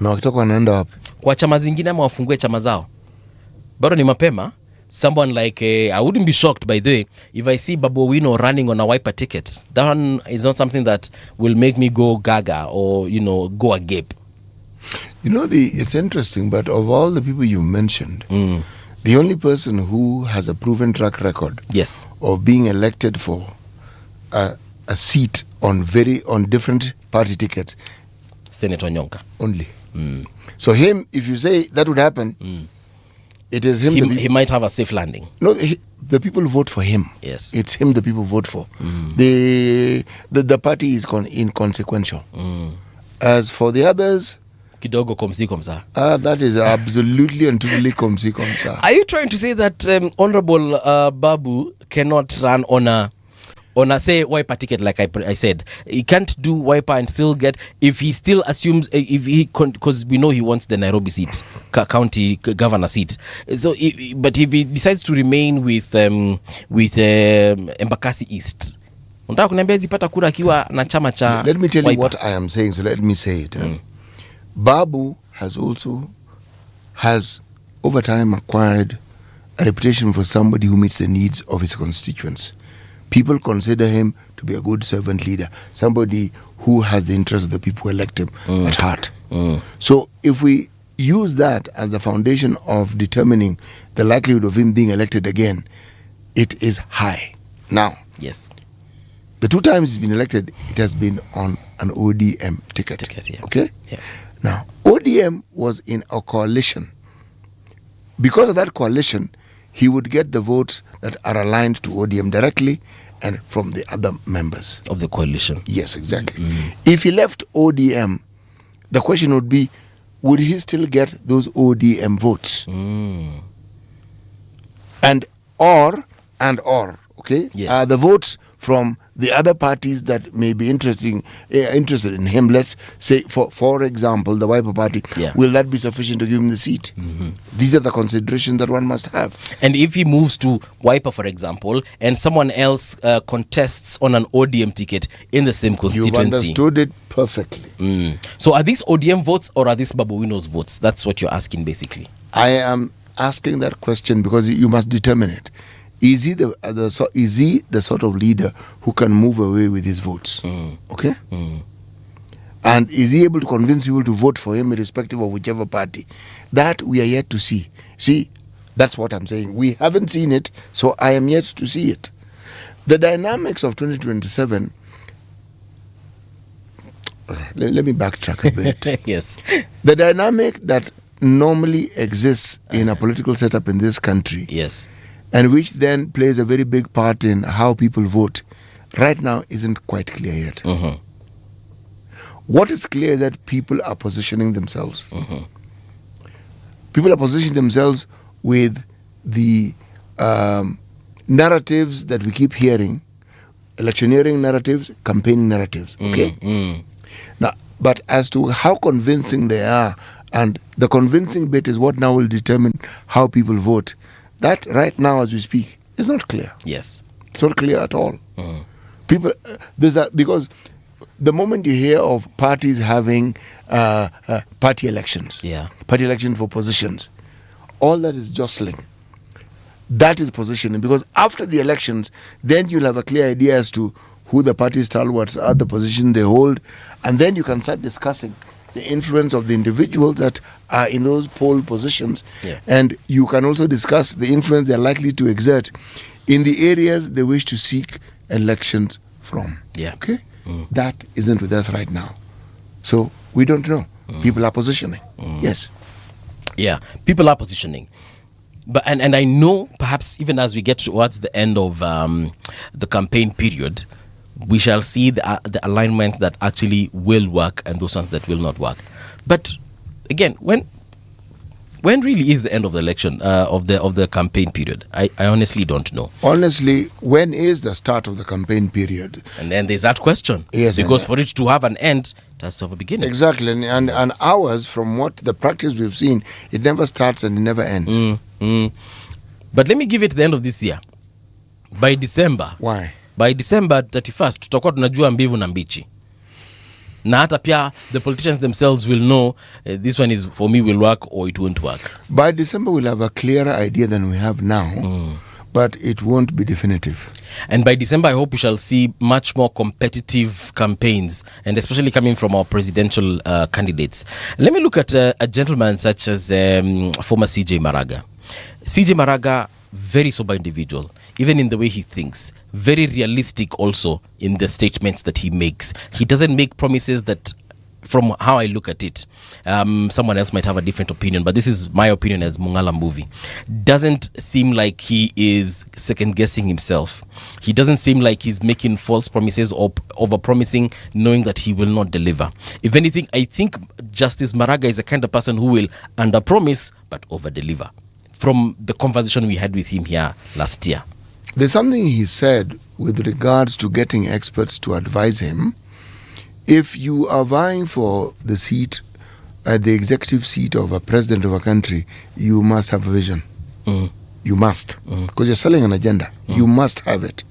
Na wakitoka wanaenda wapi? Kwa chama zingine ama wafungue chama zao. Bado ni mapema. Someone like, I wouldn't be shocked, by the way, if I see Babu Owino running on a Wiper ticket. That one is not something that will make me go gaga or, go agape. It's interesting, but of all the people you mentioned, the only person who has a proven track record of being elected for a seat on different party tickets, Senator Onyonka. Only. So him, if you say that would happen, it is him. He might have a safe landing. No, the people vote for him. Yes, it's him the people vote for. The party is inconsequential. As for the others, Kidogo komsi komsa. That is absolutely and totally komsi komsa. Are you trying to say that Honorable Babu cannot run on a say wiper ticket, like I said? He can't do wiper and still get, if he still assumes, because we know he wants the Nairobi seat, county governor seat. So but if he decides to remain with Embakasi East, let me tell you what I am saying, so let me say it. Babu has over time acquired a reputation for somebody who meets the needs of his constituents. People consider him to be a good servant leader, somebody who has the interest of the people who elect him at heart. So if we use that as the foundation of determining the likelihood of him being elected again, it is high. Now, yes, the 2 times he's been elected, it has been on an ODM ticket. Okay? Yeah. Now, ODM was in a coalition. Because of that coalition, he would get the votes that are aligned to ODM directly and from the other members of the coalition. Yes, exactly. If he left ODM, the question would be, would he still get those ODM votes? And or, okay? Yes. The votes from the other parties that may be interested in him, let's say, for example, the Wiper Party, will that be sufficient to give him the seat? These are the considerations that one must have. And if he moves to Wiper, for example, and someone else contests on an ODM ticket in the same constituency. You've understood it perfectly. So are these ODM votes or are these Babu Wino's votes? That's what you're asking, basically. I am asking that question because you must determine it. Is he the sort of leader who can move away with his votes? Okay? And is he able to convince people to vote for him irrespective of whichever party? That we are yet to see. See, that's what I'm saying. We haven't seen it, so I am yet to see it. The dynamics of 2027, let me backtrack a bit. Yes. The dynamic that normally exists in a political setup in this country, yes, and which then plays a very big part in how people vote, right now isn't quite clear yet. What is clear is that people are positioning themselves. People are positioning themselves with the narratives that we keep hearing, electioneering narratives, campaigning narratives, okay? Now, but as to how convincing they are, and the convincing bit is what now will determine how people vote. That right now, as we speak, is not clear. Yes. It's not clear at all. People, because the moment you hear of parties having party elections, party election for positions, all that is jostling. That is positioning, because after the elections, then you'll have a clear idea as to who the party stalwarts are, the position they hold, and then you can start discussing the influence of the individuals that are in those poll positions. And you can also discuss the influence they're likely to exert in the areas they wish to seek elections from. Okay? That isn't with us right now. So we don't know. People are positioning. Yes. Yeah, people are positioning. But and I know perhaps even as we get towards the end of the campaign period, we shall see the alignment that actually will work and those ones that will not work. But again, when really is the end of the election, of the campaign period? I honestly don't know. Honestly, when is the start of the campaign period? And then there's that question. Yes, because for it to have an end, it has to have a beginning. Exactly. And ours, from what the practice we've seen, it never starts and it never ends. But let me give it the end of this year. By December. Why? By December 31st, tutakuwa tunajua mbivu na mbichi. Na hata pia the politicians themselves will know this one is for me will work or it won't work. By December we'll have a clearer idea than we have now, but it won't be definitive. And by December I hope we shall see much more competitive campaigns, and especially coming from our presidential candidates. Let me look at a gentleman such as former CJ Maraga. CJ Maraga, very sober individual, even in the way he thinks, very realistic also in the statements that he makes. He doesn't make promises that from how I look at it, someone else might have a different opinion, but this is my opinion as Mungala movie. Doesn't seem like he is second guessing himself. He doesn't seem like he's making false promises or over promising, knowing that he will not deliver. If anything, I think Justice Maraga is the kind of person who will under promise but over deliver. From the conversation we had with him here last year, there's something he said with regards to getting experts to advise him. If you are vying for the seat, the executive seat of a president of a country, you must have a vision. You must. Because you're selling an agenda. You must have it.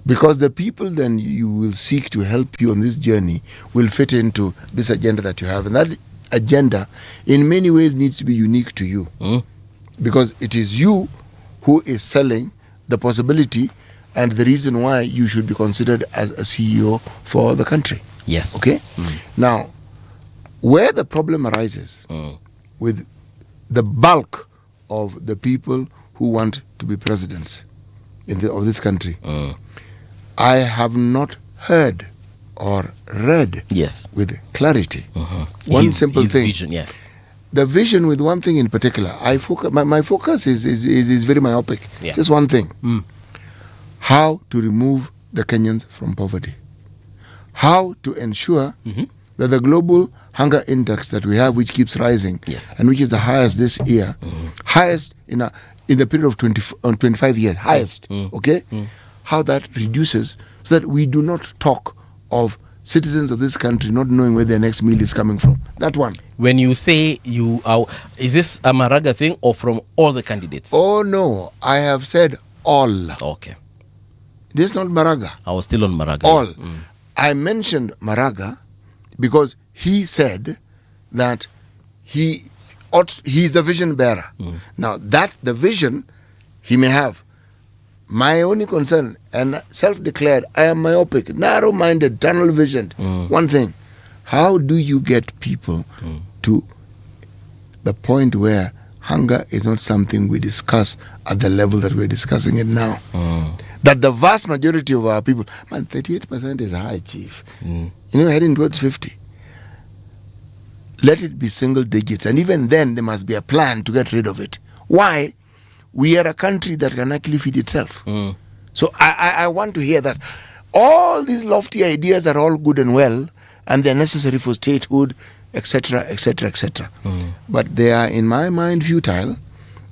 Because the people then you will seek to help you on this journey will fit into this agenda that you have. And that agenda, in many ways, needs to be unique to you. Because it is you who is selling the possibility and the reason why you should be considered as a CEO for the country. Yes. Okay? Now, where the problem arises with the bulk of the people who want to be presidents of this country, I have not heard or read with clarity one simple thing. Vision, yes. The vision with one thing in particular. My focus is very myopic. Yeah. Just one thing. How to remove the Kenyans from poverty. How to ensure that the global hunger index that we have, which keeps rising, and which is the highest this year, highest in the period of 25 years, highest, okay? How that reduces so that we do not talk of citizens of this country not knowing where their next meal is coming from. That one. When you say you are, is this a Maraga thing or from all the candidates? Oh no, I have said all. Okay. This is not Maraga. I was still on Maraga. All. I mentioned Maraga because he said that he's the vision bearer. Now that the vision he may have. My only concern, and self-declared, I am myopic, narrow-minded, tunnel-visioned. One thing, how do you get people to the point where hunger is not something we discuss at the level that we're discussing it now? That the vast majority of our people, 38% is high, Chief. Heading towards 50. Let it be single digits, and even then there must be a plan to get rid of it. Why? We are a country that can actually feed itself. So I want to hear that. All these lofty ideas are all good and well, and they're necessary for statehood, etc., etc., etc. But they are, in my mind, futile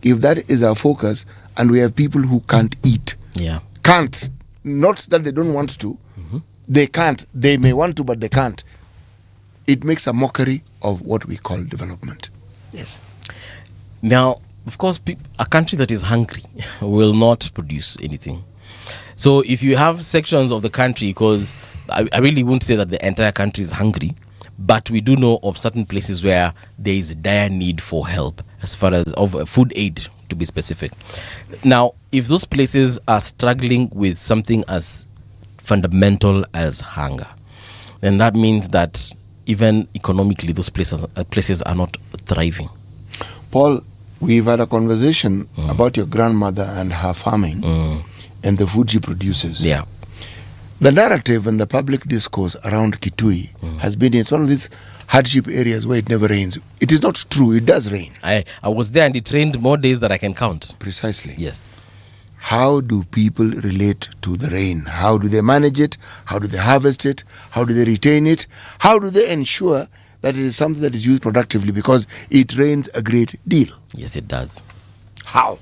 if that is our focus, and we have people who can't eat. Can't. Not that they don't want to. They can't. They may want to, but they can't. It makes a mockery of what we call development. Yes. Now, of course, a country that is hungry will not produce anything. So if you have sections of the country, because I really won't say that the entire country is hungry, but we do know of certain places where there is dire need for help, as far as of food aid, to be specific. Now, if those places are struggling with something as fundamental as hunger, then that means that even economically, those places are not thriving. Paul, we've had a conversation about your grandmother and her farming and the food she produces. The narrative and the public discourse around Kitui has been in one of these hardship areas where it never rains. It is not true. It does rain. I was there and it rained more days than I can count. Precisely. Yes. How do people relate to the rain? How do they manage it? How do they harvest it? How do they retain it? How do they ensure that it is something that is used productively, because it rains a great deal? Yes, it does. How?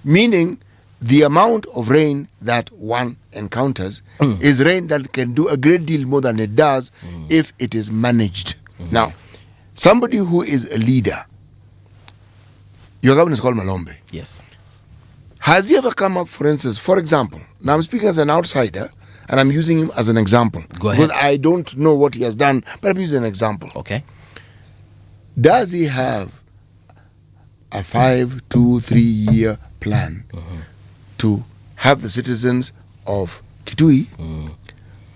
Meaning the amount of rain that one encounters is rain that can do a great deal more than it does if it is managed. Now, somebody who is a leader, your governor is called Malombe. Yes. Has he ever come up, for instance, for example, now I'm speaking as an outsider, and I'm using him as an example. Go ahead. Because I don't know what he has done, but I'm using an example. Okay. Does he have a 5, 2, 3 year plan to have the citizens of Kitui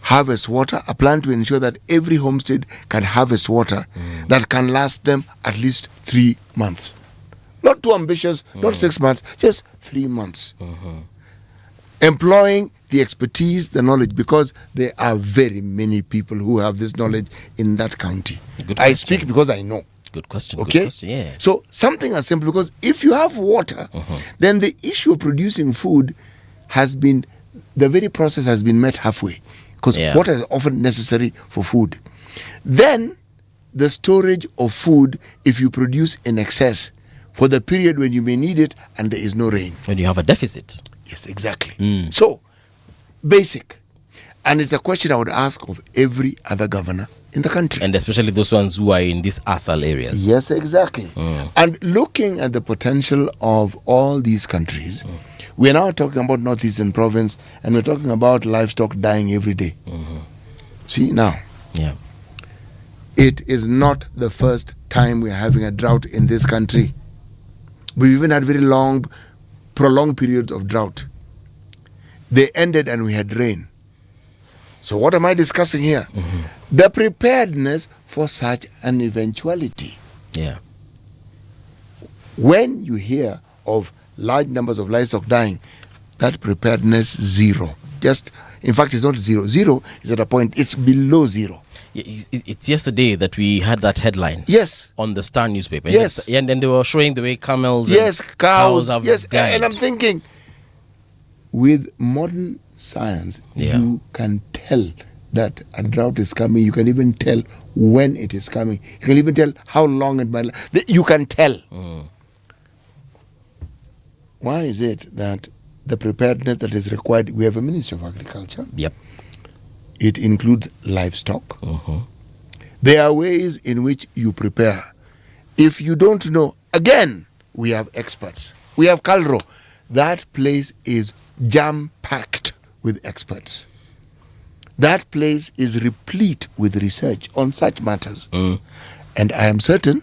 harvest water, a plan to ensure that every homestead can harvest water that can last them at least 3 months? Not too ambitious, not 6 months, just 3 months. employing the expertise, the knowledge, because there are very many people who have this knowledge in that county. I speak because I know. Good question. Okay? Good question, yeah. So something as simple, because if you have water, then the issue of producing food has been, the very process has been met halfway, because water is often necessary for food. Then the storage of food, if you produce in excess for the period when you may need it and there is no rain. When you have a deficit. Yes, exactly. So, basic. And it's a question I would ask of every other governor in the country. And especially those ones who are in these ASAL areas. Yes, exactly. And looking at the potential of all these countries, we're now talking about Northeastern Province, and we're talking about livestock dying every day. See, now, it is not the first time we're having a drought in this country. We've even had very long, prolonged periods of drought. They ended and we had rain. So what am I discussing here? The preparedness for such an eventuality. Yeah. When you hear of large numbers of livestock dying, that preparedness zero. Just, in fact, it's not zero. Zero is at a point, it's below zero. It's yesterday that we had that headline. Yes. On the Star newspaper. Yes. And then they were showing the way camels yes, and cows have yes, died. and I'm thinking, with modern science, you can tell that a drought is coming. You can even tell when it is coming. You can even tell how long it might last. You can tell. Why is it that the preparedness that is required, we have a Ministry of Agriculture. Yep. It includes livestock. There are ways in which you prepare. If you don't know, again, we have experts. We have Calro. That place is jam-packed with experts. That place is replete with research on such matters. And I am certain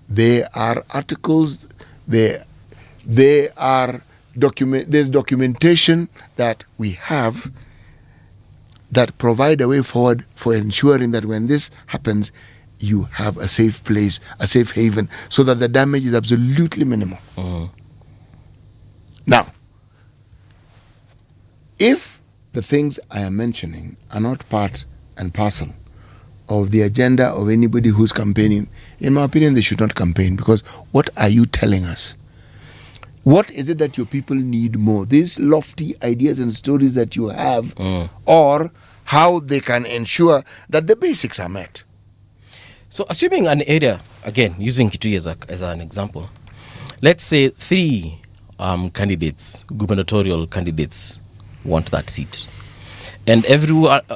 there are articles, there's documentation that we have that provide a way forward for ensuring that when this happens, you have a safe place, a safe haven, so that the damage is absolutely minimal. Now, if the things I am mentioning are not part and parcel of the agenda of anybody who's campaigning, in my opinion, they should not campaign, because what are you telling us? What is it that your people need more? These lofty ideas and stories that you have, or how they can ensure that the basics are met. So assuming an area, again, using Kitui as an example, let's say 3 candidates, gubernatorial candidates, want that seat. And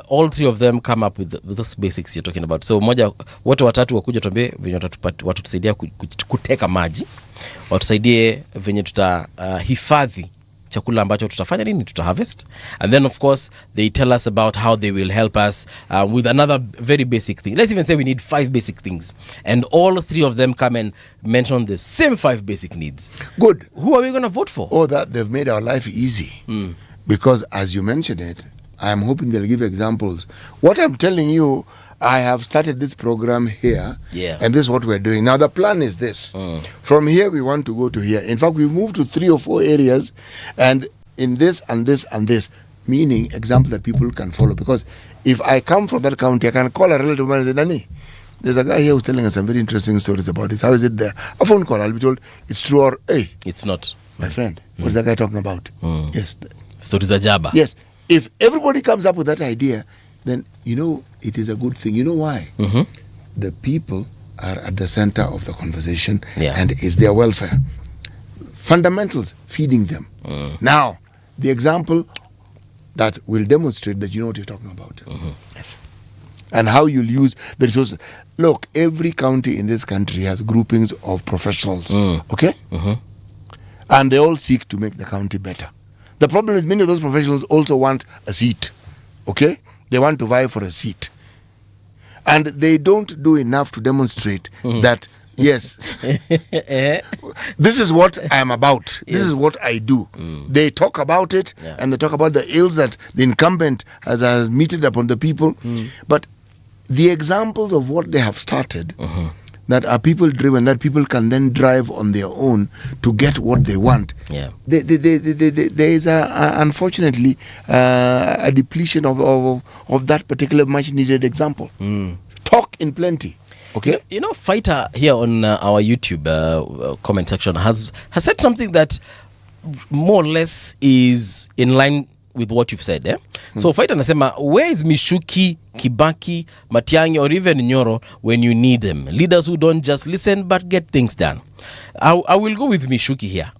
all 3 of them come up with those basics you're talking about. So moja, wote watatu wakuja tuambie venye watatusaidia kuteka maji, watusaidie venye tutahifadhi chakula ambacho tutafanya nini, harvest. And then of course they tell us about how they will help us with another very basic thing. Let's even say we need 5 basic things, and all 3 of them come and mention the same 5 basic needs. Good. Who are we going to vote for? Oh, that they've made our life easy. Because as you mentioned it, I'm hoping they'll give examples. What I'm telling you, I have started this program here, and this is what we're doing. Now, the plan is this. From here, we want to go to here. In fact, we moved to 3 or 4 areas, and in this and this and this, meaning example that people can follow. Because if I come from that county, I can call a relative and say, Nani, there's a guy here who's telling us some very interesting stories about this. How is it there? A phone call, I'll be told it's true, or, hey. It's not. My friend, what's that guy talking about? Yes. Stories are jabba. Yes. If everybody comes up with that idea, then, it is a good thing. You know why? The people are at the center of the conversation, and it's their welfare. Fundamentals, feeding them. Now, the example that will demonstrate that you know what you're talking about. Yes. And how you'll use the resources. Look, every county in this country has groupings of professionals, okay? And they all seek to make the county better. The problem is many of those professionals also want a seat, okay? They want to vie for a seat. And they don't do enough to demonstrate that, yes, this is what I am about. This is what I do. They talk about it, and they talk about the ills that the incumbent has meted upon the people. But the examples of what they have started, that are people driven, that people can then drive on their own to get what they want. Yeah. There is unfortunately a depletion of that particular much needed example. Talk in plenty. Okay. You know, Fighter here on our YouTube comment section has said something that more or less is in line with what you've said. So Fighter anasema, where is Mishuki, Kibaki, Matiang'i, or even Nyoro when you need them? Leaders who don't just listen but get things done. I will go with Mishuki here.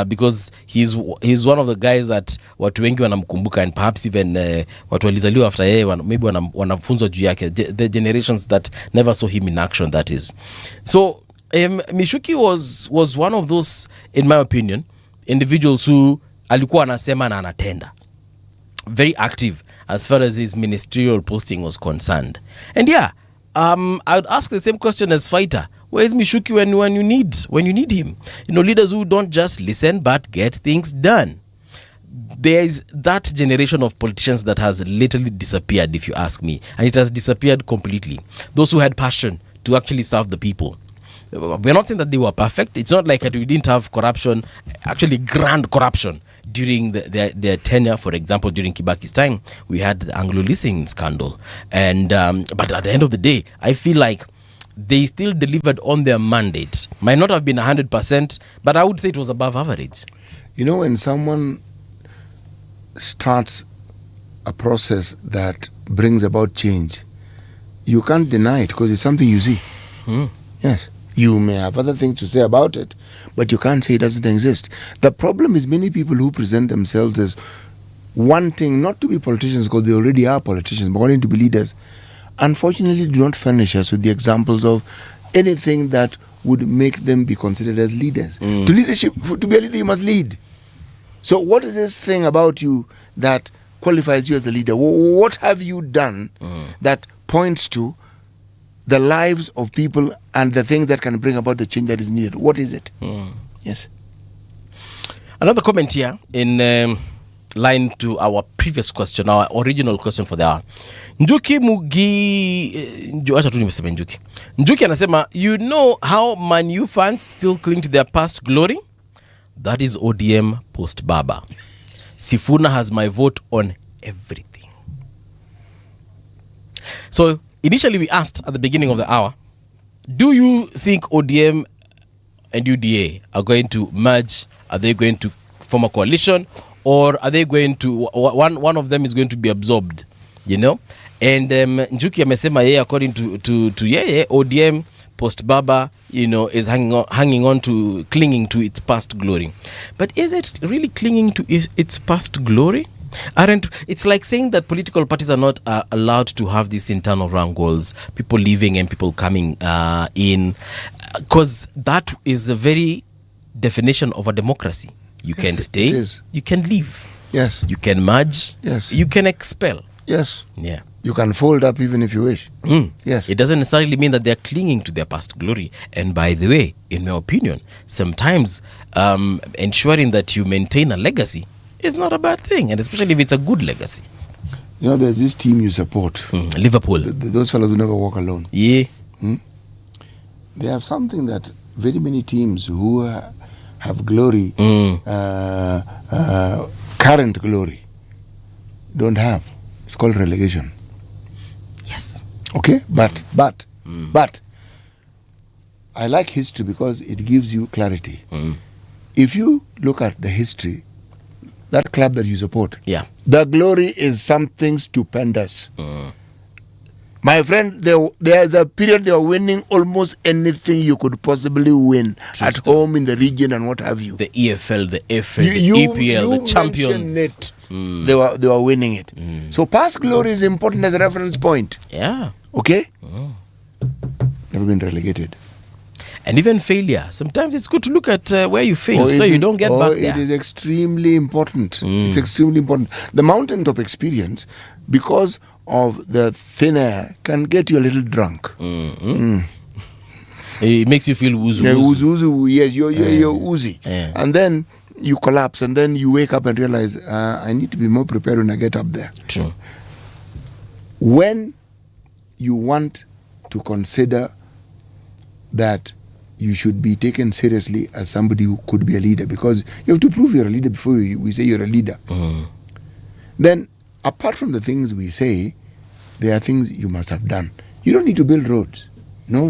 Because he's one of the guys that watu wengi wanamkumbuka, and perhaps even watu walizaliwa after yeye maybe wanafunzwa juu yake, the generations that never saw him in action, that is. So Mishuki was one of those, in my opinion, individuals who alikuwa anasema na anatenda, very active as far as his ministerial posting was concerned. And yeah, I would ask the same question as Fighter. Where is Mishuki when you need him? You know, leaders who don't just listen but get things done. There is that generation of politicians that has literally disappeared, if you ask me, and it has disappeared completely. Those who had passion to actually serve the people. We're not saying that they were perfect. It's not like we didn't have corruption, actually grand corruption during their tenure. For example, during Kibaki's time, we had the Anglo-leasing scandal, and but at the end of the day, I feel like they still delivered on their mandate. Might not have been 100%, but I would say it was above average. You know, when someone starts a process that brings about change, you can't deny it because it's something you see. Yes. You may have other things to say about it, but you can't say it doesn't exist. The problem is many people who present themselves as wanting not to be politicians because they already are politicians, but wanting to be leaders, unfortunately do not furnish us with the examples of anything that would make them be considered as leaders. To be a leader, you must lead. So what is this thing about you that qualifies you as a leader? What have you done that points to the lives of people and the things that can bring about the change that is needed? What is it? Yes. Another comment here in line to our previous question, our original question for the hour. Njuki anasema, you know how Man U fans still cling to their past glory? That is ODM post Baba. Sifuna has my vote on everything. So initially we asked at the beginning of the hour, do you think ODM and UDA are going to merge? Are they going to form a coalition? Or are they going to, one of them is going to be absorbed, you know? And Njuki amesema yeye, according to yeye, ODM post Baba, you know, is hanging on to, clinging to its past glory. But is it really clinging to its past glory? It's like saying that political parties are not allowed to have these internal wrangles, people leaving and people coming in, because that is a very definition of a democracy. You can stay, you can leave. Yes. You can merge. Yes. You can expel. Yes. Yeah. You can fold up even if you wish. Yes. It doesn't necessarily mean that they're clinging to their past glory. And by the way, in my opinion, sometimes ensuring that you maintain a legacy is not a bad thing, and especially if it's a good legacy. You know, there's this team you support. Liverpool. Those fellows who never walk alone. Yeah. They have something that very many teams who have glory, current glory, don't have. It's called relegation. Yes. Okay? But I like history because it gives you clarity. If you look at the history, that club that you support, the glory is something stupendous. My friend, there's a period they were winning almost anything you could possibly win at home, in the region, and what have you. The EFL, the FA, the EPL, the champions. It. They were winning it. So past glory is important as a reference point. Yeah. Okay? Never been relegated. And even failure. Sometimes it's good to look at where you fail, so you don't get back there. It is extremely important. It's extremely important. The mountaintop experience, because of the thin air, can get you a little drunk. It makes you feel woozy. Yes, you're woozy. And then you collapse, and then you wake up and realize, I need to be more prepared when I get up there. True. When you want to consider that you should be taken seriously as somebody who could be a leader, because you have to prove you're a leader before we say you're a leader. Then, apart from the things we say, there are things you must have done. You don't need to build roads. No.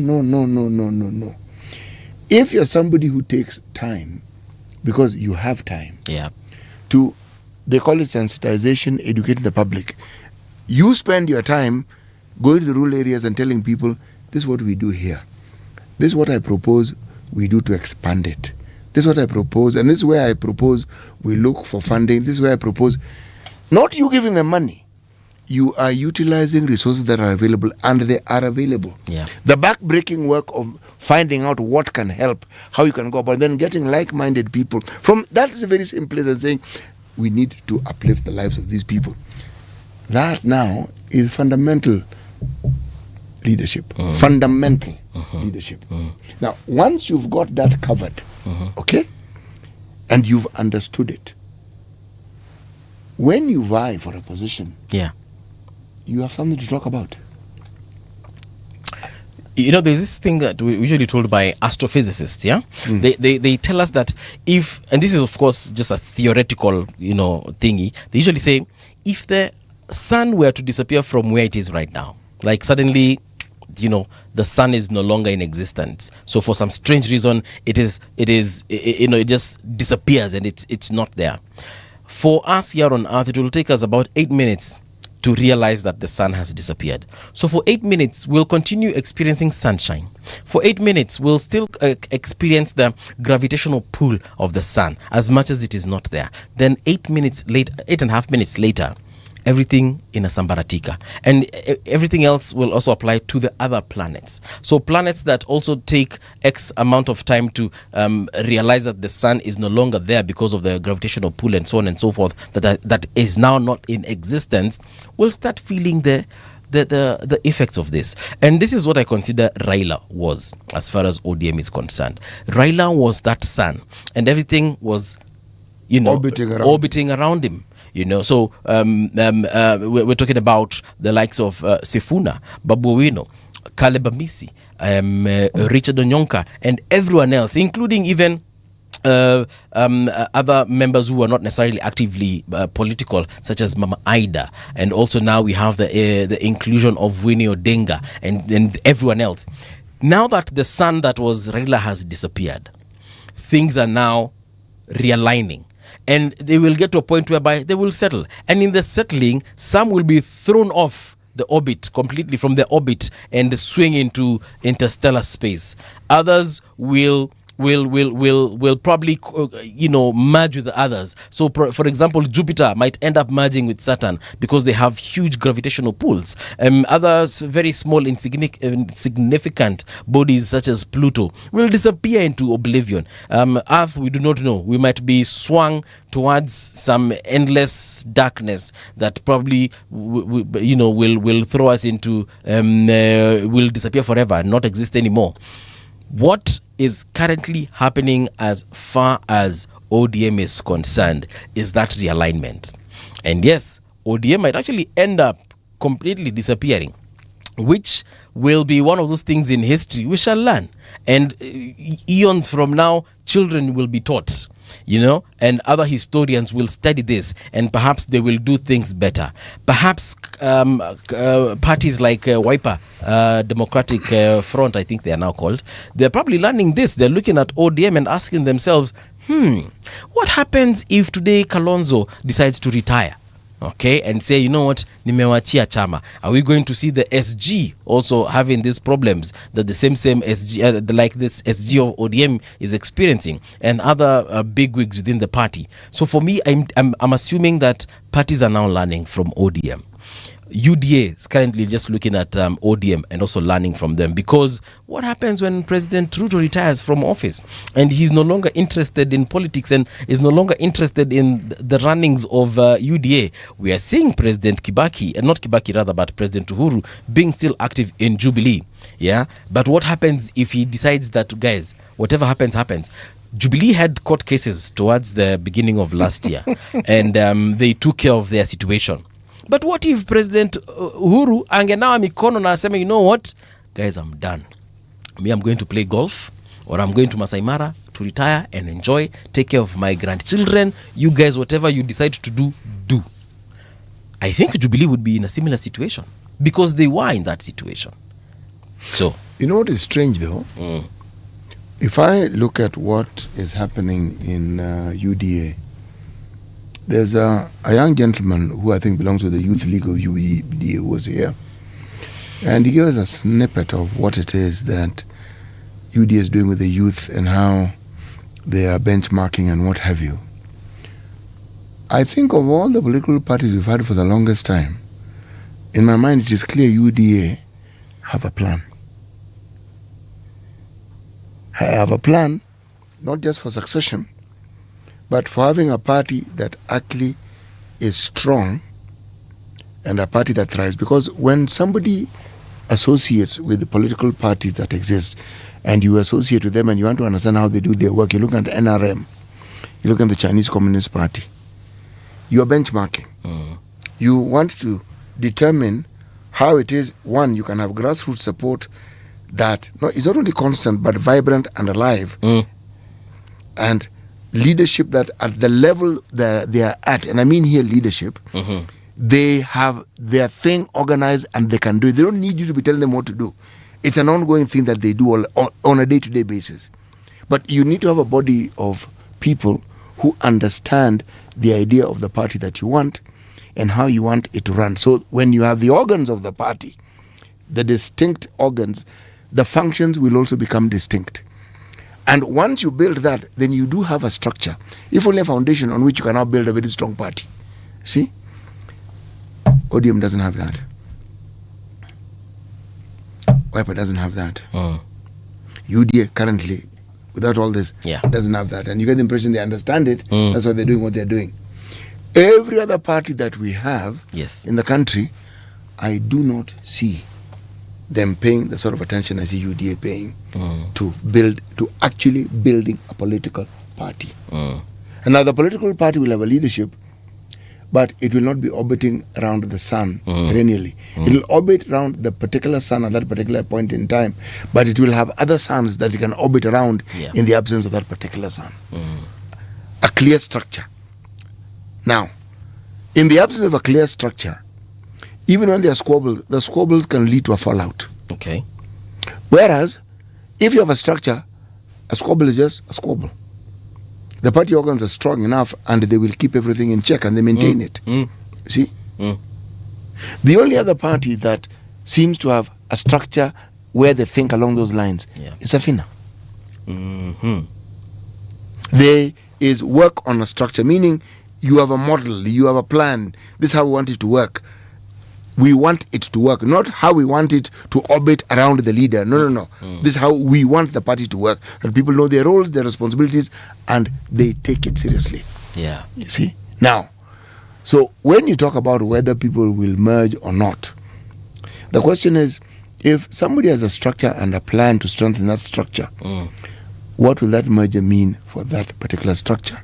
If you're somebody who takes time, because you have time, to, they call it sensitization, educating the public. You spend your time going to the rural areas and telling people, this is what we do here. This is what I propose we do to expand it. This is what I propose, and this is where I propose we look for funding. This is where I propose, not you giving them money. You are utilizing resources that are available, and they are available. The back-breaking work of finding out what can help, how you can go about, then getting like-minded people. From that is a very simple place as saying, we need to uplift the lives of these people. That now is fundamental leadership. Fundamental leadership. Now, once you've got that covered, okay, and you've understood it, when you vie for a position, you have something to talk about. You know, there's this thing that we usually told by astrophysicists, They tell us that if, and this is of course just a theoretical, thingy, they usually say, if the sun were to disappear from where it is right now, like suddenly, the sun is no longer in existence. So for some strange reason, it just disappears and it's not there. For us here on Earth, it will take us about 8 minutes to realize that the sun has disappeared. So for 8 minutes, we'll continue experiencing sunshine. For 8 minutes, we'll still experience the gravitational pull of the sun as much as it is not there. Then 8.5 minutes later, everything in a sambaratika, and everything else will also apply to the other planets. So planets that also take X amount of time to realize that the sun is no longer there because of the gravitational pull and so on and so forth, that is now not in existence, will start feeling the effects of this. And this is what I consider Raila was, as far as ODM is concerned. Raila was that sun, and everything was orbiting around him. So we're talking about the likes of Sifuna, Babu Owino, Caleb Amisi, Richard Onyonka, and everyone else, including even other members who are not necessarily actively political, such as Mama Ida, and also now we have the inclusion of Winnie Odenga and everyone else. Now that the sun that was Raila has disappeared, things are now realigning. And they will get to a point whereby they will settle. And in the settling, some will be thrown off the orbit, completely from the orbit, and swing into interstellar space. Others will probably merge with the others. So for example, Jupiter might end up merging with Saturn because they have huge gravitational pulls. Others, very small insignificant bodies such as Pluto, will disappear into oblivion. Earth, we do not know. We might be swung towards some endless darkness that probably will throw us into will disappear forever and not exist anymore. What is currently happening as far as ODM is concerned is that realignment. And yes, ODM might actually end up completely disappearing, which will be one of those things in history we shall learn. And eons from now, children will be taught, and other historians will study this, and perhaps they will do things better. Perhaps parties like Wiper, Democratic Front, I think they are now called, they're probably learning this. They're looking at ODM and asking themselves, what happens if today Kalonzo decides to retire? Okay, and say, nimewachia chama. Are we going to see the SG also having these problems that the same SG, like this SG of ODM is experiencing, and other bigwigs within the party? So for me, I'm assuming that parties are now learning from ODM. UDA is currently just looking at ODM and also learning from them, because what happens when President Ruto retires from office and he's no longer interested in politics and is no longer interested in the runnings of UDA? We are seeing President Kibaki, and not Kibaki rather, but President Uhuru being still active in Jubilee. But what happens if he decides that, guys, whatever happens? Jubilee had court cases towards the beginning of last year and they took care of their situation. But what if President Uhuru angenawa mikono na aseme, what? Guys, I'm done. Me, I'm going to play golf, or I'm going to Masai Mara to retire and enjoy, take care of my grandchildren. You guys, whatever you decide to do, do. I think Jubilee would be in a similar situation because they were in that situation. So, you know what is strange though? If I look at what is happening in UDA, there's a young gentleman who I think belongs to the Youth League of UDA who was here. And he gave us a snippet of what it is that UDA is doing with the youth and how they are benchmarking and what have you. I think of all the political parties we've had for the longest time, in my mind it is clear UDA have a plan. I have a plan, not just for succession, but for having a party that actually is strong and a party that thrives. Because when somebody associates with the political parties that exist and you associate with them and you want to understand how they do their work, you look at NRM, you look at the Chinese Communist Party, you are benchmarking. You want to determine how it is, one, you can have grassroots support that is not only constant but vibrant and alive, and leadership that at the level that they are at, and I mean here leadership, they have their thing organized and they can do it. They don't need you to be telling them what to do. It's an ongoing thing that they do on a day-to-day basis. But you need to have a body of people who understand the idea of the party that you want and how you want it to run. So when you have the organs of the party, the distinct organs, the functions will also become distinct. And once you build that, then you do have a structure, if only a foundation on which you can now build a very strong party. See? ODM doesn't have that. Wiper doesn't have that. UDA currently, without all this, doesn't have that. And you get the impression they understand it. That's why they're doing what they're doing. Every other party that we have in the country, I do not see them paying the sort of attention I see UDA paying to actually building a political party. And now the political party will have a leadership, but it will not be orbiting around the sun perennially. It will orbit around the particular sun at that particular point in time, but it will have other suns that it can orbit around in the absence of that particular sun. A clear structure. Now, in the absence of a clear structure, even when there are squabbles, the squabbles can lead to a fallout. Okay. Whereas, if you have a structure, a squabble is just a squabble. The party organs are strong enough and they will keep everything in check and they maintain it. See? The only other party that seems to have a structure where they think along those lines is Afina. There is work on a structure, meaning you have a model, you have a plan. This is how we want it to work. We want it to work, not how we want it to orbit around the leader. No. This is how we want the party to work. That people know their roles, their responsibilities, and they take it seriously. Yeah. You see? Now, so when you talk about whether people will merge or not, the question is, if somebody has a structure and a plan to strengthen that structure, what will that merger mean for that particular structure?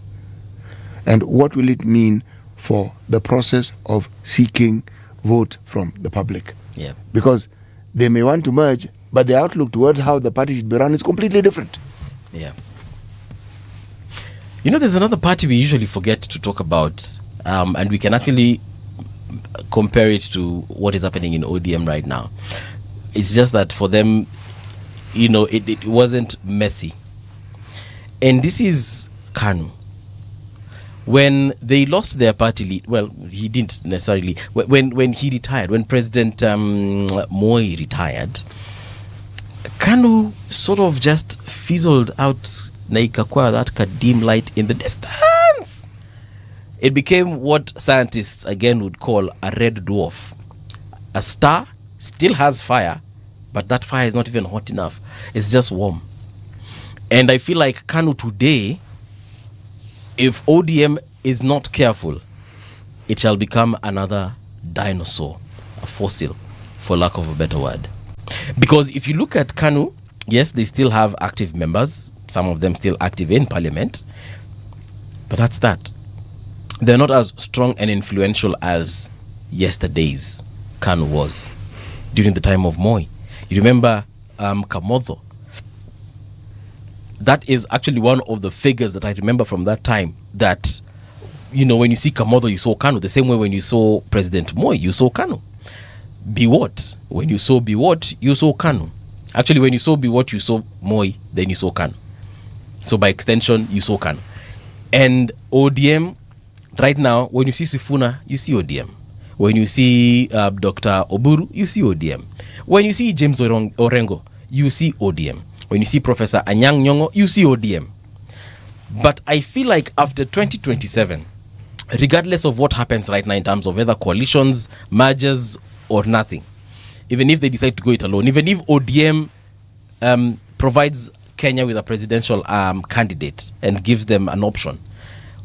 And what will it mean for the process of seeking vote from the public? Because they may want to merge, but the outlook towards how the party should be run is completely different. You know, there's another party we usually forget to talk about, and we can actually compare it to what is happening in ODM right now. It's just that for them, you know, it wasn't messy. And this is KANU. When they lost their party lead, well, he didn't necessarily. When he retired, when President Moi retired, KANU sort of just fizzled out, na ikakuwa that dim light in the distance. It became what scientists again would call a red dwarf. A star still has fire, but that fire is not even hot enough. It's just warm. And I feel like KANU today, if ODM is not careful, it shall become another dinosaur, a fossil, for lack of a better word. Because if you look at KANU, yes, they still have active members, some of them still active in parliament, but that's that. They're not as strong and influential as yesterday's KANU was during the time of Moi. You remember Kamotho, that is actually one of the figures that I remember from that time, that, when you see Kamodo, you saw Kanu. The same way when you saw President Moi, you saw Kanu. Biwott, when you saw Biwott, you saw Kanu. Actually, when you saw Biwott, you saw Moi, then you saw Kanu. So by extension, you saw Kanu. And ODM, right now, when you see Sifuna, you see ODM. When you see Dr. Oburu, you see ODM. When you see James Orengo, you see ODM. When you see Professor Anyang' Nyong'o, you see ODM. But I feel like after 2027, regardless of what happens right now in terms of whether coalitions, mergers, or nothing, even if they decide to go it alone, even if ODM provides Kenya with a presidential candidate and gives them an option,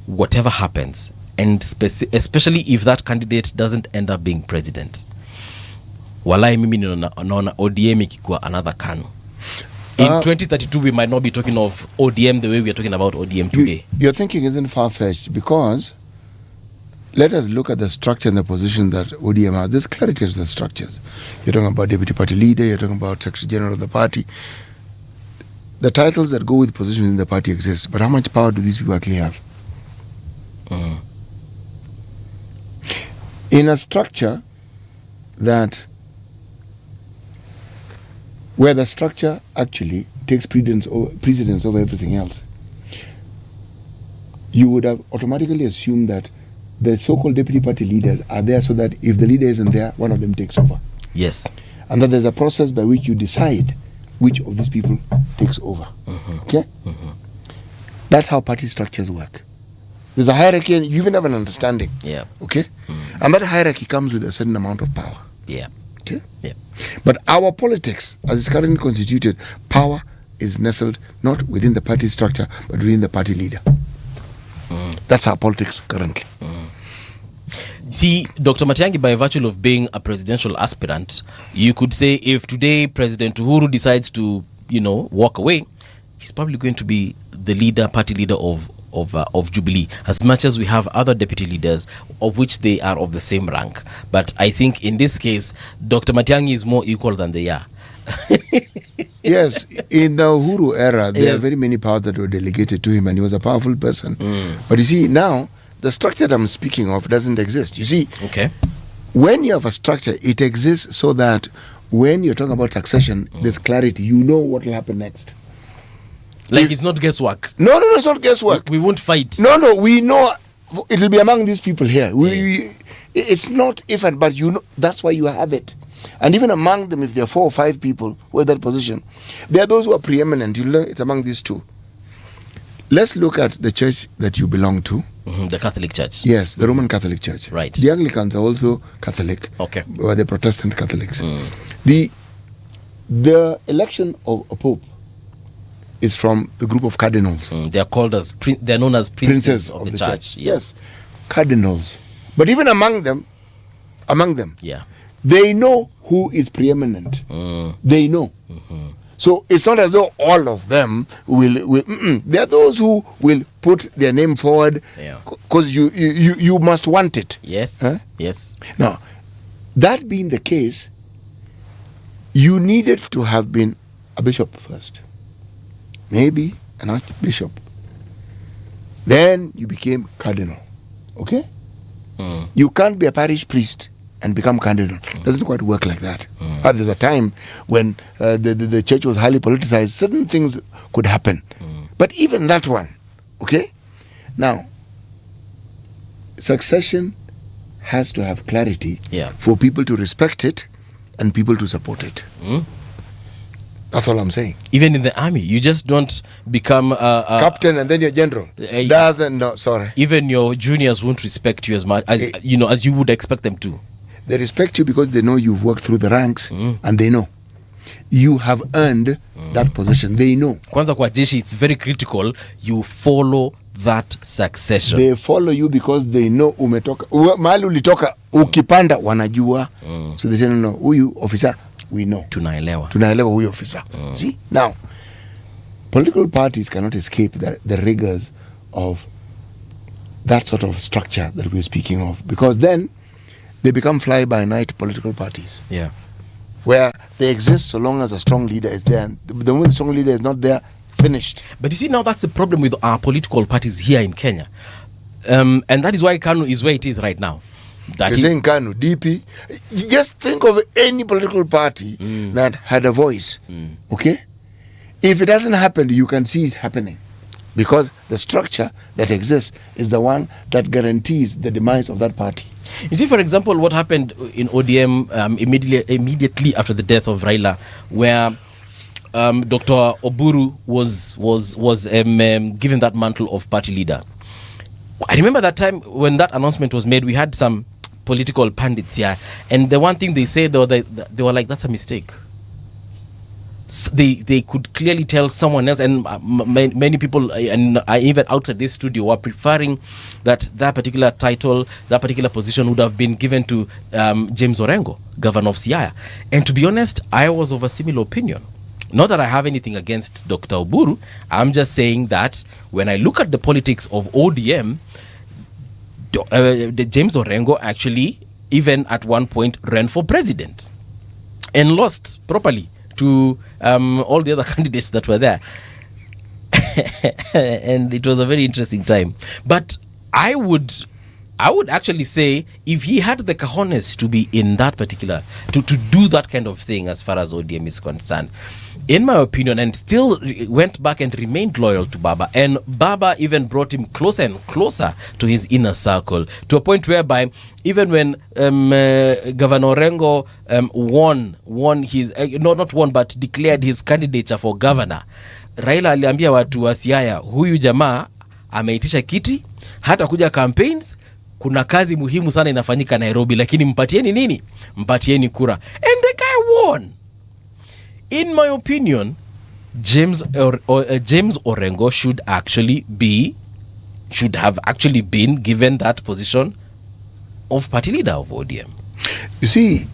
whatever happens, and especially if that candidate doesn't end up being president, walai mimi naona ODM ikikuwa another KANU. In 2032, we might not be talking of ODM the way we are talking about ODM today. Your thinking isn't far-fetched, because let us look at the structure and the position that ODM has. There's clarity to the structures. You're talking about deputy party leader, you're talking about secretary general of the party. The titles that go with positions in the party exist, but how much power do these people actually have? In a structure where the structure actually takes precedence over everything else, you would have automatically assumed that the so-called deputy party leaders are there so that if the leader isn't there, one of them takes over. Yes. And that there's a process by which you decide which of these people takes over. Okay? That's how party structures work. There's a hierarchy, and you even have an understanding. Yeah. Okay? And that hierarchy comes with a certain amount of power. Yeah. Okay? Yeah. But our politics, as it's currently constituted, power is nestled not within the party structure, but within the party leader. That's our politics currently. See, Dr. Matiang'i, by virtue of being a presidential aspirant, you could say if today President Uhuru decides to, walk away, he's probably going to be the party leader of Jubilee, as much as we have other deputy leaders, of which they are of the same rank. But I think in this case, Dr. Matiang'i is more equal than they are. Yes, in the Uhuru era, there are very many powers that were delegated to him, and he was a powerful person. But you see, now, the structure that I'm speaking of doesn't exist. You see, when you have a structure, it exists so that when you're talking about succession, there's clarity. You know what will happen next. Like it's not guesswork. No, it's not guesswork. We won't fight. No, we know it will be among these people here. It's not if and but, that's why you have it. And even among them, if there are 4 or 5 people who are in that position, there are those who are preeminent. You learn it's among these two. Let's look at the church that you belong to. The Catholic Church. Yes, the Roman Catholic Church. Right. The Anglicans are also Catholic. Okay. Or the Protestant Catholics. The election of a pope is from the group of cardinals. They are called as they're known as princes of the church. Yes. Cardinals. But even among them, yeah, they know who is preeminent. They know. So it's not as though all of them will there are those who will put their name forward because you must want it. Yes. Yes. Now, that being the case, you needed to have been a bishop first. Maybe an archbishop. Then you became cardinal. Okay? You can't be a parish priest and become cardinal. Doesn't quite work like that. But there's a time when the church was highly politicized. Certain things could happen. But even that one, okay? Now, succession has to have clarity for people to respect it and people to support it. That's all I'm saying. Even in the army, you just don't become captain and then you're general. Sorry. Even your juniors won't respect you as much as as you would expect them to. They respect you because they know you've worked through the ranks and they know you have earned that position. They know. Kwanza kwa jeshi, it's very critical you follow that succession. They follow you because they know umetoka mahali ulitoka, ukipanda wanajua. So they say no, huyu officer we know. Tunaelewa huyu officer. See? Now, political parties cannot escape the rigors of that sort of structure that we're speaking of, because then they become fly-by-night political parties. Yeah. Where they exist so long as a strong leader is there. And the moment the strong leader is not there, finished. But you see, now that's the problem with our political parties here in Kenya. And that is why KANU is where it is right now. You're saying KANU, DP. You just think of any political party that had a voice. Okay? If it doesn't happen, you can see it happening. Because the structure that exists is the one that guarantees the demise of that party. You see, for example, what happened in ODM immediately after the death of Raila, where Dr. Oburu was given that mantle of party leader. I remember that time when that announcement was made, we had some political pundits here, and the one thing they said, they were like, that's a mistake. They could clearly tell someone else, and many people, and even outside this studio, were preferring that particular title, that particular position would have been given to James Orengo, governor of Siaya. And to be honest, I was of a similar opinion. Not that I have anything against Dr. Oburu. I'm just saying that when I look at the politics of ODM, James Orengo actually, even at one point, ran for president and lost properly to all the other candidates that were there. And it was a very interesting time. But I would actually say, if he had the cojones to be in that particular, to do that kind of thing as far as ODM is concerned, in my opinion, and still went back and remained loyal to Baba, and Baba even brought him closer and closer to his inner circle, to a point whereby even when Governor Orengo won his, not won, but declared his candidature for governor, Raila aliambia watu wa Siaya, huyu jamaa ameitisha kiti, hata kuja campaigns, kuna kazi muhimu sana inafanyika Nairobi, lakini mpatieni nini? Mpatieni kura. And the guy won. In my opinion, James Orengo should have actually been given that position of party leader of ODM. You see,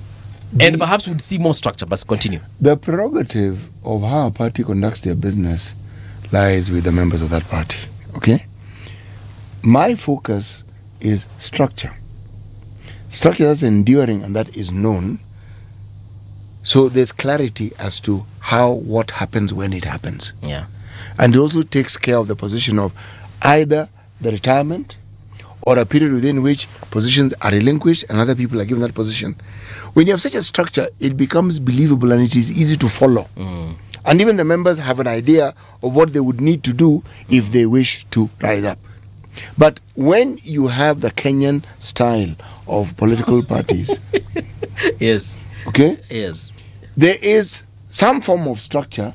and perhaps we'd see more structure, but continue. The prerogative of how a party conducts their business lies with the members of that party. Okay? My focus is structure. Structure that's enduring and that is known. So there's clarity as to what happens when it happens. Yeah. And it also takes care of the position of either the retirement or a period within which positions are relinquished and other people are given that position. When you have such a structure, it becomes believable and it is easy to follow. And even the members have an idea of what they would need to do if they wish to rise up. But when you have the Kenyan style of political parties, yes, okay, yes, there is some form of structure,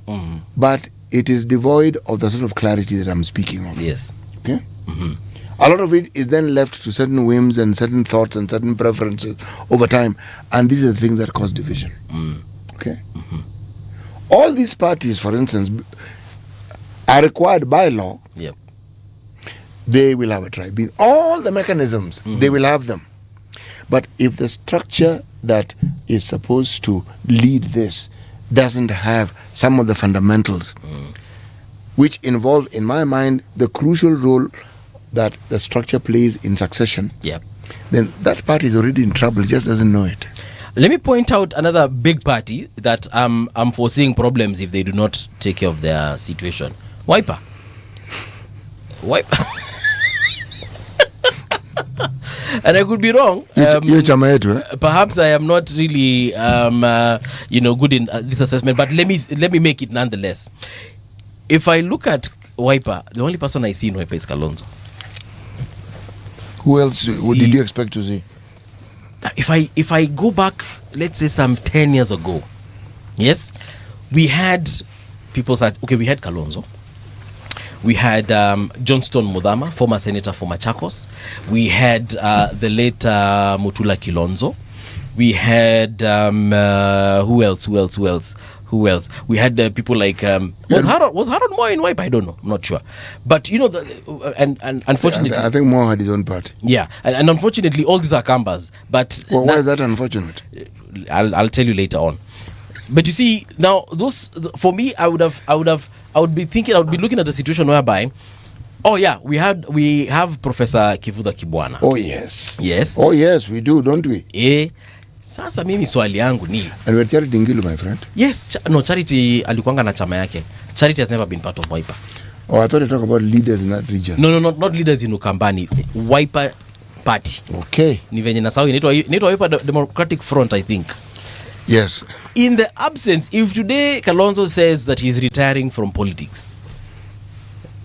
but it is devoid of the sort of clarity that I'm speaking of. Yes, okay. A lot of it is then left to certain whims and certain thoughts and certain preferences over time, and these are the things that cause division. Okay. All these parties, for instance, are required by law. Yep. They will have a tribunal. All the mechanisms, they will have them. But if the structure that is supposed to lead this doesn't have some of the fundamentals, which involve, in my mind, the crucial role that the structure plays in succession, then that party is already in trouble, just doesn't know it. Let me point out another big party that I'm foreseeing problems if they do not take care of their situation. Wiper. And I could be wrong. Perhaps I am not really, good in this assessment. But let me make it nonetheless. If I look at Wiper, the only person I see in Wiper is Kalonzo. Who else did you expect to see? If I go back, let's say some 10 years ago, yes, we had people say, okay, we had Kalonzo. We had Johnston Muthama, former senator for Machakos. We had the late Mutula Kilonzo. We had who else? We had people like was Harold Moore in Wiper? I don't know. I'm not sure. But and unfortunately, I think Moore had his own party. Yeah, and unfortunately, all these are Kambas. But why is that unfortunate? I'll tell you later on. But you see, now those for me, I would be looking at a situation whereby, oh yeah, we have Professor Kivuda Kibwana. Oh yes. Yes. Oh yes, we do, don't we? Yeah. Sasa mimi swali yangu ni and with Charity Ngilu, my friend. Yes, Charity alikuanga na chama yake. Charity has never been part of Wiper. Oh, I thought you talk about leaders in that region. No, not leaders in Ukambani. Wiper party. Okay. Ni venye nasahau inaitwa Wiper Democratic Front, I think. Yes. In the absence, if today Kalonzo says that he's retiring from politics,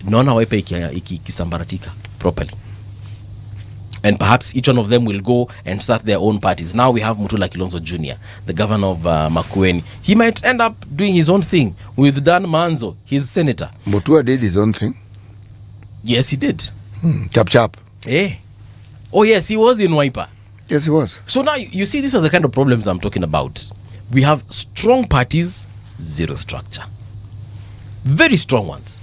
naona Wiper ikisambaratika properly. And perhaps each one of them will go and start their own parties. Now we have Mutula Kilonzo Jr., the governor of Makueni. He might end up doing his own thing with Dan Manzo, his senator. Mutua did his own thing. Yes, he did. Chap. Eh. Oh, yes, he was in Wiper. Yes, he was. So now you see, these are the kind of problems I'm talking about. We have strong parties, zero structure. Very strong ones.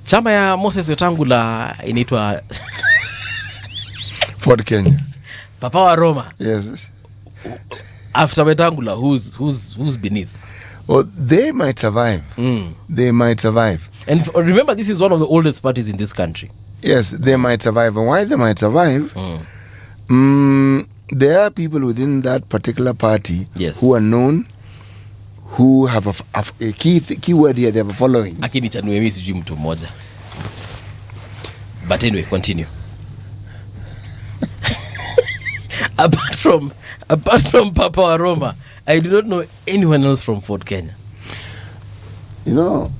Chama ya Moses Wetangula inaitwa Ford Kenya. Papa wa Roma. Yes. After Wetangula, who's beneath? Oh, they might survive. They might survive. And remember, this is one of the oldest parties in this country. Yes, they might survive. And why they might survive? There are people within that particular party who are known, who have a key word here. They have a following. Akini chanuemi sijui mtu mmoja. But anyway, continue. Apart from Papa Aroma, I do not know anyone else from Fort Kenya. You know,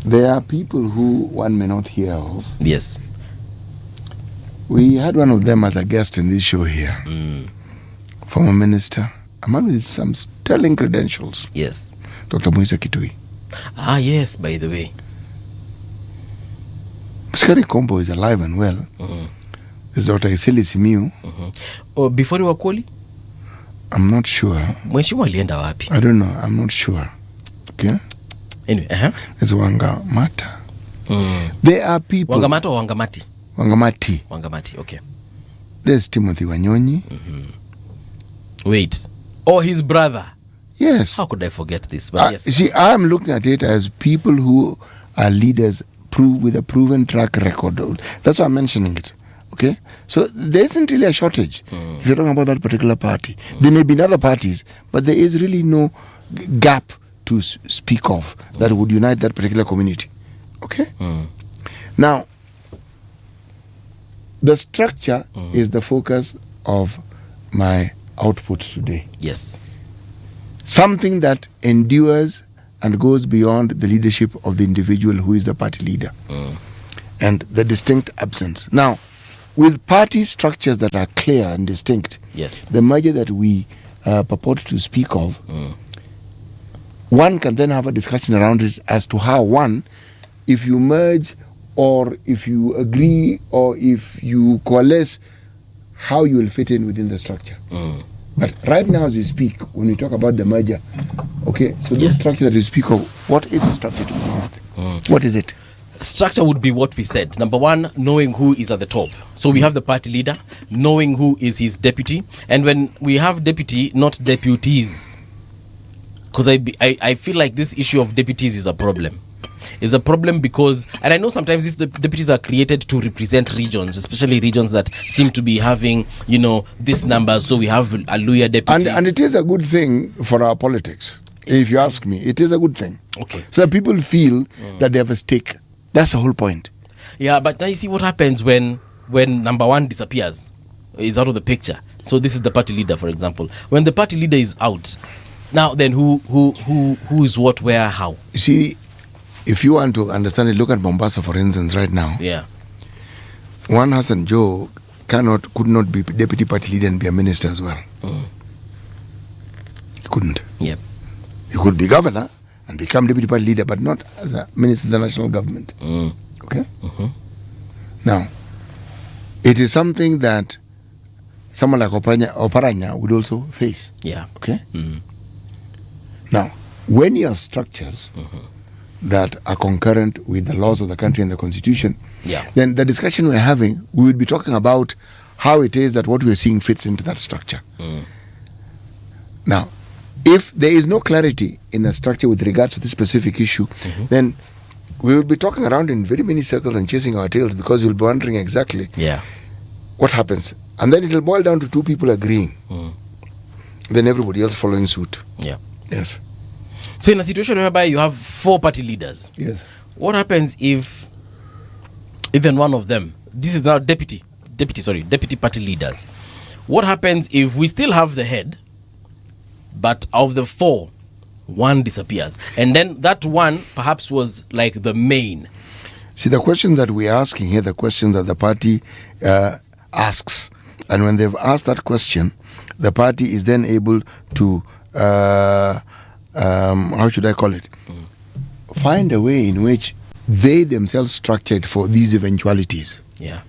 there are people who one may not hear of. Yes. We had one of them as a guest in this show here. Former minister, a man with some sterling credentials. Yes. Dr. Moise Kitui. Ah, yes, by the way. Mskari Kombo is alive and well. There's Dr. Iseli Simiu. Oh, before you were calling? I'm not sure. Mheshimiwa alienda wapi? I don't know. I'm not sure. Okay? Anyway, There's Wangamata. There are people. Wangamata or Wangamati? Wangamati, okay. There's Timothy Wanyonyi. Wait. Oh, his brother. Yes. How could I forget this? But yes. See, I'm looking at it as people who are leaders with a proven track record. That's why I'm mentioning it. Okay? So there isn't really a shortage if you're talking about that particular party. There may be in other parties, but there is really no gap to speak of that would unite that particular community. Okay? Now, the structure is the focus of my output today. Yes. Something that endures and goes beyond the leadership of the individual who is the party leader and the distinct absence. Now, with party structures that are clear and distinct, the merger that we purport to speak of, one can then have a discussion around it as to how if you merge or if you agree or if you coalesce, how you will fit in within the structure. But right now as we speak, when we talk about the merger, okay, so this structure that we speak of, what is the structure to begin with? What is it? Structure would be what we said. Number one, knowing who is at the top. So we have the party leader, knowing who is his deputy. And when we have deputy, not deputies, because I feel like this issue of deputies is a problem. It's a problem because, and I know sometimes these deputies are created to represent regions, especially regions that seem to be having, this number. So we have a Luya deputy. And it is a good thing for our politics. If you ask me, it is a good thing. Okay. So that people feel that they have a stake. That's the whole point. Yeah, but now you see what happens when number one disappears, is out of the picture. So this is the party leader, for example. When the party leader is out, now then who is what, where, how? You see, if you want to understand it, look at Mombasa, for instance, right now. Yeah. One Hassan Joe could not be deputy party leader and be a minister as well. He couldn't. Yep. He could be governor and become deputy party leader, but not as a minister of the national government. Okay? Now, it is something that someone like Oparanya would also face. Yeah. Okay? Now, when you have structures that are concurrent with the laws of the country and the constitution, then the discussion we're having, we would be talking about how it is that what we're seeing fits into that structure. Now, if there is no clarity in the structure with regards to this specific issue, then we will be talking around in very many circles and chasing our tails, because you'll be wondering exactly what happens. And then it will boil down to two people agreeing. then everybody else following suit. Yeah. Yes. So in a situation whereby you have 4 party leaders, yes, what happens if even one of them, this is now deputy party leaders, what happens if we still have the head, but of the 4, 1 disappears, and then that one perhaps was like the main? See, the questions that we're asking here, the questions that the party asks, and when they've asked that question, the party is then able to how should I call it? Find a way in which they themselves structured for these eventualities. Yeah.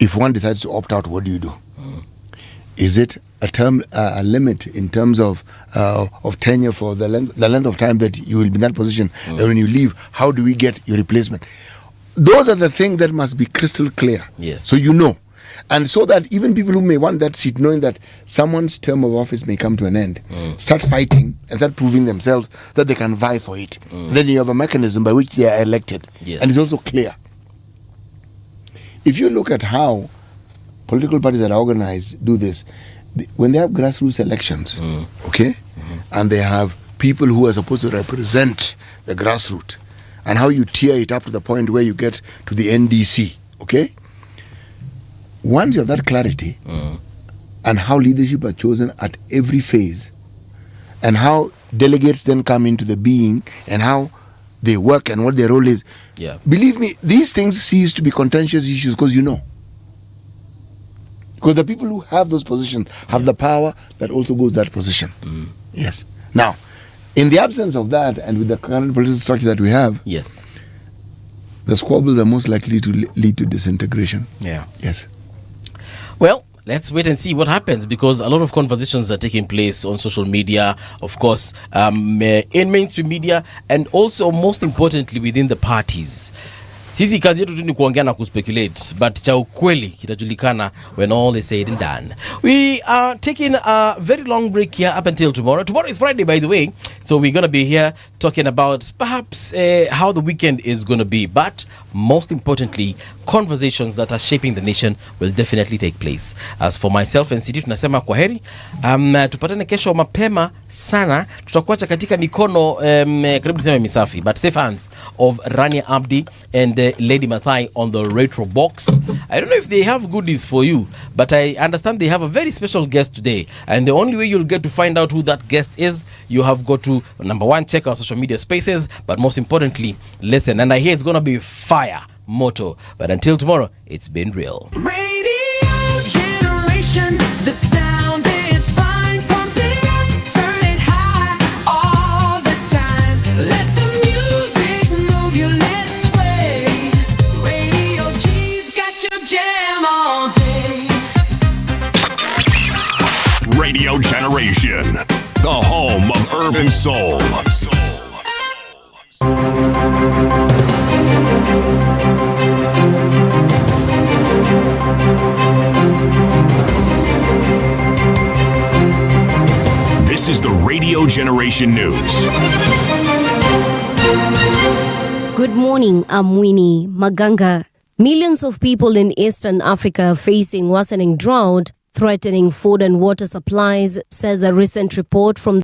If one decides to opt out, what do you do? Is it a term, a limit in terms of tenure for the length of time that you will be in that position? And when you leave, how do we get your replacement? Those are the things that must be crystal clear. Yes. So you know. And so that even people who may want that seat, knowing that someone's term of office may come to an end, start fighting and start proving themselves that they can vie for it. Then you have a mechanism by which they are elected. Yes. And it's also clear. If you look at how political parties that are organized do this, when they have grassroots elections, okay, and they have people who are supposed to represent the grassroots, and how you tear it up to the point where you get to the NDC, okay? Once you have that clarity, and how leadership are chosen at every phase, and how delegates then come into the being, and how they work and what their role is, believe me, these things cease to be contentious issues because you know. Because the people who have those positions have the power that also goes that position. Yes. Now, in the absence of that, and with the current political structure that we have, yes, the squabbles are most likely to lead to disintegration. Yeah. Yes. Well, let's wait and see what happens, because a lot of conversations are taking place on social media, of course, in mainstream media, and also, most importantly, within the parties. Sisi kazi yetu tu ni kuongea na kuspeculate, but cha ukweli kitajulikana when all is said and done. We are taking a very long break here up until tomorrow. Tomorrow is Friday, by the way, so we're going to be here talking about perhaps how the weekend is going to be, but most importantly, conversations that are shaping the nation will definitely take place. As for myself and Sidi, tunasema kwaheri. Tupatane kesho mapema sana. Tutakuacha katika mikono karibu niseme misafi, but safe hands of Rania Abdi and Lady Mathai on the retro box. I don't know if they have goodies for you, but I understand they have a very special guest today, and the only way you'll get to find out who that guest is, you have got to, number 1, check our social media spaces, but most importantly, listen. And I hear it's gonna be fire motto. But until tomorrow, it's been real. Radio generation, the sound is fine. Pump it up, turn it high all the time. Let the music move you, let's sway. Radio G's got your jam all day. Radio Generation, the home of urban soul. This is the Radio Generation News. Good morning, I'm Winnie Maganga. Millions of people in Eastern Africa are facing worsening drought, threatening food and water supplies, says a recent report from